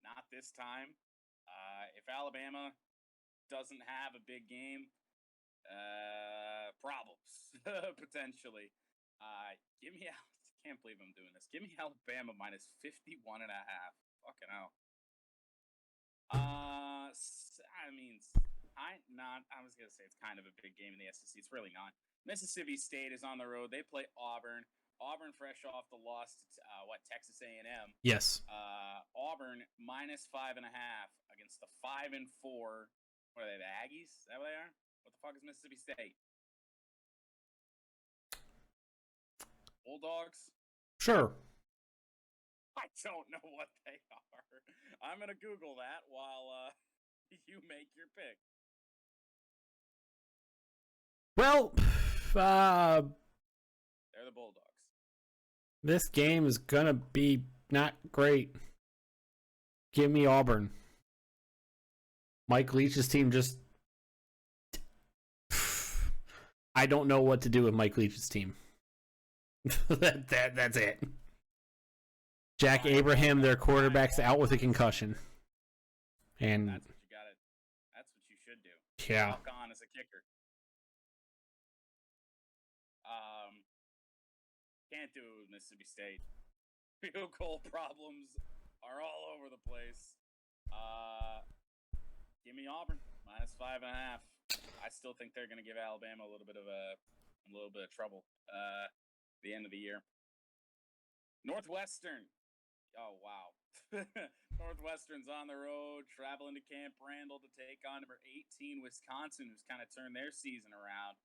Speaker 1: Not this time. If Alabama doesn't have a big game, problems, potentially. Give me can't believe I'm doing this. Give me Alabama minus 51.5. Fucking hell. I was gonna say it's kind of a big game in the SEC. It's really not. Mississippi State is on the road. They play Auburn. Auburn fresh off the loss to Texas A&M.
Speaker 2: Yes.
Speaker 1: Auburn minus 5.5 against the 5-4. What are they? The Aggies? Is that what they are? What the fuck is Mississippi State? Bulldogs?
Speaker 2: Sure.
Speaker 1: I don't know what they are. I'm gonna Google that while you make your pick.
Speaker 2: Well,
Speaker 1: They're the Bulldogs.
Speaker 2: this game is gonna be not great. Give me Auburn. Mike Leach's team just... I don't know what to do with Mike Leach's team. That's it. Jack Abraham, their quarterback's out with a concussion. And
Speaker 1: That's what you gotta. That's what you should do.
Speaker 2: yeah.
Speaker 1: Walk on as a kicker. Can't do it with Mississippi State. Field goal problems are all over the place. Give me Auburn minus 5.5. I still think they're going to give Alabama a little bit of trouble. The end of the year. Northwestern. Oh wow. Northwestern's on the road, traveling to Camp Randall to take on number 18 Wisconsin, who's kind of turned their season around.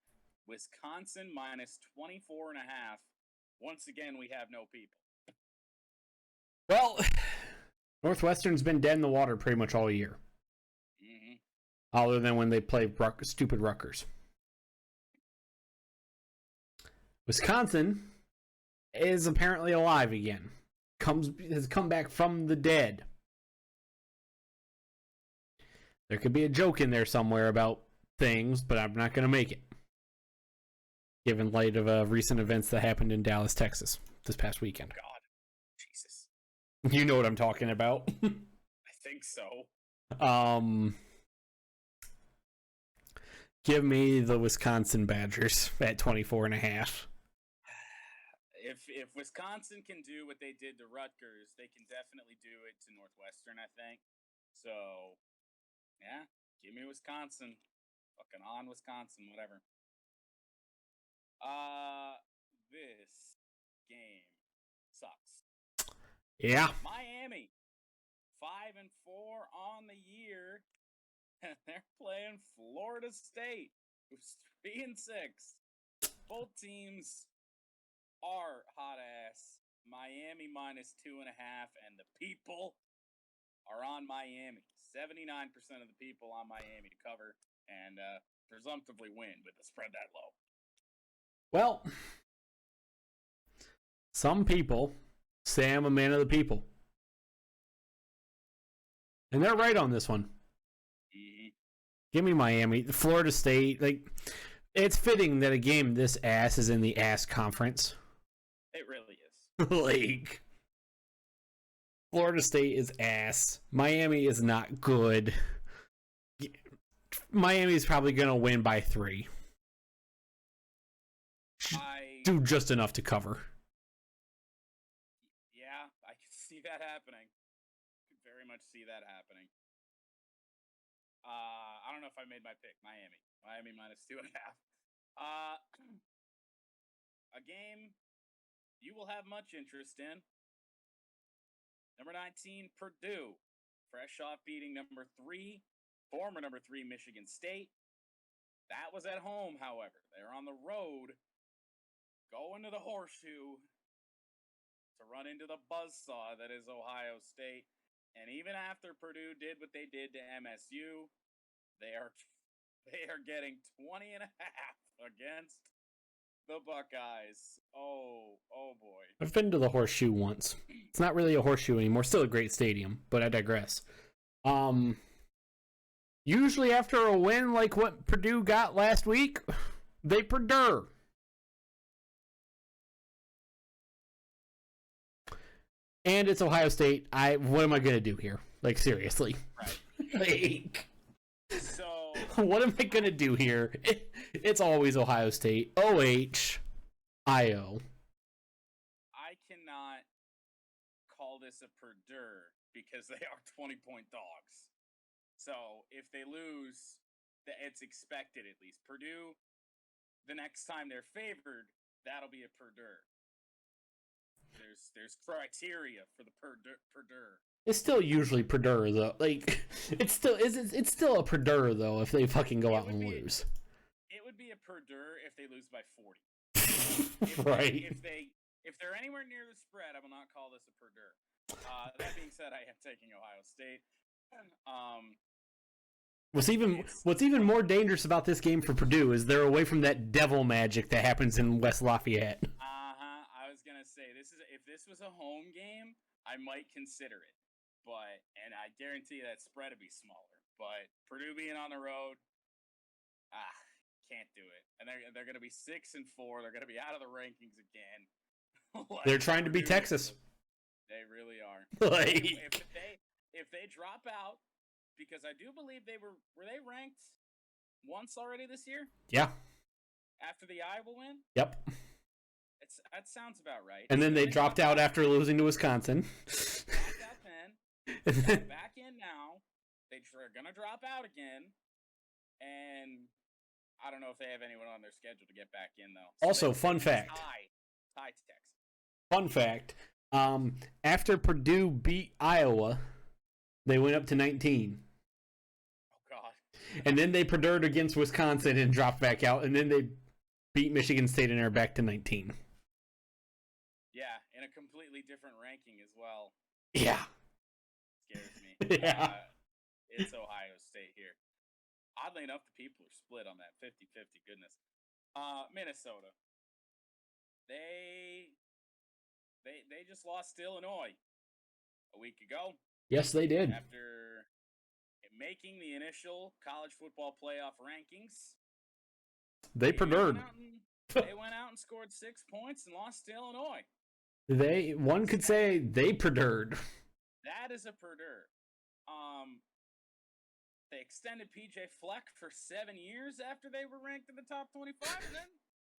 Speaker 1: Wisconsin minus 24.5. Once again, we have no people.
Speaker 2: Well, Northwestern's been dead in the water pretty much all year.
Speaker 1: Mm-hmm.
Speaker 2: Other than when they play stupid Rutgers. Wisconsin is apparently alive again. Has come back from the dead. There could be a joke in there somewhere about things, but I'm not going to make it. Given light of recent events that happened in Dallas, Texas this past weekend.
Speaker 1: God. Jesus.
Speaker 2: You know what I'm talking about.
Speaker 1: I think so.
Speaker 2: Give me the Wisconsin Badgers at 24.5.
Speaker 1: If Wisconsin can do what they did to Rutgers, they can definitely do it to Northwestern, I think. So, yeah, give me Wisconsin. Fucking on Wisconsin, whatever. This game sucks.
Speaker 2: Yeah.
Speaker 1: Miami, 5-4 on the year, and they're playing Florida State, who's 3-6. Both teams are hot ass. Miami minus 2.5, and the people are on Miami. 79% of the people on Miami to cover and presumptively win with the spread that low.
Speaker 2: Well, some people say I'm a man of the people. And they're right on this one.
Speaker 1: Mm-hmm.
Speaker 2: Give me Miami. Florida State, it's fitting that a game this ass is in the ass conference.
Speaker 1: It really is.
Speaker 2: Florida State is ass. Miami is not good. Miami's probably going to win by 3. Do just enough to cover.
Speaker 1: Yeah, I can see that happening. Could very much see that happening. I don't know if I made my pick. Miami minus 2.5. A game you will have much interest in. Number 19, Purdue. Fresh off beating former number 3, Michigan State. That was at home, however. They're on the road, going to the horseshoe to run into the buzzsaw that is Ohio State. And even after Purdue did what they did to MSU, they are getting 20.5 against the Buckeyes. Oh boy.
Speaker 2: I've been to the horseshoe once. It's not really a horseshoe anymore. Still a great stadium, but I digress. Usually after a win like what Purdue got last week, they Purdue. And it's Ohio State. What am I going to do here? Seriously.
Speaker 1: Right. So
Speaker 2: what am I going to do here? It's always Ohio State. OH. Io.
Speaker 1: I cannot call this a Purdue because they are 20-point dogs. So if they lose, it's expected at least. Purdue, the next time they're favored, that'll be a Purdue. There's criteria for the Purdue.
Speaker 2: It's still usually Purdue though. Like it's still a Purdue though if they fucking go out and lose.
Speaker 1: It would be a Purdue if they lose by 40.
Speaker 2: Right.
Speaker 1: If they're anywhere near the spread, I will not call this a Purdue. That being said, I am taking Ohio State.
Speaker 2: What's even more dangerous about this game for Purdue is they're away from that devil magic that happens in West Lafayette.
Speaker 1: I was gonna say if this was a home game, I might consider it, and I guarantee that spread would be smaller. But Purdue being on the road, can't do it. And they're gonna be 6-4. They're gonna be out of the rankings again.
Speaker 2: They're trying to be Texas.
Speaker 1: They really are.
Speaker 2: Like
Speaker 1: if they drop out, because I do believe were they ranked once already this year?
Speaker 2: Yeah.
Speaker 1: After the Iowa win?
Speaker 2: Yep.
Speaker 1: That sounds about right.
Speaker 2: And then they dropped out after losing to Wisconsin.
Speaker 1: Dropped out then. Back in now. They're gonna drop out again. And I don't know if they have anyone on their schedule to get back in though. So
Speaker 2: also, fun fact.
Speaker 1: Tie to Texas.
Speaker 2: Fun fact. After Purdue beat Iowa, they went up to 19.
Speaker 1: Oh God.
Speaker 2: And then they Purdue'd against Wisconsin and dropped back out, and then they beat Michigan State and are back to 19.
Speaker 1: Yeah, in a completely different ranking as well.
Speaker 2: Yeah.
Speaker 1: Scares me.
Speaker 2: Yeah.
Speaker 1: It's Ohio State here. Oddly enough, the people are split on that 50-50. Goodness. Minnesota. They just lost to Illinois a week ago.
Speaker 2: Yes, they did.
Speaker 1: After making the initial college football playoff rankings,
Speaker 2: They Purdue'd.
Speaker 1: They went out and scored 6 points and lost to Illinois.
Speaker 2: One could say they Purdue'd.
Speaker 1: That is a Purdue. They extended PJ Fleck for 7 years after they were ranked in the top 25,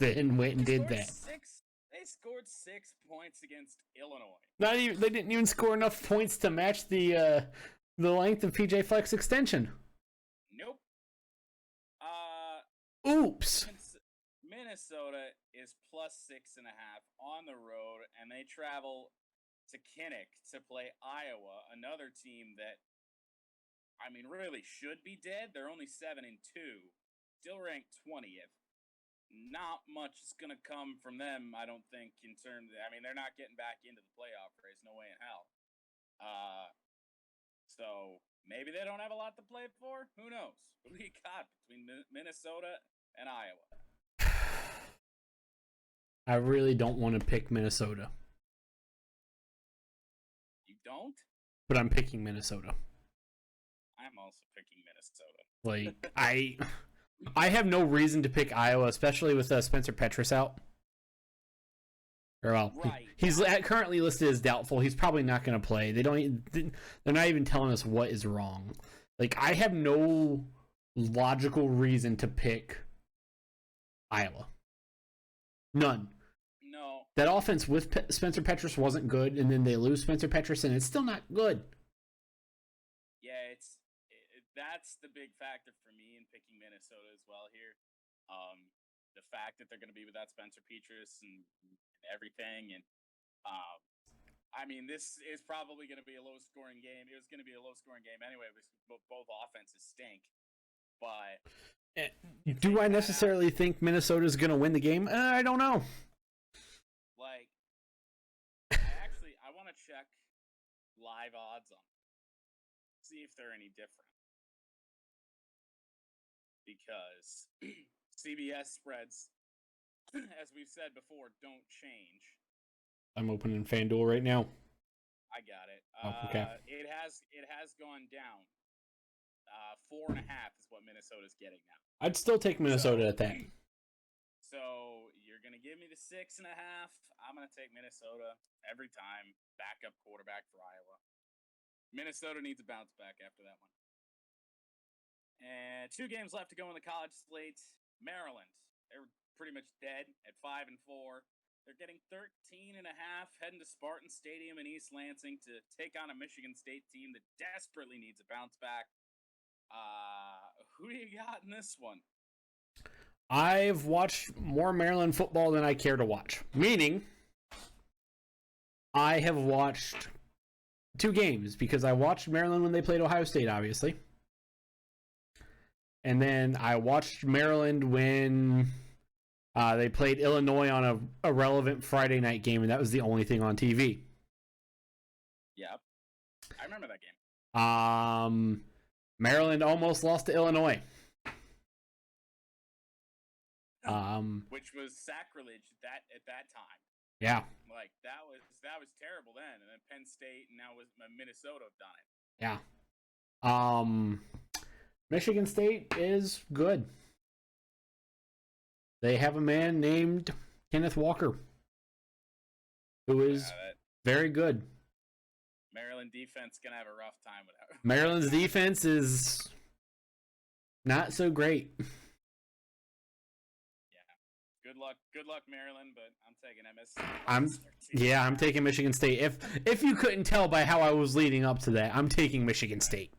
Speaker 1: and
Speaker 2: Then went and did that.
Speaker 1: They scored 6 points against Illinois.
Speaker 2: They didn't even score enough points to match the length of PJ Fleck's extension.
Speaker 1: Nope.
Speaker 2: Oops.
Speaker 1: Minnesota is plus 6.5 on the road, and they travel to Kinnick to play Iowa, another team that, I mean, really should be dead. They're only 7-2, still ranked 20th. Not much is going to come from them, I don't think, in terms of, I mean, they're not getting back into the playoff race. No way in hell. So maybe they don't have a lot to play for. Who knows? Who do you got between Minnesota and Iowa?
Speaker 2: I really don't want to pick Minnesota.
Speaker 1: You don't?
Speaker 2: But I'm picking Minnesota.
Speaker 1: I'm also picking Minnesota.
Speaker 2: Like, I have no reason to pick Iowa, especially with Spencer Petras out. Or well,
Speaker 1: right.
Speaker 2: He's currently listed as doubtful. He's probably not going to play. They're not even telling us what is wrong. Like, I have no logical reason to pick Iowa. None.
Speaker 1: No.
Speaker 2: That offense with Spencer Petras wasn't good, and then they lose Spencer Petras, and it's still not good.
Speaker 1: Yeah, that's the big factor for me in picking Minnesota as well here. The fact that they're going to be without Spencer Petras and everything, and I mean, this is probably going to be a low-scoring game. It was going to be a low-scoring game anyway, because both offenses stink. But
Speaker 2: do I necessarily think Minnesota's going to win the game? I don't know.
Speaker 1: Like, I want to check live odds on them, see if they're any different. Because CBS spreads, as we've said before, don't change.
Speaker 2: I'm opening FanDuel right now.
Speaker 1: I got it.
Speaker 2: Oh, okay.
Speaker 1: It has gone down. 4.5 is what Minnesota's getting now.
Speaker 2: I'd still take Minnesota at that.
Speaker 1: So you're gonna give me the 6.5. I'm gonna take Minnesota every time. Backup quarterback for Iowa. Minnesota needs a bounce back after that one. And 2 games left to go in the college slate. Maryland, they were pretty much dead at 5-4. They're getting 13.5, heading to Spartan Stadium in East Lansing to take on a Michigan State team that desperately needs a bounce back. Who do you got in this one?
Speaker 2: I've watched more Maryland football than I care to watch. Meaning, I have watched 2 games because I watched Maryland when they played Ohio State, obviously. And then I watched Maryland when they played Illinois on a relevant Friday night game, and that was the only thing on TV.
Speaker 1: Yep. I remember that game.
Speaker 2: Maryland almost lost to Illinois.
Speaker 1: Which was sacrilege at that time.
Speaker 2: Yeah.
Speaker 1: Like that was terrible then, and then Penn State and now Minnesota have done it.
Speaker 2: Michigan State is good. They have a man named Kenneth Walker, who is very good.
Speaker 1: Maryland defense gonna have a rough time without him.
Speaker 2: Maryland's defense is not so great.
Speaker 1: Good luck, Maryland. But I'm taking MS.
Speaker 2: I'm taking Michigan State. If you couldn't tell by how I was leading up to that, I'm taking Michigan State.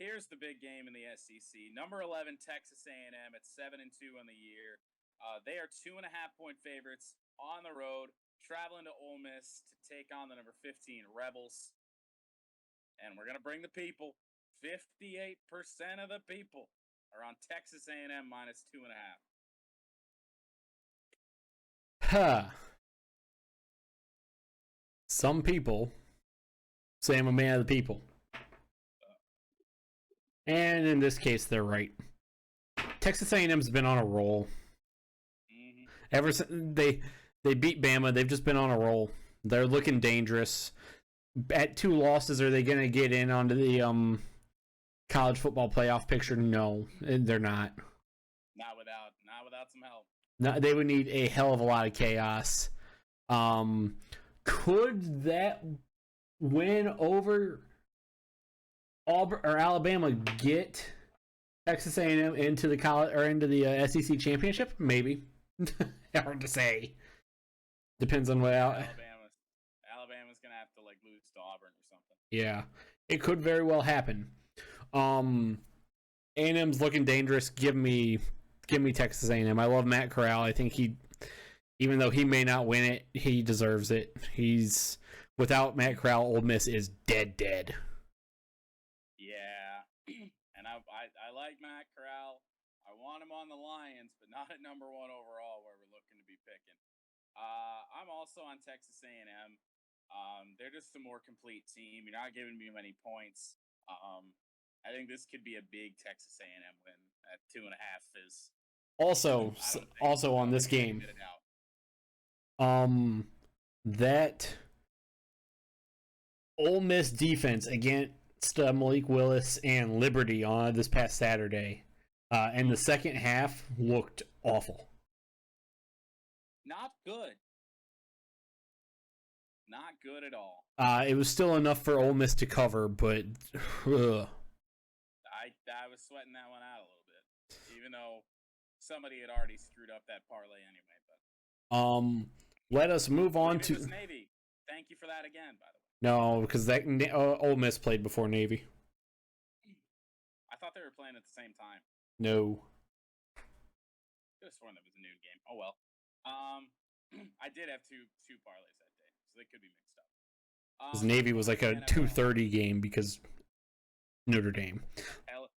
Speaker 1: Here's the big game in the SEC. Number 11, Texas A&M at 7-2 on the year. They are 2.5-point favorites on the road, traveling to Ole Miss to take on the number 15 Rebels. And we're gonna bring the people. 58% of the people are on Texas A&M minus 2.5.
Speaker 2: Some people say I'm a man of the people. And in this case, they're right. Texas A&M's been on a roll.
Speaker 1: Mm-hmm.
Speaker 2: Ever since they beat Bama, they've just been on a roll. They're looking dangerous. At 2 losses, are they going to get in onto the college football playoff picture? No, they're not.
Speaker 1: Not without some help.
Speaker 2: No, they would need a hell of a lot of chaos. Could that win over Auburn or Alabama get Texas A&M into the college or into the SEC championship? Maybe. Hard to say. Depends on what
Speaker 1: Alabama's gonna have to lose to Auburn or something.
Speaker 2: Yeah, it could very well happen. A&M's looking dangerous. Give me Texas A&M. I love Matt Corral. I think even though he may not win it, he deserves it. Without Matt Corral, Ole Miss is dead.
Speaker 1: Yeah, and I like Matt Corral. I want him on the Lions, but not at number 1 overall, where we're looking to be picking. I'm also on Texas A&M. They're just a more complete team. You're not giving me many points. I think this could be a big Texas A&M win at 2.5 is.
Speaker 2: Also on this game, that Ole Miss defense against Malik Willis and Liberty on this past Saturday, in the second half looked awful.
Speaker 1: Not good. Not good at all.
Speaker 2: It was still enough for Ole Miss to cover, but
Speaker 1: I was sweating that one out a little bit, even though somebody had already screwed up that parlay anyway. But
Speaker 2: let us move on to
Speaker 1: Navy. Thank you for that again, by the way.
Speaker 2: No, because that Ole Miss played before Navy.
Speaker 1: I thought they were playing at the same time.
Speaker 2: No.
Speaker 1: Could have sworn that was a noon game. Oh well. I did have two parlays that day, so they could be mixed up.
Speaker 2: Because Navy was like a 2:30 game because Notre Dame.
Speaker 1: The hell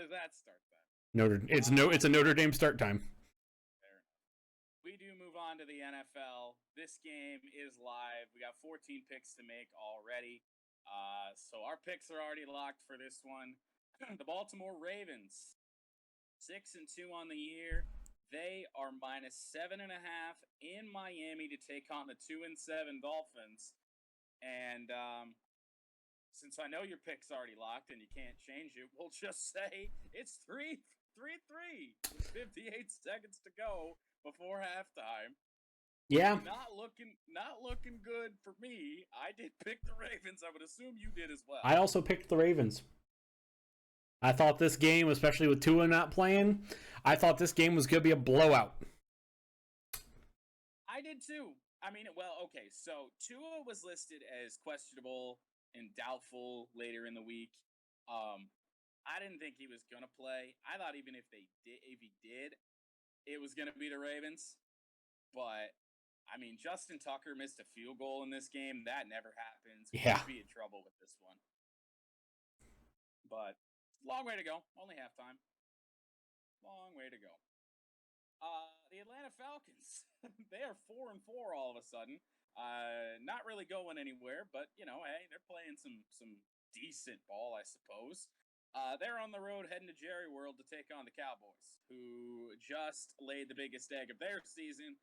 Speaker 1: is that start time?
Speaker 2: It's a Notre Dame start time.
Speaker 1: Fair enough. We do move on to the NFL. This game is live. We got 14 picks to make already. So our picks are already locked for this one. The Baltimore Ravens, 6-2 on the year. They are minus 7.5 in Miami to take on the 2-7 Dolphins. And since I know your pick's already locked and you can't change it, we'll just say it's 3-3 with 58 seconds to go before halftime.
Speaker 2: Yeah.
Speaker 1: Not looking good for me. I did pick the Ravens. I would assume you did as well.
Speaker 2: I also picked the Ravens. I thought this game, especially with Tua not playing, I thought this game was going to be a blowout.
Speaker 1: did too. I mean, well, okay, so Tua was listed as questionable and doubtful later in the week. I didn't think he was gonna play. I thought even if he did, it was gonna be the Ravens. But I mean, Justin Tucker missed a field goal in this game. That never happens.
Speaker 2: Yeah.
Speaker 1: We'd be in trouble with this one. But long way to go. Only halftime. Long way to go. The Atlanta Falcons. They are 4-4 all of a sudden. Not really going anywhere, but hey, they're playing some decent ball, I suppose. They're on the road heading to Jerry World to take on the Cowboys, who just laid the biggest egg of their season.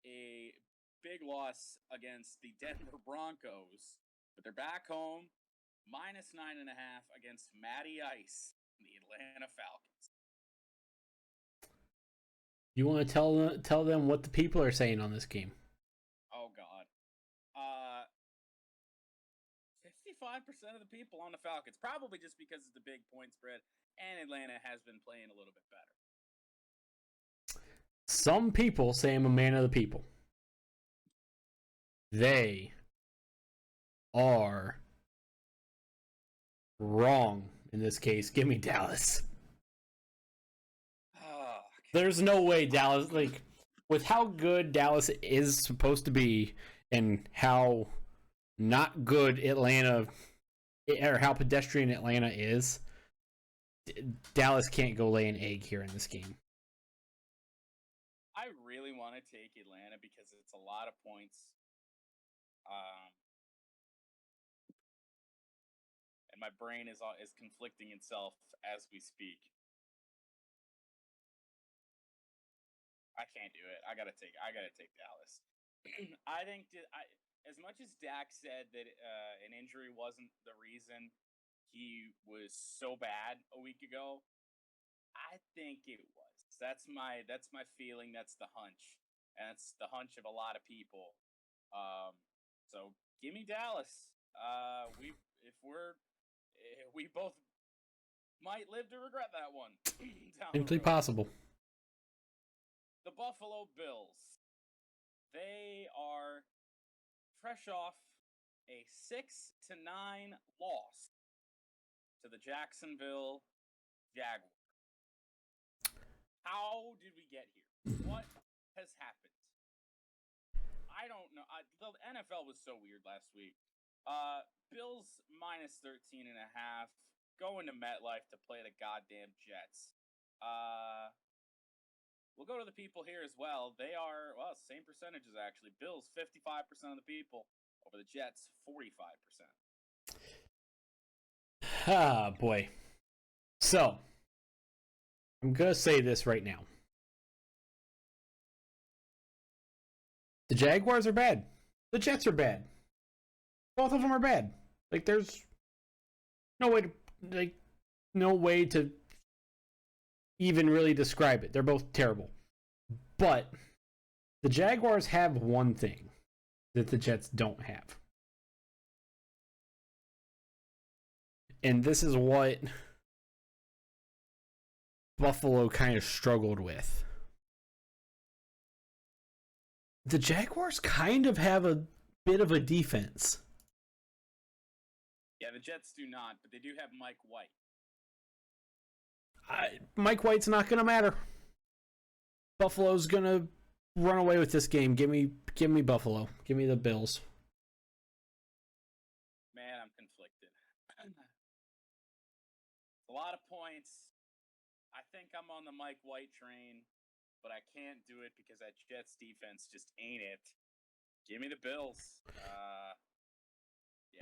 Speaker 1: A big loss against the Denver Broncos, but they're back home, -9.5 against Matty Ice, the Atlanta Falcons.
Speaker 2: You want to tell them what the people are saying on this game?
Speaker 1: Oh God, 55% of the people on the Falcons, probably just because it's the big point spread, and Atlanta has been playing a little bit better.
Speaker 2: Some people say I'm a man of the people. They are wrong in this case. Give me Dallas. There's no way Dallas, with how good Dallas is supposed to be and how not good Atlanta, or how pedestrian Atlanta is, Dallas can't go lay an egg here in this game.
Speaker 1: I really want to take Atlanta because it's a lot of points. And my brain is conflicting itself as we speak. I can't do it. I gotta take Dallas. I think as much as Dak said that an injury wasn't the reason he was so bad a week ago, I think it was. That's my feeling. That's the hunch. And that's the hunch of a lot of people. So give me Dallas. We both might live to regret that one.
Speaker 2: Simply possible.
Speaker 1: The Buffalo Bills. They are fresh off a 6-9 loss to the Jacksonville Jaguars. How did we get here? What has happened? I don't know. The NFL was so weird last week. Bills -13.5, going to MetLife to play the goddamn Jets. We'll go to the people here as well. They are, same percentages actually. Bills, 55% of the people, over the Jets, 45%.
Speaker 2: Ah, boy. So, I'm going to say this right now. The Jaguars are bad. The Jets are bad. Both of them are bad. There's no way to even really describe it. They're both terrible. But the Jaguars have one thing that the Jets don't have. And this is what Buffalo kind of struggled with. The Jaguars kind of have a bit of a defense.
Speaker 1: Yeah, the Jets do not, but they do have Mike White.
Speaker 2: Mike White's not going to matter. Buffalo's going to run away with this game. Give me Buffalo. Give me the Bills.
Speaker 1: Man, I'm conflicted. A lot of points. I think I'm on the Mike White train, but I can't do it because that Jets defense just ain't it. Give me the Bills.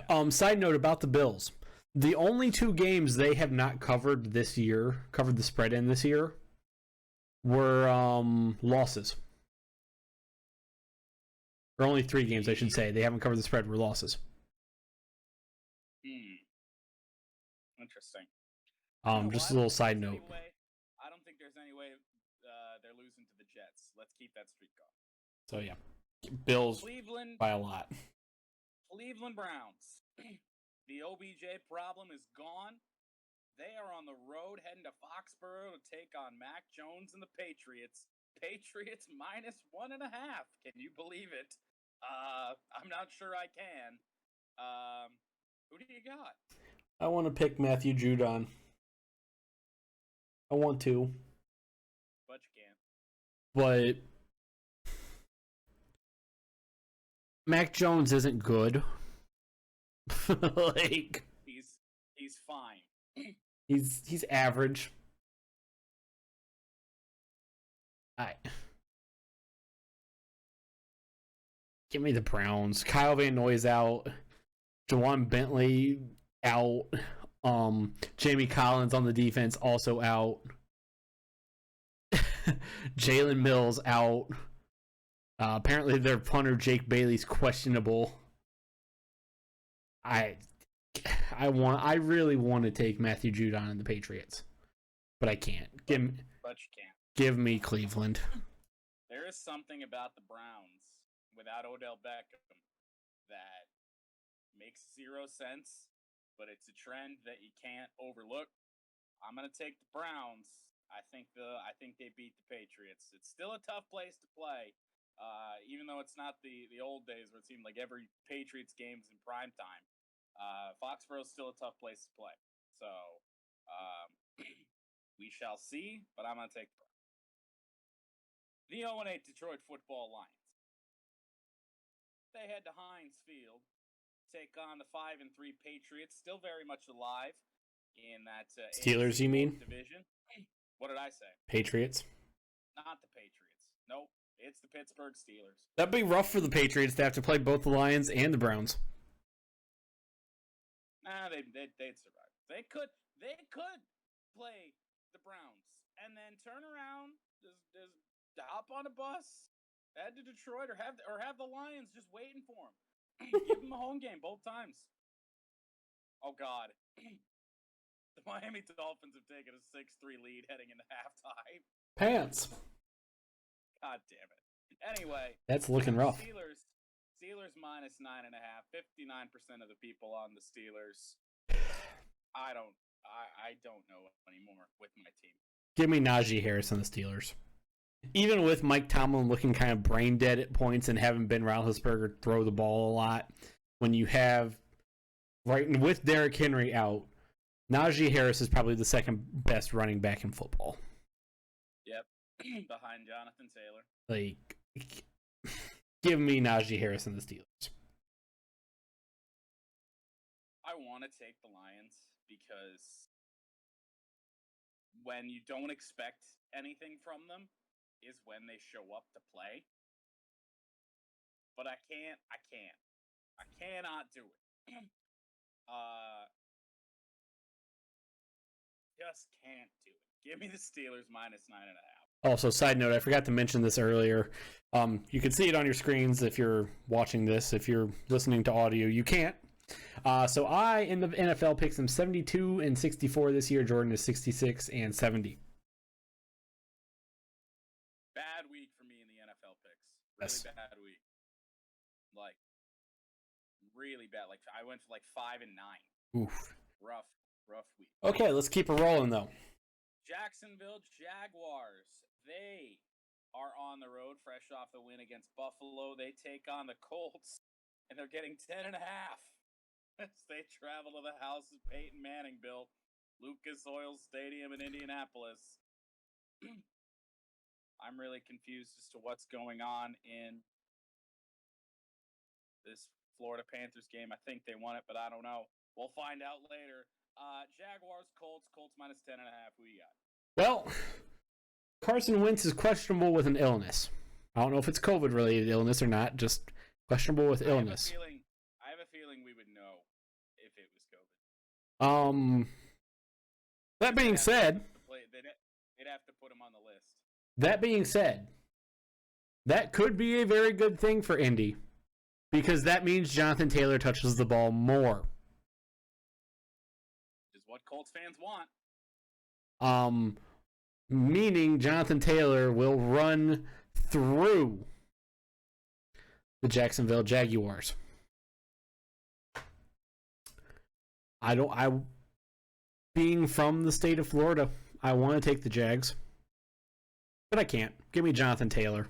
Speaker 1: Yeah.
Speaker 2: Side note about the Bills. The only two games they have not covered the spread in this year, were losses. Or only 3 games, I should say. They haven't covered the spread, were losses.
Speaker 1: Interesting.
Speaker 2: Just a little side note.
Speaker 1: I don't think there's any way they're losing to the Jets. Let's keep that streak going.
Speaker 2: So, yeah. Bills
Speaker 1: Cleveland
Speaker 2: by a lot.
Speaker 1: Cleveland Browns. The OBJ problem is gone. They are on the road heading to Foxborough to take on Mac Jones and the Patriots. Patriots -1.5. Can you believe it? I'm not sure I can. Who do you got?
Speaker 2: I want to pick Matthew Judon. I want to.
Speaker 1: But you can't.
Speaker 2: But Mac Jones isn't good. Like
Speaker 1: he's fine.
Speaker 2: he's average. Give me the Browns. Kyle Van Noy's out. Jawan Bentley out. Jamie Collins on the defense also out. Jalen Mills out. Apparently their punter Jake Bailey's questionable. I really want to take Matthew Judon and the Patriots, but I can't.
Speaker 1: But you can't.
Speaker 2: Give me Cleveland.
Speaker 1: There is something about the Browns without Odell Beckham that makes 0 sense, but it's a trend that you can't overlook. I'm gonna take the Browns. I think they beat the Patriots. It's still a tough place to play, even though it's not the old days where it seemed like every Patriots game is in prime time. Foxborough's still a tough place to play. So we shall see, but I'm going to take the Browns. The 0-8 Detroit Football Lions. They head to Heinz Field, take on the 5-3 Patriots, still very much alive in that
Speaker 2: Steelers, you mean?
Speaker 1: Division. What did I say?
Speaker 2: Patriots.
Speaker 1: Not the Patriots. Nope. It's the Pittsburgh Steelers.
Speaker 2: That'd be rough for the Patriots to have to play both the Lions and the Browns.
Speaker 1: Nah, they'd survive. They could play the Browns and then turn around, just hop on a bus, head to Detroit, or have the Lions just waiting for them. Give them a home game both times. Oh God, the Miami Dolphins have taken a 6-3 lead heading into halftime.
Speaker 2: Pants.
Speaker 1: God damn it. Anyway,
Speaker 2: that's looking rough.
Speaker 1: Steelers -9.5. 59% of the people on the Steelers. I don't know anymore with my team.
Speaker 2: Give me Najee Harris on the Steelers. Even with Mike Tomlin looking kind of brain dead at points and having Ben Roethlisberger throw the ball a lot, when you have with Derrick Henry out, Najee Harris is probably the second best running back in football.
Speaker 1: Yep, behind Jonathan Taylor.
Speaker 2: Like, give me Najee Harris and the Steelers.
Speaker 1: I want to take the Lions because when you don't expect anything from them is when they show up to play. But I cannot do it. Just can't do it. Give me the Steelers -9.5.
Speaker 2: Also, side note, I forgot to mention this earlier. You can see it on your screens if you're watching this. If you're listening to audio, you can't. So I, in the NFL, picked them 72-64 this year. Jordan is 66-70.
Speaker 1: Bad week for me in the NFL picks. Really
Speaker 2: Yes.
Speaker 1: bad week. Like, really bad. Like, I went for like 5-9.
Speaker 2: Oof.
Speaker 1: Rough week.
Speaker 2: Okay, let's keep it rolling, though.
Speaker 1: Jacksonville Jaguars. They are on the road, fresh off the win against Buffalo. They take on the Colts, and they're getting 10.5 as they travel to the house of Peyton Manning built, Lucas Oil Stadium in Indianapolis. I'm really confused as to what's going on in this Florida Panthers game. I think they won it, but I don't know. We'll find out later. Jaguars, Colts -10.5. Who you got?
Speaker 2: Well, Carson Wentz is questionable with an illness. I don't know if it's COVID-related illness or not, just questionable with illness.
Speaker 1: I have a feeling we would know if it was COVID.
Speaker 2: That being said,
Speaker 1: they'd have to put him on the list.
Speaker 2: that being said, that could be a very good thing for Indy, because that means Jonathan Taylor touches the ball more.
Speaker 1: Which is what Colts fans want.
Speaker 2: Meaning Jonathan Taylor will run through the Jacksonville Jaguars. Being from the state of Florida, I want to take the Jags. But I can't. Give me Jonathan Taylor.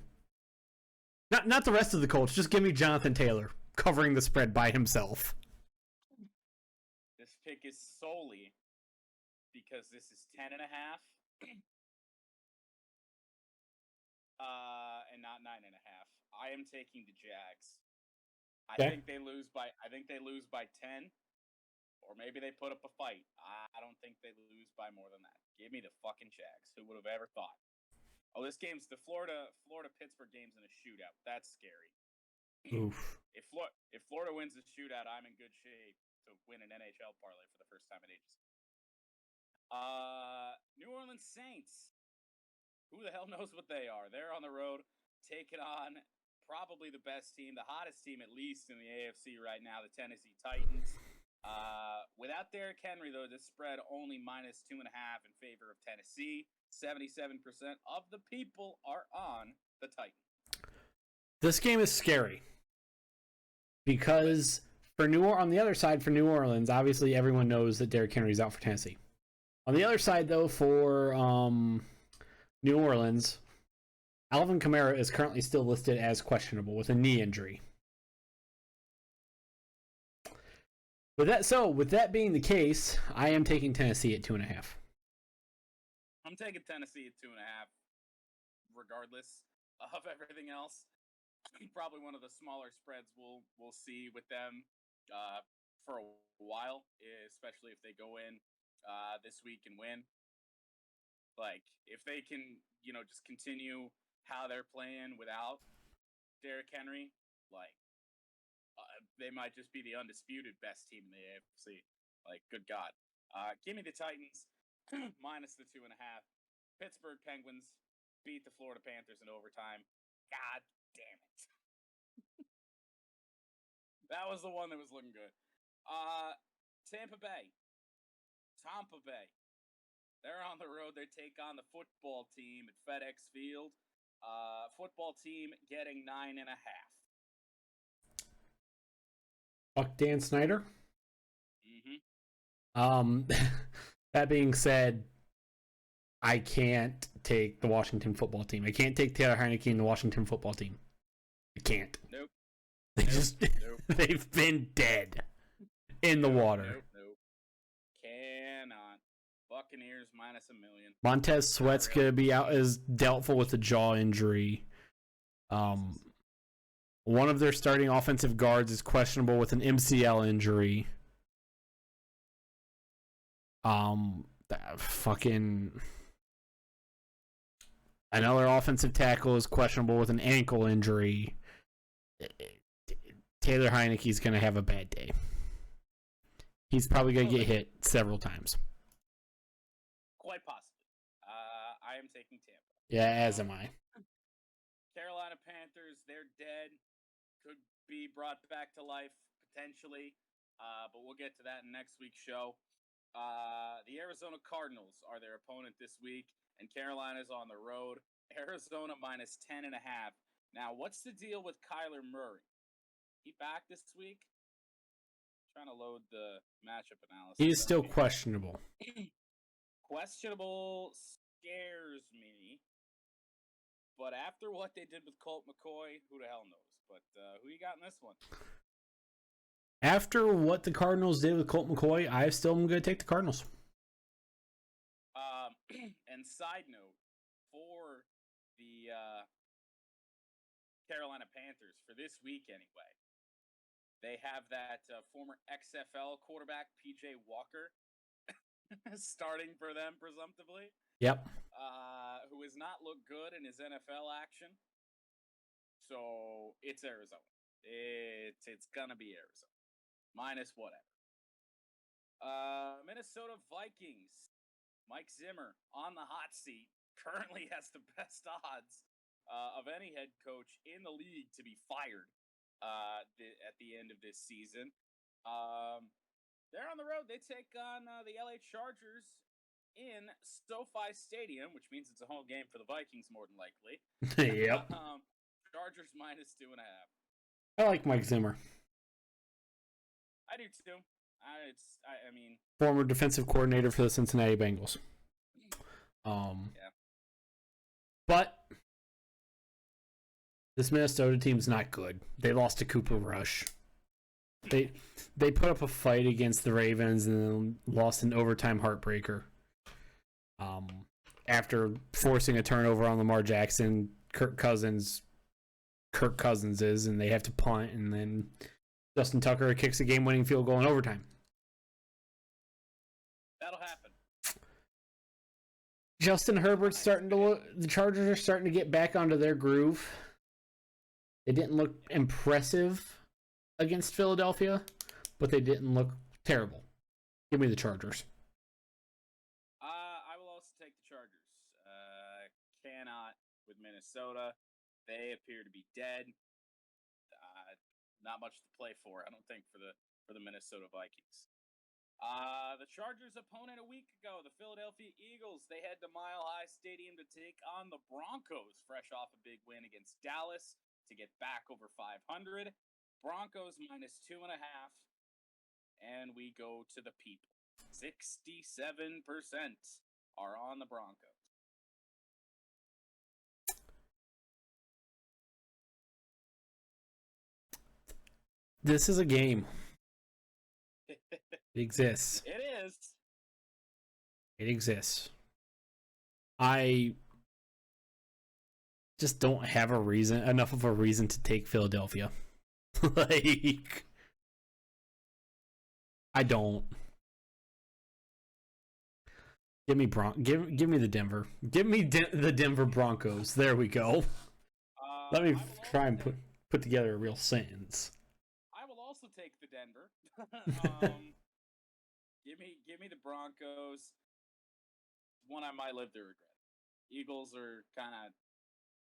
Speaker 2: Not the rest of the Colts. Just give me Jonathan Taylor covering the spread by himself.
Speaker 1: This pick is solely because this is 10.5. And not 9.5. I am taking the Jags. I think they lose by 10, or maybe they put up a fight. I don't think they lose by more than that. Give me the fucking Jags. Who would have ever thought? Oh, this game's the Florida Pittsburgh game's in a shootout. That's scary.
Speaker 2: Oof.
Speaker 1: If Florida wins the shootout, I'm in good shape to win an NHL parlay for the first time in ages. New Orleans Saints. Who the hell knows what they are? They're on the road, taking on probably the best team, the hottest team at least in the AFC right now, the Tennessee Titans. Without Derrick Henry, though, this spread only -2.5 in favor of Tennessee. 77% of the people are on the Titans.
Speaker 2: This game is scary because on the other side for New Orleans, obviously everyone knows that Derrick Henry's out for Tennessee. On the other side, though, for New Orleans, Alvin Kamara is currently still listed as questionable with a knee injury. With that being the case, I am taking Tennessee at 2.5.
Speaker 1: I'm taking Tennessee at 2.5, regardless of everything else. Probably one of the smaller spreads we'll see with them for a while, especially if they go in this week and win. Like, if they can, just continue how they're playing without Derrick Henry, like, they might just be the undisputed best team in the AFC. Like, good God. Give me the Titans, minus the 2.5. Pittsburgh Penguins beat the Florida Panthers in overtime. God damn it. That was the one that was looking good. Tampa Bay. They're on the road. They take on the football team at FedEx Field. Football team getting 9.5.
Speaker 2: Fuck Dan Snyder.
Speaker 1: Mm-hmm.
Speaker 2: That being said, I can't take the Washington football team. I can't take Taylor Heineke and the Washington football team. I can't.
Speaker 1: Nope.
Speaker 2: They've been dead in the water.
Speaker 1: Nope. Cannot. Buccaneers minus $1 million.
Speaker 2: Montez Sweat's gonna be out as doubtful with a jaw injury. One of their starting offensive guards is questionable with an MCL injury. Another offensive tackle is questionable with an ankle injury. Taylor Heineke's gonna have a bad day. He's probably gonna get hit several times.
Speaker 1: Quite possibly. I am taking Tampa.
Speaker 2: Yeah, as am I.
Speaker 1: Carolina Panthers, they're dead. Could be brought back to life, potentially. But we'll get to that in next week's show. The Arizona Cardinals are their opponent this week, and Carolina's on the road. Arizona minus 10.5. Now, what's the deal with Kyler Murray? He back this week? Trying to load the matchup analysis.
Speaker 2: He is still questionable.
Speaker 1: Questionable scares me. But after what they did with Colt McCoy, who the hell knows? But who you got in this one?
Speaker 2: After what the Cardinals did with Colt McCoy, I still am going to take the Cardinals.
Speaker 1: And side note, for the Carolina Panthers, for this week anyway, they have that former XFL quarterback, PJ Walker, starting for them, presumptively.
Speaker 2: Yep.
Speaker 1: Who has not looked good in his NFL action. So it's Arizona. It's gonna be Arizona. Minus whatever. Minnesota Vikings. Mike Zimmer on the hot seat currently has the best odds of any head coach in the league to be fired at the end of this season. They're on the road. They take on the LA Chargers in SoFi Stadium, which means it's a home game for the Vikings more than likely.
Speaker 2: Yep.
Speaker 1: Chargers minus 2.5.
Speaker 2: I like Mike Zimmer.
Speaker 1: I do too. I mean,
Speaker 2: Former defensive coordinator for the Cincinnati Bengals.
Speaker 1: Yeah.
Speaker 2: But this Minnesota team's not good. They lost to Cooper Rush. They put up a fight against the Ravens and then lost an overtime heartbreaker. After forcing a turnover on Lamar Jackson, Kirk Cousins is, and they have to punt, and then Justin Tucker kicks a game-winning field goal in overtime.
Speaker 1: That'll happen.
Speaker 2: Justin Herbert's starting to look. The Chargers are starting to get back onto their groove. They didn't look impressive against Philadelphia, but they didn't look terrible. Give me the Chargers.
Speaker 1: I will also take the Chargers. Cannot with Minnesota. They appear to be dead. Not much to play for, I don't think, for the Minnesota Vikings. The Chargers' opponent a week ago, the Philadelphia Eagles, they head to Mile High Stadium to take on the Broncos, fresh off a big win against Dallas to get back over 500. Broncos -2.5, and we go to the people. 67% are on the Broncos.
Speaker 2: This is a game. It exists.
Speaker 1: It is.
Speaker 2: It exists. I just don't have enough of a reason to take Philadelphia. Like, I don't. Give me the Denver. Give me the Denver Broncos. There we go. Let me try and put together a real sentence.
Speaker 1: I will also take the Denver. Give me the Broncos. One I might live to regret. Eagles are kind of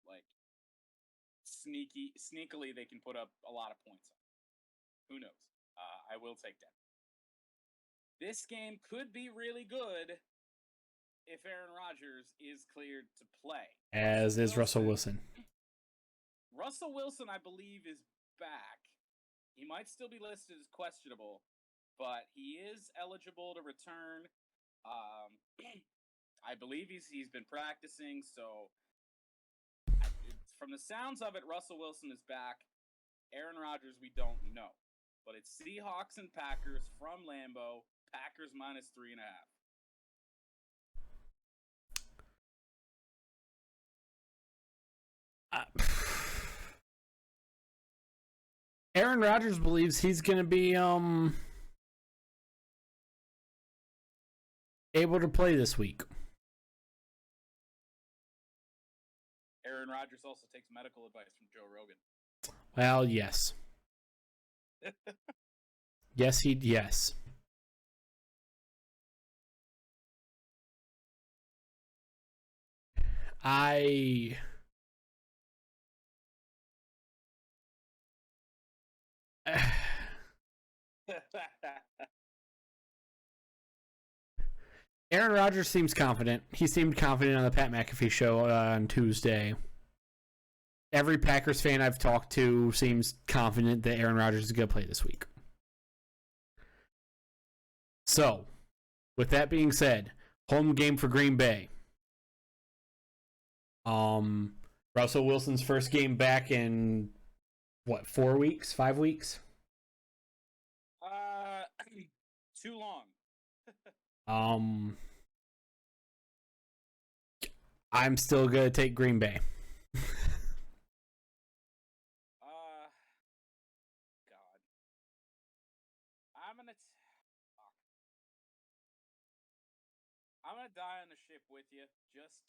Speaker 1: like sneakily they can put up a lot of points. Who knows? I will take Denver. This game could be really good if Aaron Rodgers is cleared to play.
Speaker 2: As is Russell Wilson.
Speaker 1: Russell Wilson, I believe, is back. He might still be listed as questionable, but he is eligible to return. I believe he's been practicing, so from the sounds of it, Russell Wilson is back. Aaron Rodgers, we don't know. But it's Seahawks and Packers from Lambeau. Packers -3.5.
Speaker 2: Aaron Rodgers believes he's going to be able to play this week.
Speaker 1: Aaron Rodgers also takes medical advice from Joe Rogan.
Speaker 2: Well, yes. Yes. Aaron Rodgers seems confident. He seemed confident on the Pat McAfee show on Tuesday. Every Packers fan I've talked to seems confident that Aaron Rodgers is going to play this week. So, with that being said, home game for Green Bay. Russell Wilson's first game back in, 4 weeks? 5 weeks?
Speaker 1: Too long.
Speaker 2: I'm still going to take Green Bay.
Speaker 1: God. I'm gonna die on the ship with you, just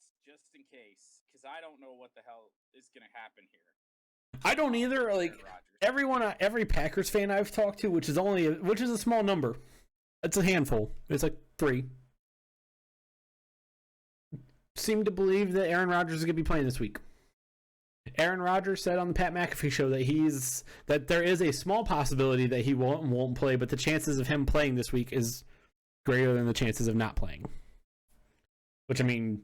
Speaker 1: in case, because I don't know what the hell is gonna happen here.
Speaker 2: I don't either. Like, every Packers fan I've talked to, which is a small number. It's a handful. It's like 3. Seem to believe that Aaron Rodgers is going to be playing this week. Aaron Rodgers said on the Pat McAfee show that there is a small possibility that he won't play, but the chances of him playing this week is greater than the chances of not playing. Which, I mean,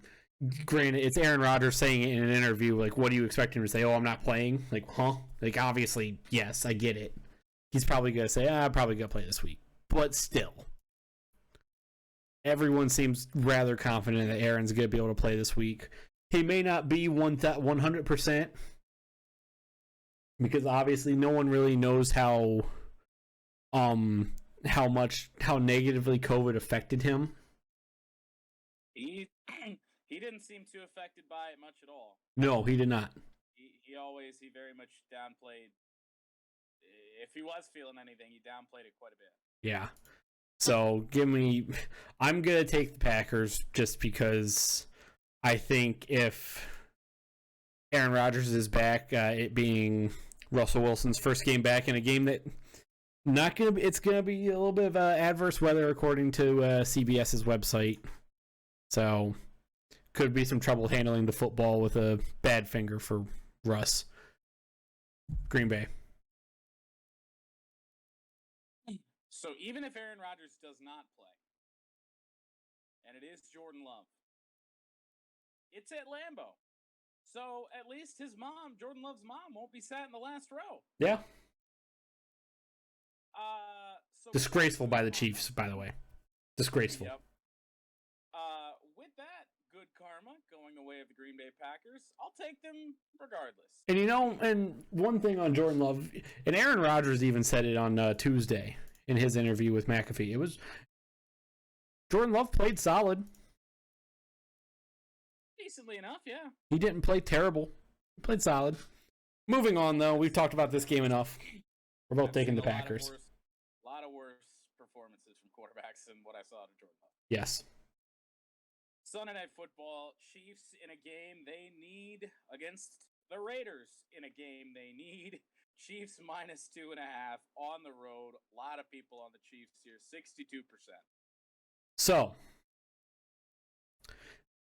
Speaker 2: granted, it's Aaron Rodgers saying it in an interview. Like, what do you expect him to say? Oh, I'm not playing? Like, huh? Like, obviously, yes, I get it. He's probably going to say, I'm probably going to play this week. But still, everyone seems rather confident that Aaron's going to be able to play this week. He may not be 100%, because obviously no one really knows how negatively COVID affected him.
Speaker 1: He didn't seem too affected by it much at all.
Speaker 2: No, he did not.
Speaker 1: He very much downplayed. If he was feeling anything, he downplayed it quite a bit.
Speaker 2: Yeah. So I'm gonna take the Packers just because I think if Aaron Rodgers is back, it being Russell Wilson's first game back in a game that it's gonna be a little bit of adverse weather according to CBS's website. So could be some trouble handling the football with a bad finger for Russ. Green Bay.
Speaker 1: So even if Aaron Rodgers does not play, and it is Jordan Love, it's at Lambeau. So at least his mom, Jordan Love's mom, won't be sat in the last row.
Speaker 2: Yeah.
Speaker 1: So
Speaker 2: Disgraceful by the Chiefs, by the way. Disgraceful.
Speaker 1: Yep. With that good karma going the way of the Green Bay Packers, I'll take them regardless.
Speaker 2: And and one thing on Jordan Love, and Aaron Rodgers even said it on Tuesday in his interview with McAfee. It was Jordan Love played solid.
Speaker 1: Decently enough, yeah.
Speaker 2: He didn't play terrible. He played solid. Moving on, though, we've talked about this game enough. We're both taking the Packers.
Speaker 1: A lot of worse performances from quarterbacks than what I saw to Jordan Love.
Speaker 2: Yes.
Speaker 1: Sunday Night Football, Chiefs in a game they need against the Raiders in a game they need. Chiefs -2.5 on the road. A lot of people on the Chiefs here, 62%.
Speaker 2: So,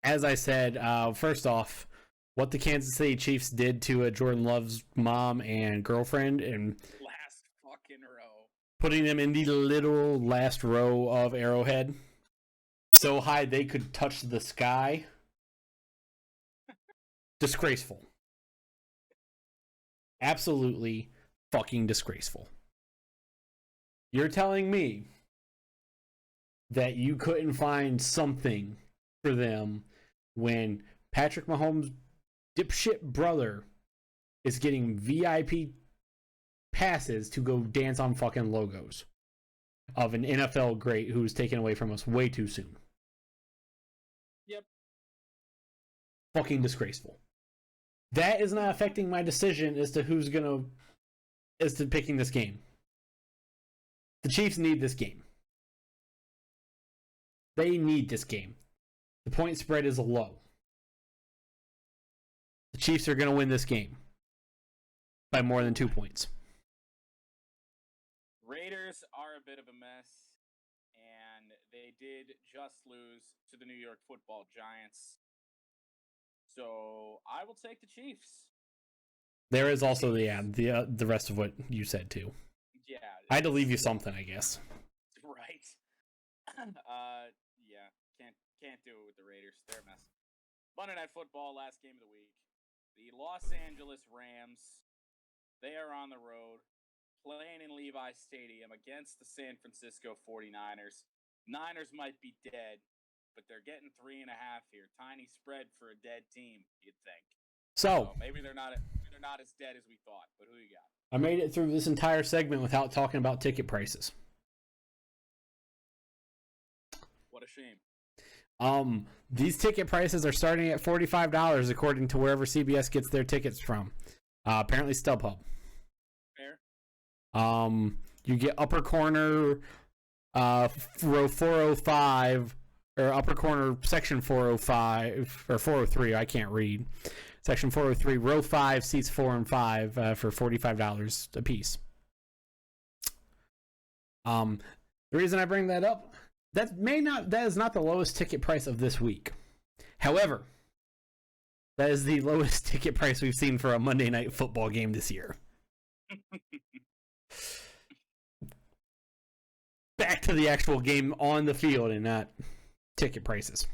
Speaker 2: as I said, first off, what the Kansas City Chiefs did to Jordan Love's mom and girlfriend and
Speaker 1: last fucking row,
Speaker 2: putting them in the literal last row of Arrowhead, so high they could touch the sky. Disgraceful. Absolutely fucking disgraceful. You're telling me that you couldn't find something for them when Patrick Mahomes' dipshit brother is getting VIP passes to go dance on fucking logos of an NFL great who's taken away from us way too soon.
Speaker 1: Yep.
Speaker 2: Fucking disgraceful. That is not affecting my decision as to picking this game. The Chiefs need this game. They need this game. The point spread is low. The Chiefs are going to win this game by more than 2 points.
Speaker 1: Raiders are a bit of a mess, and they did just lose to the New York Football Giants. So I will take the Chiefs.
Speaker 2: There is also the rest of what you said too.
Speaker 1: Yeah,
Speaker 2: I had to leave you something, I guess.
Speaker 1: Right. Yeah, can't do it with the Raiders. They're a mess. Monday Night Football, last game of the week. The Los Angeles Rams, they are on the road, playing in Levi Stadium against the San Francisco 49ers. Niners might be dead, but they're getting 3.5 here. Tiny spread for a dead team, you'd think. So maybe they're not as dead as we thought. But who you got?
Speaker 2: I made it through this entire segment without talking about ticket prices.
Speaker 1: What a shame.
Speaker 2: These ticket prices are starting at $45 according to wherever CBS gets their tickets from. Apparently StubHub.
Speaker 1: Fair.
Speaker 2: You get upper corner, row 405, or upper corner section 405 or 403. I can't read. Section 403, row 5, seats 4 and 5 for $45 a piece. The reason I bring that up, that is not the lowest ticket price of this week. However, that is the lowest ticket price we've seen for a Monday Night Football game this year. Back to the actual game on the field and not ticket prices.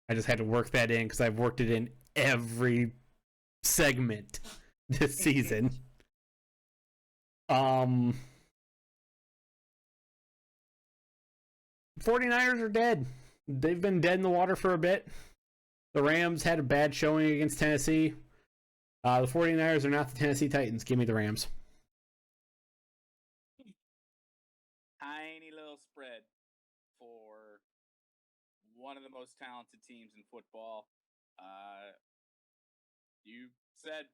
Speaker 2: I just had to work that in because I've worked it in every segment this season. 49ers are dead. They've been dead in the water for a bit. The Rams had a bad showing against Tennessee. The 49ers are not the Tennessee Titans. Give me the Rams.
Speaker 1: Tiny little spread for one of the most talented teams in football. You said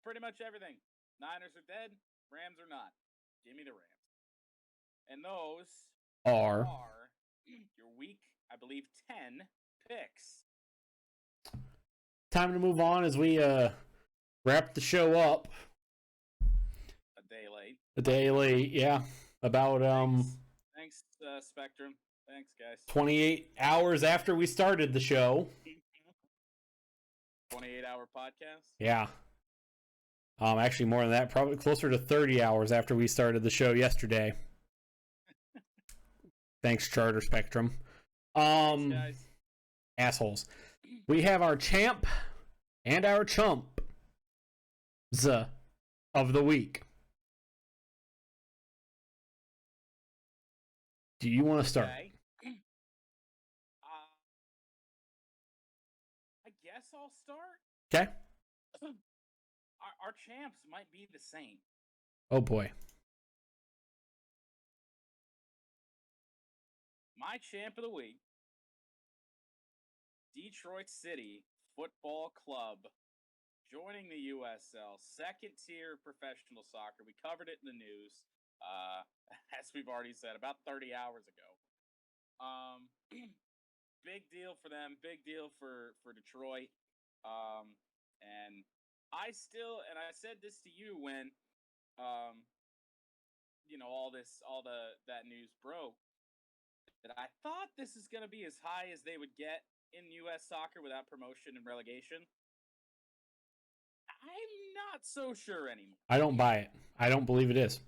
Speaker 1: pretty much everything. Niners are dead. Rams are not. Give me the Rams. And those
Speaker 2: are
Speaker 1: your week, I believe, 10 picks.
Speaker 2: Time to move on as we wrap the show up.
Speaker 1: A day late.
Speaker 2: A day late, yeah. About
Speaker 1: Thanks, Spectrum. Thanks, guys.
Speaker 2: 28 hours after we started the show.
Speaker 1: 28-hour podcast.
Speaker 2: Yeah. Actually more than that, probably closer to 30 hours after we started the show yesterday. Thanks, Charter Spectrum.
Speaker 1: Thanks, guys.
Speaker 2: Assholes. We have our champ and our chump of the week. Do you want to start?
Speaker 1: Okay. I guess I'll start.
Speaker 2: Okay.
Speaker 1: Our champs might be the same.
Speaker 2: Oh boy.
Speaker 1: My champ of the week, Detroit City Football Club, joining the USL, second tier professional soccer. We covered it in the news, as we've already said, about 30 hours ago. Big deal for them, big deal for Detroit. And I said this to you when, that news broke, that I thought this is going to be as high as they would get in U.S. soccer without promotion and relegation. I'm not so sure anymore.
Speaker 2: I don't buy it. I don't believe it is.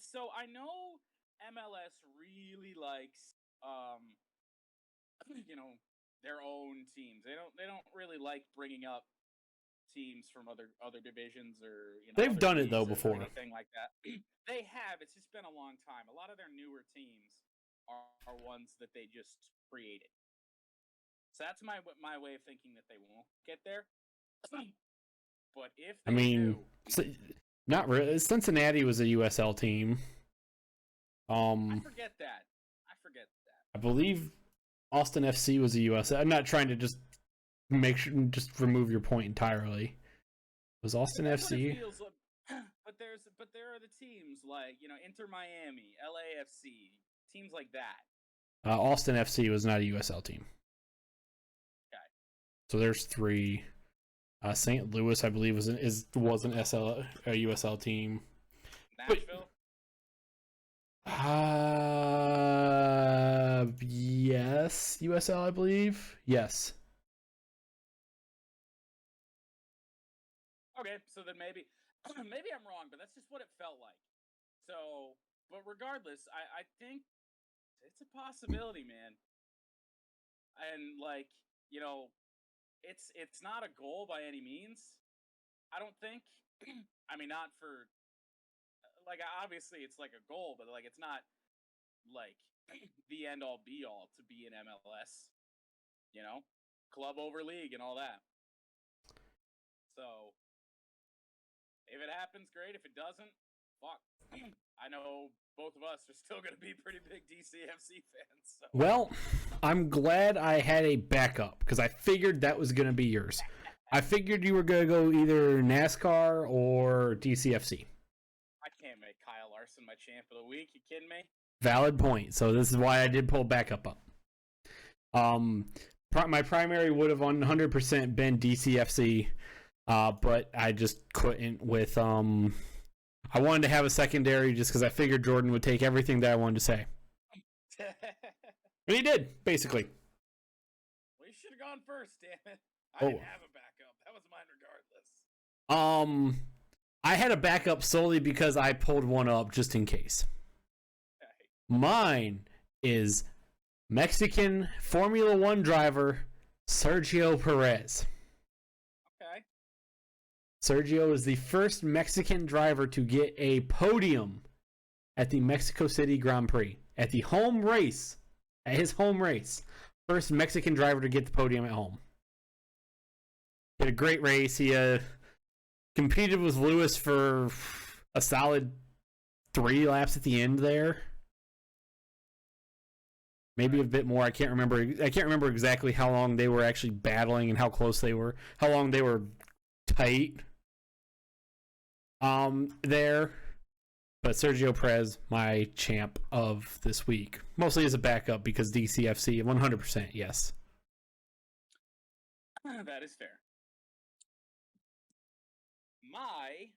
Speaker 1: So I know MLS really likes, their own teams. They don't really like bringing up teams from other divisions or
Speaker 2: They've
Speaker 1: other
Speaker 2: done it though
Speaker 1: leagues or
Speaker 2: before.
Speaker 1: anything like that. They have. It's just been a long time. A lot of their newer teams are ones that they just created. So that's my way of thinking that they won't get there. But if they do,
Speaker 2: not really. Cincinnati was a USL team.
Speaker 1: I forget that.
Speaker 2: I believe Austin FC was a USL. I'm not trying to just remove your point entirely. Was Austin FC?
Speaker 1: But there are the teams like Inter Miami, LAFC, teams like that.
Speaker 2: Austin FC was not a USL team.
Speaker 1: Okay.
Speaker 2: So there's three. St. Louis, I believe, was a USL team.
Speaker 1: Nashville.
Speaker 2: Yes, USL, I believe. Yes.
Speaker 1: Okay, so then maybe I'm wrong, but that's just what it felt like. So, but regardless, I think it's a possibility, man. And it's not a goal by any means. I don't think. I mean, not for obviously it's like a goal, but it's not like the end all be all to be in MLS. Club over league and all that. So if it happens, great. If it doesn't, fuck. I know both of us are still going to be pretty big DCFC fans. So.
Speaker 2: Well, I'm glad I had a backup because I figured that was going to be yours. I figured you were going to go either NASCAR or DCFC.
Speaker 1: I can't make Kyle Larson my champ of the week. You kidding me?
Speaker 2: Valid point. So this is why I did pull backup up. My primary would have 100% been DCFC, but I just couldn't with I wanted to have a secondary just because I figured Jordan would take everything that I wanted to say. And he did, basically.
Speaker 1: Well, you should have gone first, damn it. I didn't have a backup. That was mine regardless.
Speaker 2: I had a backup solely because I pulled one up just in case.
Speaker 1: Okay.
Speaker 2: Mine is Mexican Formula One driver Sergio Perez.
Speaker 1: Okay.
Speaker 2: Sergio is the first Mexican driver to get a podium at the Mexico City Grand Prix. At his home race. First Mexican driver to get the podium at home. He had a great race. He competed with Lewis for a solid 3 laps at the end there. Maybe a bit more. I can't remember exactly how long they were actually battling and how close they were. How long they were tight. There. But Sergio Perez, my champ of this week. Mostly as a backup because DCFC, 100%, yes.
Speaker 1: That is fair. My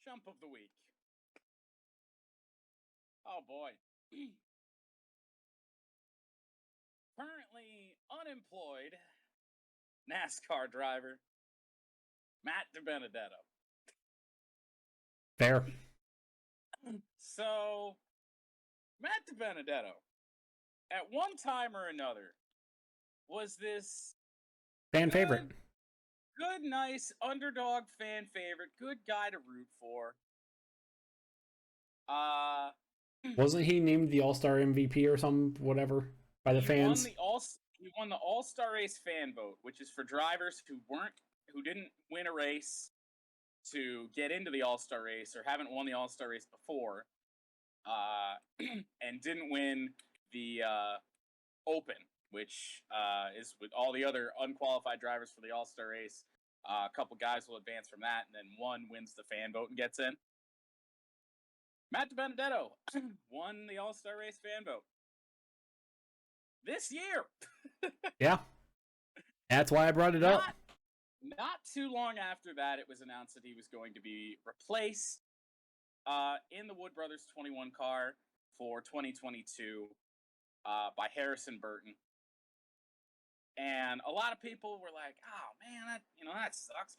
Speaker 1: chump of the week. Oh boy. Currently unemployed NASCAR driver Matt DiBenedetto.
Speaker 2: Fair.
Speaker 1: So, Matt DiBenedetto, at one time or another, was this
Speaker 2: Fan favorite.
Speaker 1: Good, nice, underdog fan favorite, good guy to root for.
Speaker 2: Wasn't he named the All-Star MVP or some whatever by the fans?
Speaker 1: He won the All-Star Race fan vote, which is for drivers who didn't win a race to get into the All-Star Race or haven't won the All-Star Race before, and didn't win the Open, which is with all the other unqualified drivers for the All-Star Race. A couple guys will advance from that, and then one wins the fan vote and gets in. Matt DiBenedetto won the All-Star Race fan vote this year.
Speaker 2: Yeah. That's why I brought it up.
Speaker 1: Not too long after that, it was announced that he was going to be replaced in the Wood Brothers 21 car for 2022 by Harrison Burton. And a lot of people were like, "Oh man, that sucks.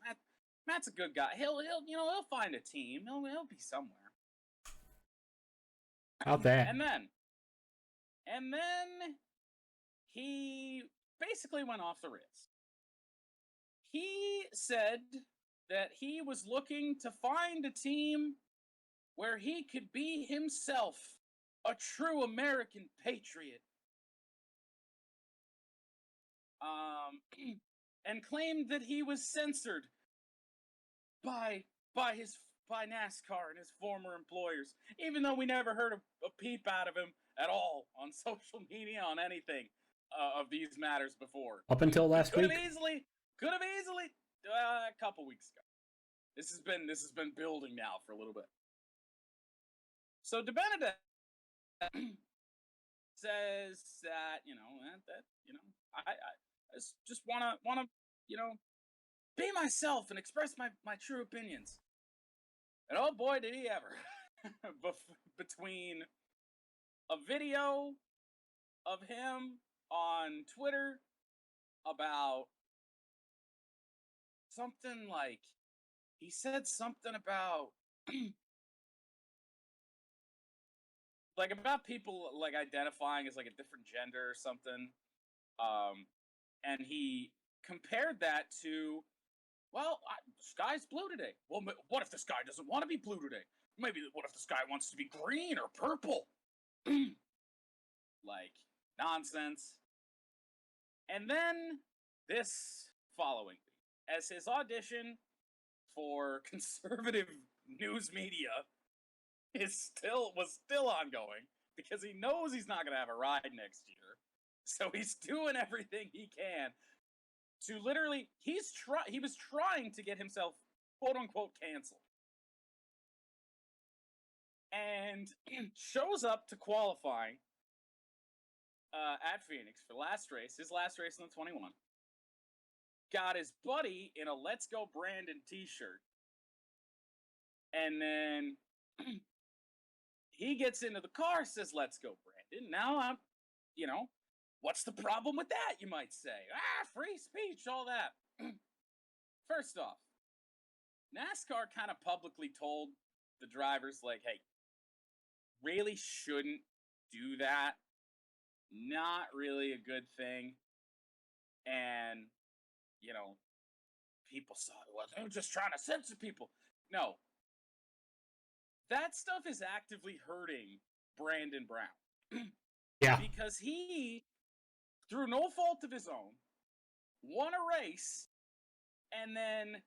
Speaker 1: Matt's a good guy. He'll find a team. He'll be somewhere."
Speaker 2: Out that.
Speaker 1: And then he basically went off the rails. He said that he was looking to find a team where he could be himself, a true American patriot. And claimed that he was censored by NASCAR and his former employers, even though we never heard a peep out of him at all on social media on anything of these matters before.
Speaker 2: Up until last week.
Speaker 1: Could have easily a couple weeks ago. This has been building now for a little bit. So DiBenedetto says that I just wanna be myself and express my true opinions. And oh boy, did he ever! Between a video of him on Twitter about something like, he said something about like about people like identifying as like a different gender or something, and he compared that to, well, the sky's blue today. Well, what if the sky doesn't want to be blue today? Maybe what if the sky wants to be green or purple? Like nonsense. And then this following, as his audition for conservative news media was still ongoing, because he knows he's not going to have a ride next year. So he's doing everything he can to literally, he was trying to get himself quote unquote canceled. And shows up to qualifying at Phoenix for his last race in the 21. Got his buddy in a Let's Go Brandon t-shirt. And then he gets into the car, says, "Let's go, Brandon." Now what's the problem with that, you might say? Free speech, all that. First off, NASCAR kind of publicly told the drivers, like, hey, really shouldn't do that. Not really a good thing. And, people saw, well, they're just trying to censor people. No. That stuff is actively hurting Brandon Brown.
Speaker 2: Yeah.
Speaker 1: Because he through no fault of his own, won a race, and then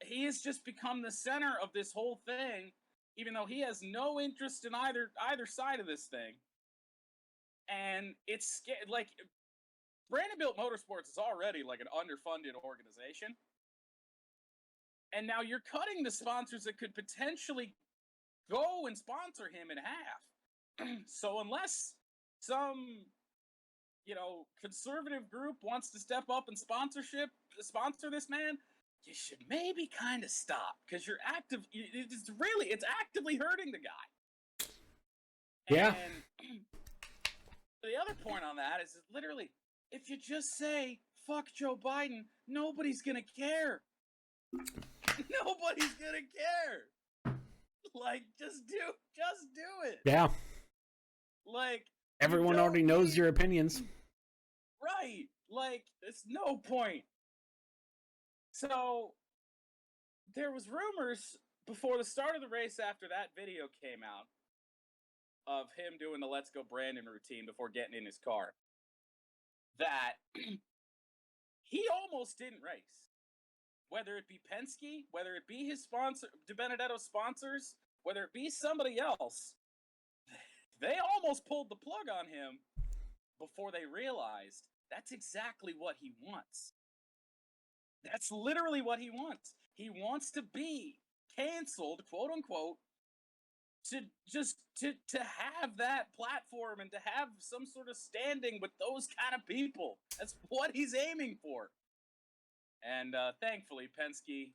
Speaker 1: he has just become the center of this whole thing, even though he has no interest in either side of this thing. And it's like Brandonbuilt Motorsports is already like an underfunded organization. And now you're cutting the sponsors that could potentially go and sponsor him in half. So unless some, conservative group wants to step up and sponsor this man, you should maybe kind of stop, because you're it's actively hurting the guy.
Speaker 2: Yeah.
Speaker 1: And the other point on that is literally, if you just say, fuck Joe Biden, nobody's gonna care. Nobody's gonna care. Like, just do it.
Speaker 2: Yeah.
Speaker 1: Like,
Speaker 2: everyone already knows your opinions.
Speaker 1: Right. Like, there's no point. So, there was rumors before the start of the race after that video came out of him doing the Let's Go Brandon routine before getting in his car, that he almost didn't race. Whether it be Penske, whether it be his sponsor, DiBenedetto's sponsors, whether it be somebody else, they almost pulled the plug on him before they realized that's exactly what he wants. That's literally what he wants. He wants to be canceled, quote unquote, to have that platform and to have some sort of standing with those kind of people. That's what he's aiming for. And thankfully, Penske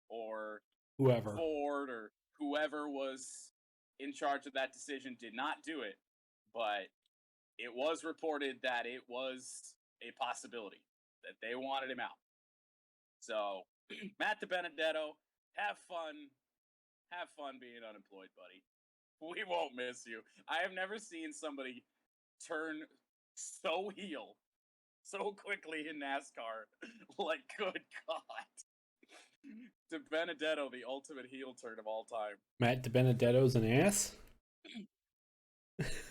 Speaker 1: or
Speaker 2: Whoever.
Speaker 1: Ford or whoever was in charge of that decision did not do it. But it was reported that it was a possibility, that they wanted him out. So, Matt DiBenedetto, have fun. Have fun being unemployed, buddy. We won't miss you. I have never seen somebody turn so heel so quickly in NASCAR. Like, good God. DiBenedetto, the ultimate heel turn of all time.
Speaker 2: Matt DiBenedetto's an ass?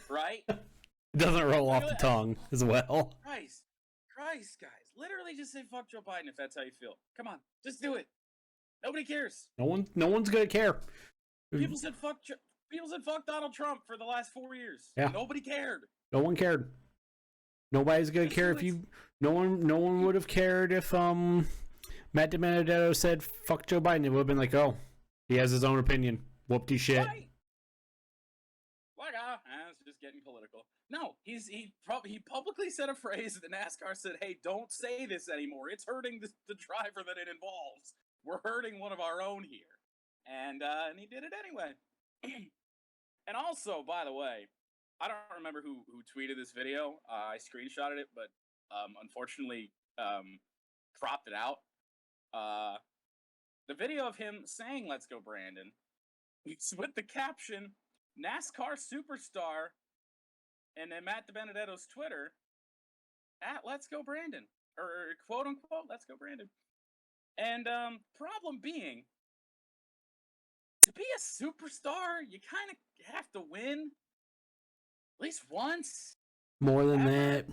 Speaker 1: Right?
Speaker 2: Doesn't roll off the tongue as well.
Speaker 1: Christ, guys. Literally just say fuck Joe Biden if that's how you feel. Come on, just do it. Nobody cares.
Speaker 2: No one's gonna care.
Speaker 1: People said fuck Donald Trump for the last 4 years.
Speaker 2: Yeah.
Speaker 1: Nobody cared.
Speaker 2: No one cared. Nobody's gonna care if you. No one would have cared if Matt DiBenedetto said fuck Joe Biden. It would have been like, oh, he has his own opinion. Whoopty shit.
Speaker 1: Right. Like, it's just getting political. No, he publicly said a phrase that NASCAR said, hey, don't say this anymore. It's hurting the driver that it involves. We're hurting one of our own here. And he did it anyway. And also, by the way, I don't remember who tweeted this video. I screenshotted it, but unfortunately cropped it out. The video of him saying "Let's go, Brandon," it's with the caption "NASCAR superstar," and then Matt DiBenedetto's Twitter at "Let's go, Brandon," or quote unquote "Let's go, Brandon." And problem being, to be a superstar, you kind of have to win at least once.
Speaker 2: More than that.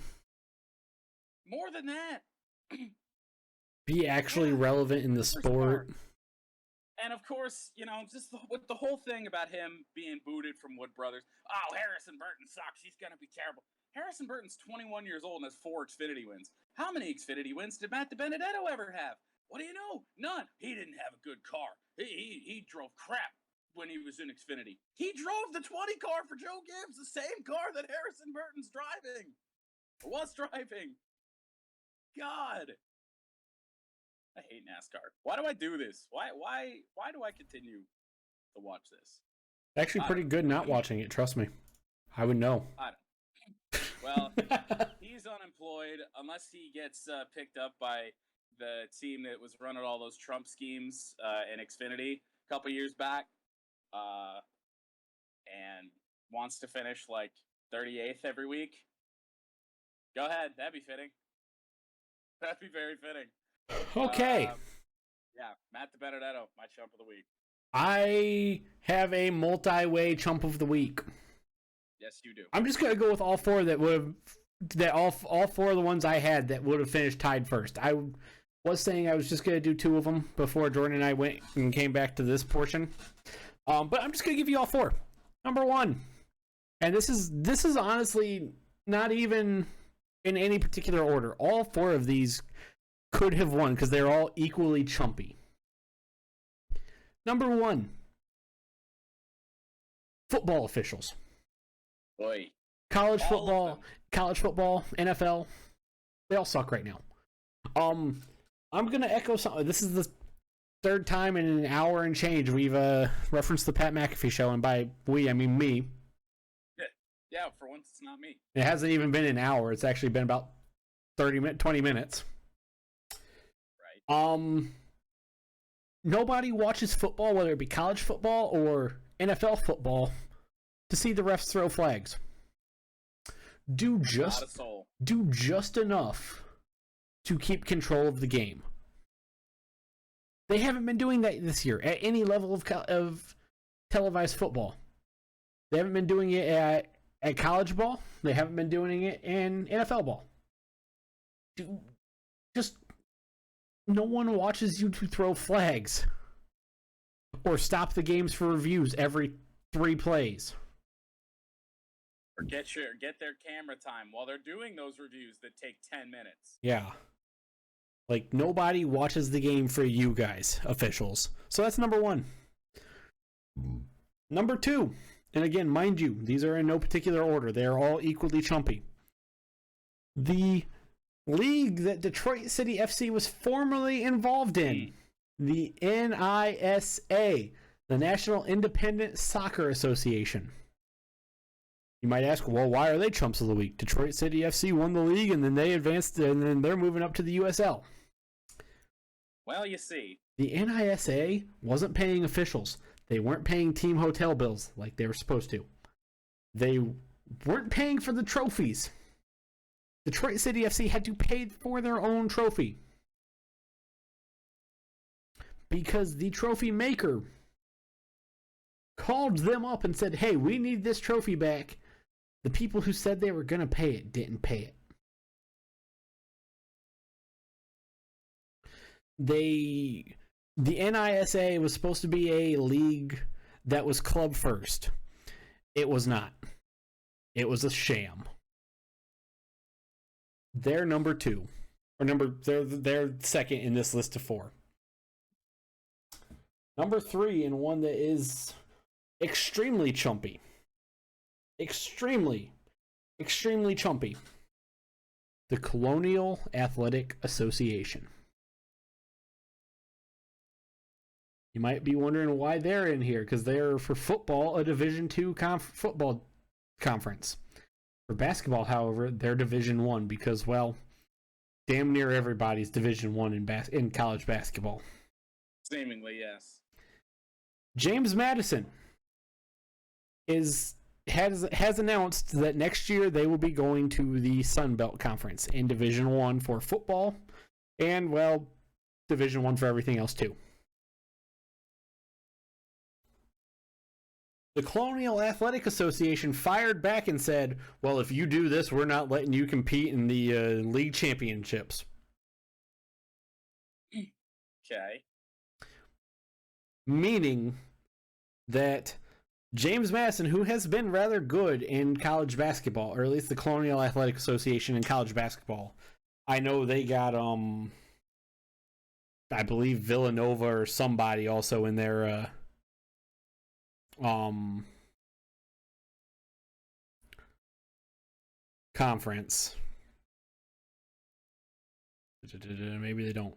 Speaker 1: More than that.
Speaker 2: Be actually relevant in the sport.
Speaker 1: And of course, just with the whole thing about him being booted from Wood Brothers. Oh, Harrison Burton sucks. He's going to be terrible. Harrison Burton's 21 years old and has 4 Xfinity wins. How many Xfinity wins did Matt DiBenedetto ever have? What do you know? None. He didn't have a good car. He drove crap when he was in Xfinity. He drove the 20 car for Joe Gibbs, the same car that Harrison Burton's driving. Was driving. God. I hate NASCAR. Why do I do this? Why do I continue to watch this?
Speaker 2: Actually pretty good not watching it, trust me. I would know.
Speaker 1: I don't. Well, he's unemployed unless he gets picked up by the team that was running all those Trump schemes in Xfinity a couple years back, and wants to finish like 38th every week. Go ahead. That'd be fitting. That'd be very fitting.
Speaker 2: Okay.
Speaker 1: Yeah, Matt DiBenedetto, my chump of the week.
Speaker 2: I have a multi-way chump of the week.
Speaker 1: Yes, you do.
Speaker 2: I'm just gonna go with all four that would have all four of the ones I had that would have finished tied first. I was saying I was just gonna do two of them before Jordan and I went and came back to this portion. But I'm just gonna give you all four. Number one, and this is honestly not even in any particular order. All four of these could have won because they're all equally chumpy. Number one, football officials.
Speaker 1: Boy.
Speaker 2: College
Speaker 1: All
Speaker 2: football, NFL, they all suck right now. I'm gonna echo something. This is the third time in an hour and change we've referenced the Pat McAfee show, and by we I mean me.
Speaker 1: Yeah, for once it's not me.
Speaker 2: It hasn't even been an hour. It's actually been about 20 minutes.
Speaker 1: Right.
Speaker 2: Nobody watches football, whether it be college football or NFL football, to see the refs throw flags. Do just enough to keep control of the game. They haven't been doing that this year at any level of televised football. They haven't been doing it at college ball. They haven't been doing it in NFL ball. Just no one watches you to throw flags or stop the games for reviews every 3 plays.
Speaker 1: Or get their camera time while they're doing those reviews that take 10 minutes.
Speaker 2: Yeah. Like, nobody watches the game for you guys, officials. So that's number one. Number two, and again, mind you, these are in no particular order. They are all equally chumpy. The league that Detroit City FC was formerly involved in, the NISA, the National Independent Soccer Association. You might ask, well, why are they chumps of the week? Detroit City FC won the league, and then they advanced, and then they're moving up to the USL.
Speaker 1: Well, you see.
Speaker 2: The NISA wasn't paying officials. They weren't paying team hotel bills like they were supposed to. They weren't paying for the trophies. Detroit City FC had to pay for their own trophy. Because the trophy maker called them up and said, hey, we need this trophy back. The people who said they were going to pay it didn't pay it. The NISA was supposed to be a league that was club first. It was not. It was a sham. They're number two. They're second in this list of four. Number three, and one that is extremely chumpy. Extremely chumpy. The Colonial Athletic Association. You might be wondering why they're in here, because they're, for football, a Division II football conference. For basketball, however, they're Division I, because, well, damn near everybody's Division I in college basketball.
Speaker 1: Seemingly, yes.
Speaker 2: James Madison has announced that next year they will be going to the Sun Belt Conference in Division I for football, and, well, Division I for everything else, too. The Colonial Athletic Association fired back and said, well, if you do this, we're not letting you compete in the league championships.
Speaker 1: Okay.
Speaker 2: Meaning that James Madison, who has been rather good in college basketball, or at least the Colonial Athletic Association in college basketball, I know they got, I believe Villanova or somebody also in their, conference. Maybe they don't.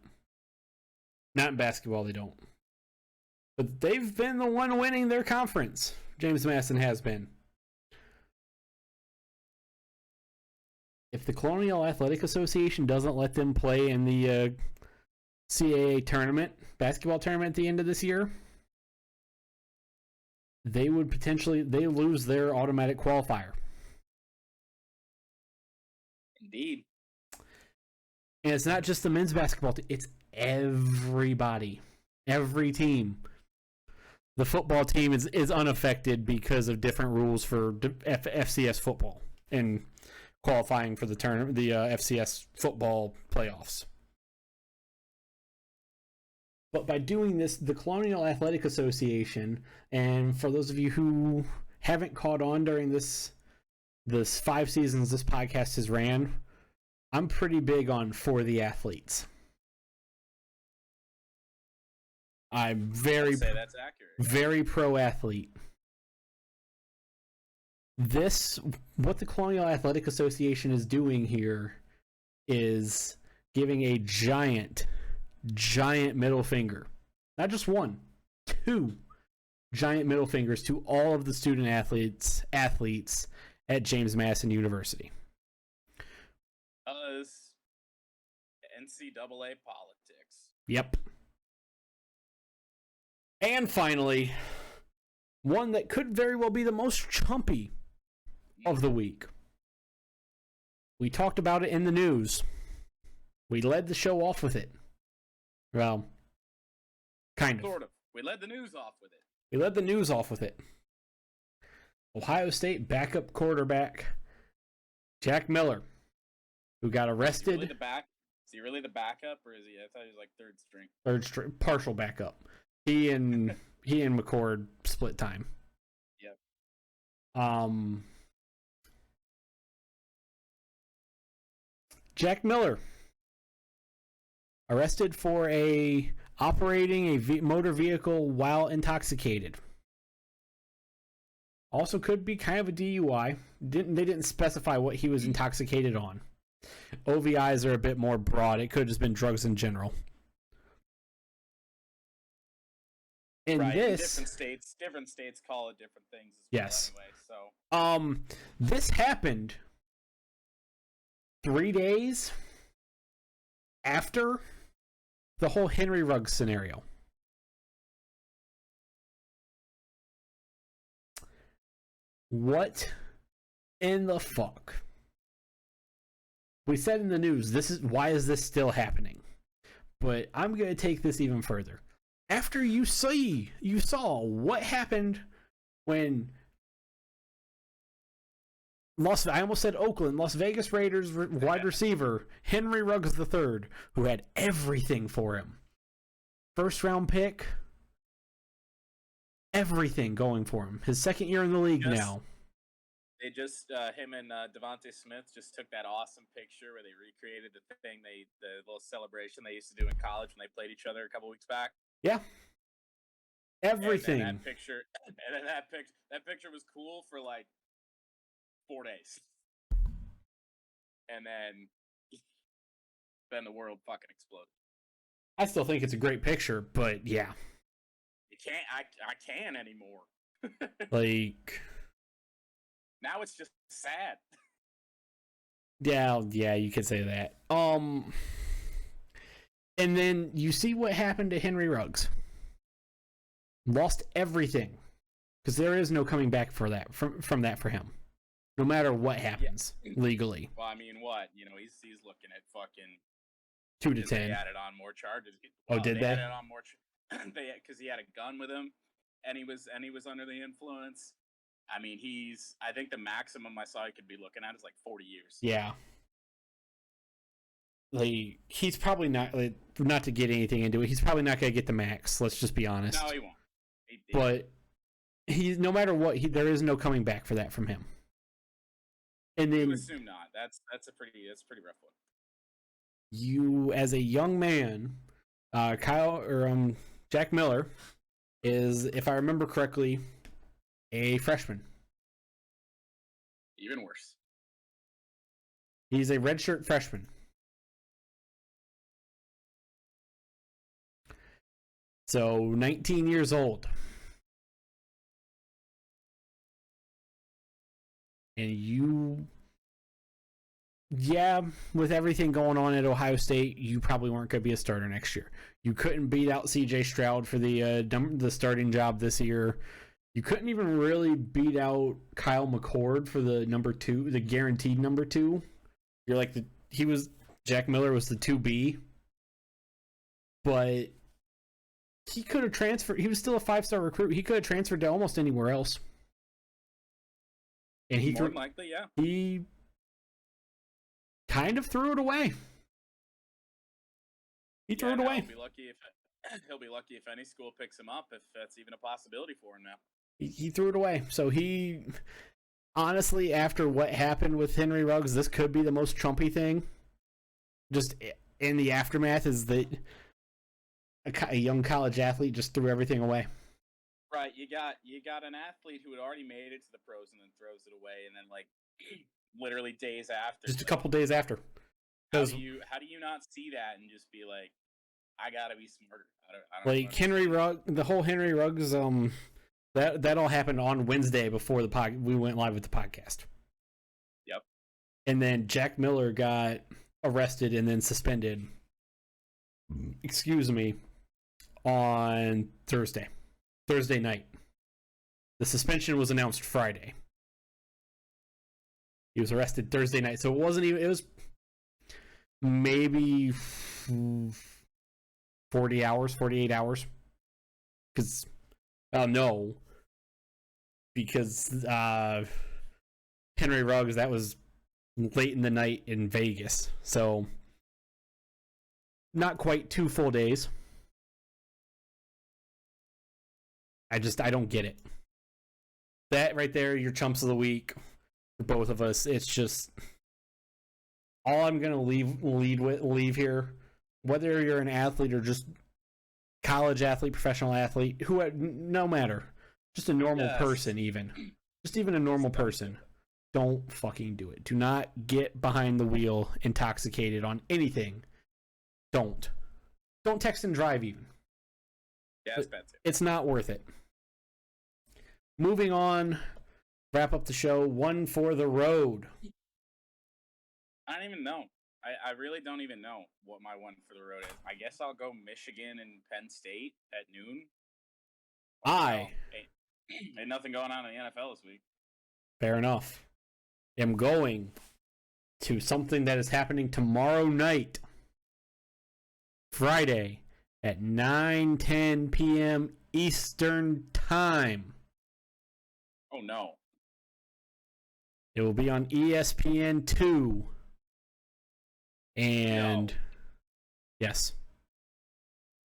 Speaker 2: Not in basketball, they don't. But they've been the one winning their conference. James Madison has been. If the Colonial Athletic Association doesn't let them play in the CAA tournament, basketball tournament at the end of this year, they would they lose their automatic qualifier.
Speaker 1: Indeed.
Speaker 2: And it's not just the men's basketball team, it's everybody. Every team. the football team is unaffected because of different rules for FCS football and qualifying for the FCS football playoffs. But by doing this, the Colonial Athletic Association, and for those of you who haven't caught on during this 5 seasons this podcast has ran, I'm pretty big on for the athletes. I'm
Speaker 1: I'd say that's accurate.
Speaker 2: very pro athlete. What the Colonial Athletic Association is doing here is giving a giant middle finger. Not just one, 2 giant middle fingers to all of the student athletes at James Madison University.
Speaker 1: NCAA politics.
Speaker 2: Yep. And finally, one that could very well be the most chumpy of the week. We talked about it in the news. We led the show off with it. Well, kind of.
Speaker 1: Sort of. We led the news off with it. Ohio State backup quarterback Jack Miller, who got arrested. Is he really the backup, or is he? I thought he was like third string.
Speaker 2: Third string, partial backup. He and McCord split time.
Speaker 1: Yep.
Speaker 2: Jack Miller arrested for operating a motor vehicle while intoxicated. Also could be kind of a DUI. They didn't specify what he was intoxicated on. OVIs are a bit more broad. It could have just been drugs in general. And
Speaker 1: right.
Speaker 2: this,
Speaker 1: different states call it different things as
Speaker 2: yes.
Speaker 1: well anyway, so
Speaker 2: this happened 3 days after the whole Henry Ruggs scenario. What in the fuck? We said in the news, why is this still happening? But I'm going to take this even further. After you saw what happened when I almost said Oakland, Las Vegas Raiders wide receiver Henry Ruggs III, who had everything for him. First round pick, everything going for him. His second year in the league now.
Speaker 1: They just him and Devontae Smith just took that awesome picture where they recreated the little celebration they used to do in college when they played each other a couple weeks back.
Speaker 2: Yeah. Everything.
Speaker 1: And then that picture was cool for like 4 days. And then the world fucking exploded.
Speaker 2: I still think it's a great picture, but yeah.
Speaker 1: You can't I can't anymore.
Speaker 2: Like,
Speaker 1: now it's just sad.
Speaker 2: Yeah, you could say that. And then you see what happened to Henry Ruggs. Lost everything. Because there is no coming back for that from that for him. No matter what happens legally.
Speaker 1: Well, I mean, what? You know, he's looking at fucking
Speaker 2: 2 to 10.
Speaker 1: They added on more charges.
Speaker 2: Well, did they?
Speaker 1: Added on more because he had a gun with him, and he was under the influence. I mean, I think the maximum I saw he could be looking at is like 40 years.
Speaker 2: Yeah. Like, he's probably not, not to get anything into it, he's probably not going to get the max, let's just be honest.
Speaker 1: No, he won't.
Speaker 2: But no matter what, there is no coming back for that from him. And then
Speaker 1: you assume not. That's a pretty rough one.
Speaker 2: You, as a young man, Jack Miller is, if I remember correctly, a freshman.
Speaker 1: Even worse.
Speaker 2: He's a redshirt freshman. So 19 years old. And with everything going on at Ohio State, you probably weren't going to be a starter next year. You couldn't beat out C.J. Stroud for the starting job this year. You couldn't even really beat out Kyle McCord for the number 2, the guaranteed number 2. You're like Jack Miller was the 2B. But he could have transferred. He was still a 5-star recruit. He could have transferred to almost anywhere else. And he
Speaker 1: More than likely, yeah.
Speaker 2: He kind of threw it away. He threw it away.
Speaker 1: He'll be lucky if any school picks him up, if that's even a possibility for him now.
Speaker 2: He threw it away. So he, honestly, after what happened with Henry Ruggs, this could be the most Trumpy thing. Just in the aftermath is that a young college athlete just threw everything away.
Speaker 1: Right, you got an athlete who had already made it to the pros and then throws it away, and then like literally days after.
Speaker 2: Just a couple days after.
Speaker 1: How do you not see that and just be like, I gotta be smarter? I don't
Speaker 2: like Henry Ruggs, the whole Henry Ruggs, that all happened on Wednesday before we went live with the podcast.
Speaker 1: Yep.
Speaker 2: And then Jack Miller got arrested and then suspended. Excuse me. On Thursday night. The suspension was announced Friday. He was arrested Thursday night, so it wasn't even. It was maybe 48 hours. Because Henry Ruggs, that was late in the night in Vegas, so not quite 2 full days. I don't get it. That right there, your chumps of the week for both of us. It's just all I'm gonna leave here. Whether you're an athlete or just college athlete, professional athlete, no matter, just a normal person, even a normal person, don't fucking do it. Do not get behind the wheel intoxicated on anything. Don't text and drive even.
Speaker 1: Yeah, it's bad too.
Speaker 2: It's not worth it. Moving on, wrap up the show. One for the road.
Speaker 1: I don't even know. I really don't even know what my one for the road is. I guess I'll go Michigan and Penn State at noon. Ain't nothing going on in the NFL this week.
Speaker 2: Fair enough. I'm going to something that is happening tomorrow night, Friday, at 9:10 p.m. Eastern Time.
Speaker 1: Oh, no.
Speaker 2: It will be on ESPN2. And yes.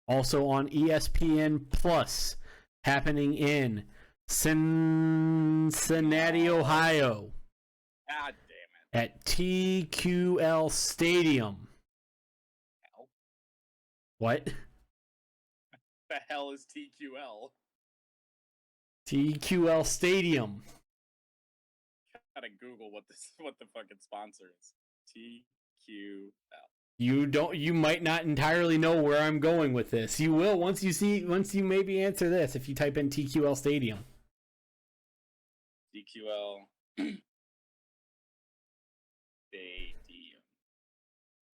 Speaker 2: Also on ESPN Plus, happening in Cincinnati, Ohio.
Speaker 1: God damn it.
Speaker 2: At TQL Stadium.
Speaker 1: Hell?
Speaker 2: What?
Speaker 1: The hell is TQL?
Speaker 2: TQL Stadium.
Speaker 1: Gotta Google what the fucking sponsor is. TQL.
Speaker 2: You might not entirely know where I'm going with this. You will once you maybe answer this if you type in TQL Stadium.
Speaker 1: TQL Stadium.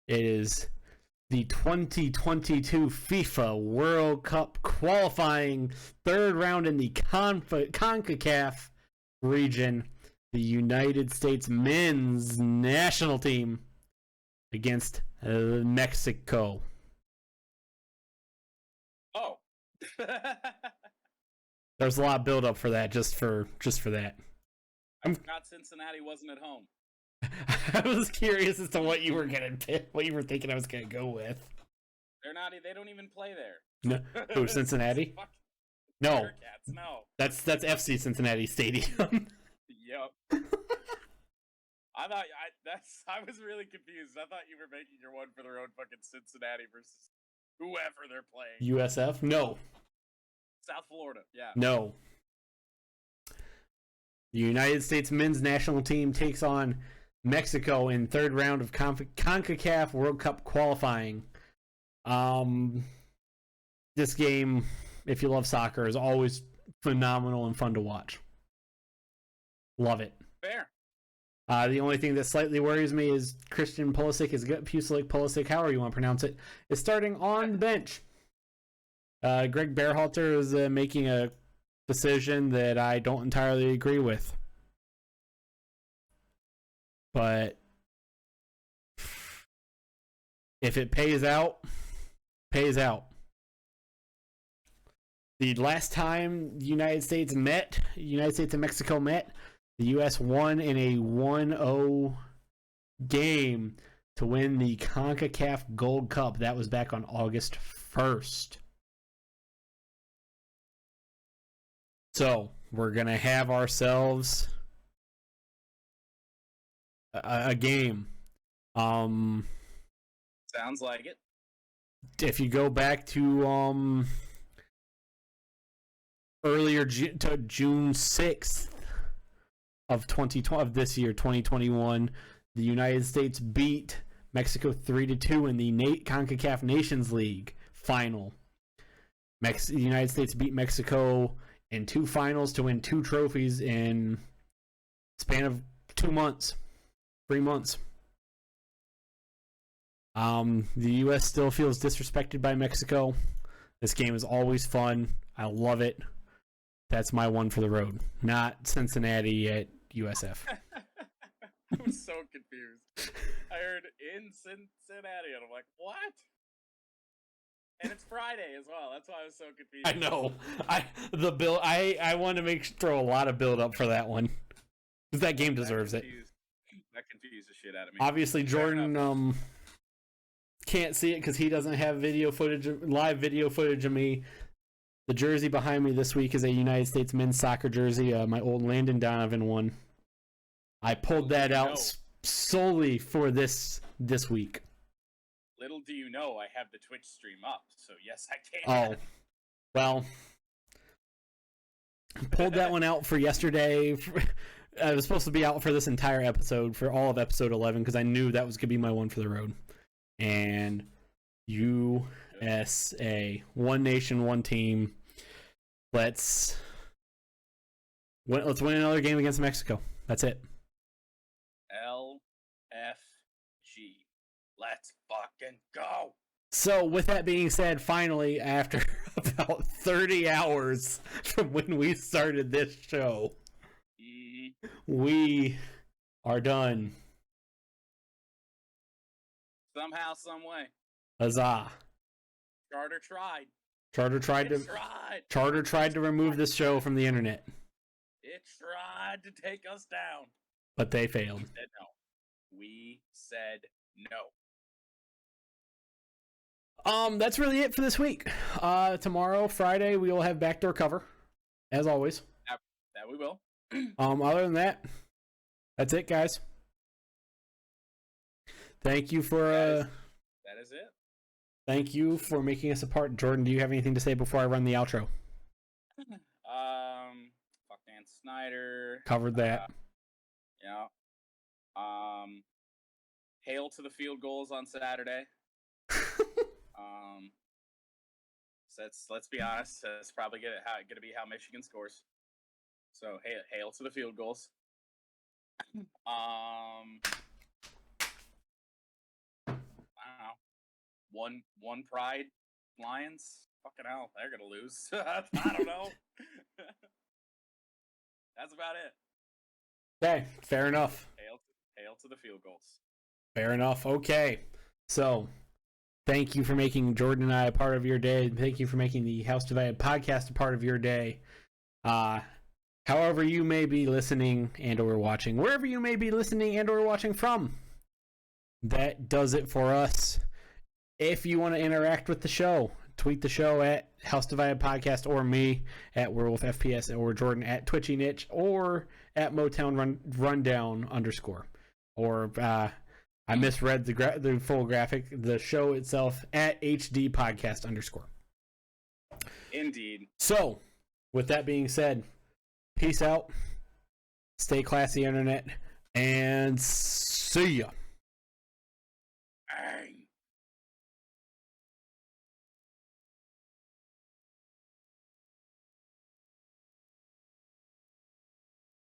Speaker 2: It is the 2022 FIFA World Cup qualifying third round in the CONCACAF region. The United States men's national team against Mexico.
Speaker 1: Oh.
Speaker 2: There's a lot of build up for that, just for that.
Speaker 1: I forgot Cincinnati wasn't at home.
Speaker 2: I was curious as to what you were thinking I was gonna go with.
Speaker 1: They don't even play there.
Speaker 2: No, who, Cincinnati? No.
Speaker 1: Bearcats, no.
Speaker 2: That's FC Cincinnati Stadium.
Speaker 1: Yep. I was really confused. I thought you were making your one for the road fucking Cincinnati versus whoever they're playing.
Speaker 2: USF? No.
Speaker 1: South Florida, yeah.
Speaker 2: No. The United States men's national team takes on Mexico in third round of CONCACAF World Cup qualifying. This game, if you love soccer, is always phenomenal and fun to watch. Love it.
Speaker 1: Fair.
Speaker 2: The only thing that slightly worries me is Christian Pulisic, however you want to pronounce it, is starting on the bench. Greg Berhalter is making a decision that I don't entirely agree with. But if it pays out, pays out. The last time the United States and Mexico met, the U.S. won in a 1-0 game to win the CONCACAF Gold Cup. That was back on August 1st. So, we're going to have ourselves a game.
Speaker 1: Sounds like it.
Speaker 2: If you go back to earlier to June 6th of this year, 2021, the United States beat Mexico 3-2 in the CONCACAF Nations League final. The United States beat Mexico in 2 finals to win 2 trophies in a span of 3 months. The U.S. still feels disrespected by Mexico. This game is always fun. I love it. That's my one for the road, not Cincinnati at USF.
Speaker 1: I was so confused. I heard in Cincinnati, and I'm like, what? And it's Friday as well. That's why I was so confused.
Speaker 2: I know. I want to throw a lot of build up for that one, because that game deserves it.
Speaker 1: That confused the shit out of me.
Speaker 2: Obviously, Jordan can't see it because he doesn't have live video footage of me. The jersey behind me this week is a United States men's soccer jersey, my old Landon Donovan one. I pulled that out solely for this week.
Speaker 1: Little do you know, I have the Twitch stream up, so yes, I can.
Speaker 2: Oh, well, pulled that one out for yesterday. I was supposed to be out for this entire episode, for all of episode 11, because I knew that was going to be my one for the road. And USA, one nation, one team. Let's win another game against Mexico. That's it.
Speaker 1: LFG. Let's fucking go.
Speaker 2: So, with that being said, finally, after about 30 hours from when we started this show, we are done.
Speaker 1: Somehow, some way.
Speaker 2: Huzzah.
Speaker 1: Charter tried.
Speaker 2: Charter tried to remove this show from the internet.
Speaker 1: It tried to take us down.
Speaker 2: But they failed.
Speaker 1: We said no.
Speaker 2: That's really it for this week. Tomorrow, Friday, we will have backdoor cover, as always.
Speaker 1: That we will.
Speaker 2: Other than that, that's it, guys. Thank you for
Speaker 1: that is it.
Speaker 2: Thank you for making us a part. Jordan, do you have anything to say before I run the outro?
Speaker 1: Fuck Dan Snyder.
Speaker 2: Covered that.
Speaker 1: Yeah. Hail to the field goals on Saturday. So let's be honest. That's probably gonna be how Michigan scores. So hail to the field goals. I don't know. One pride Lions. Fucking hell, they're gonna lose. I don't know. That's about it.
Speaker 2: Okay, fair enough.
Speaker 1: Hail to the field goals.
Speaker 2: Fair enough. Okay, so thank you for making Jordan and I a part of your day. Thank you for making the House Divided podcast a part of your day. However you may be listening and or watching, wherever you may be listening and or watching from, that does it for us. If you want to interact with the show, tweet the show at House Divided Podcast, or me at Werewolf FPS, or Jordan at Twitchy Niche, or at Motown Rundown _ or I misread the full graphic. The show itself at HD Podcast _
Speaker 1: Indeed.
Speaker 2: So, with that being said, peace out. Stay classy, internet, and see ya.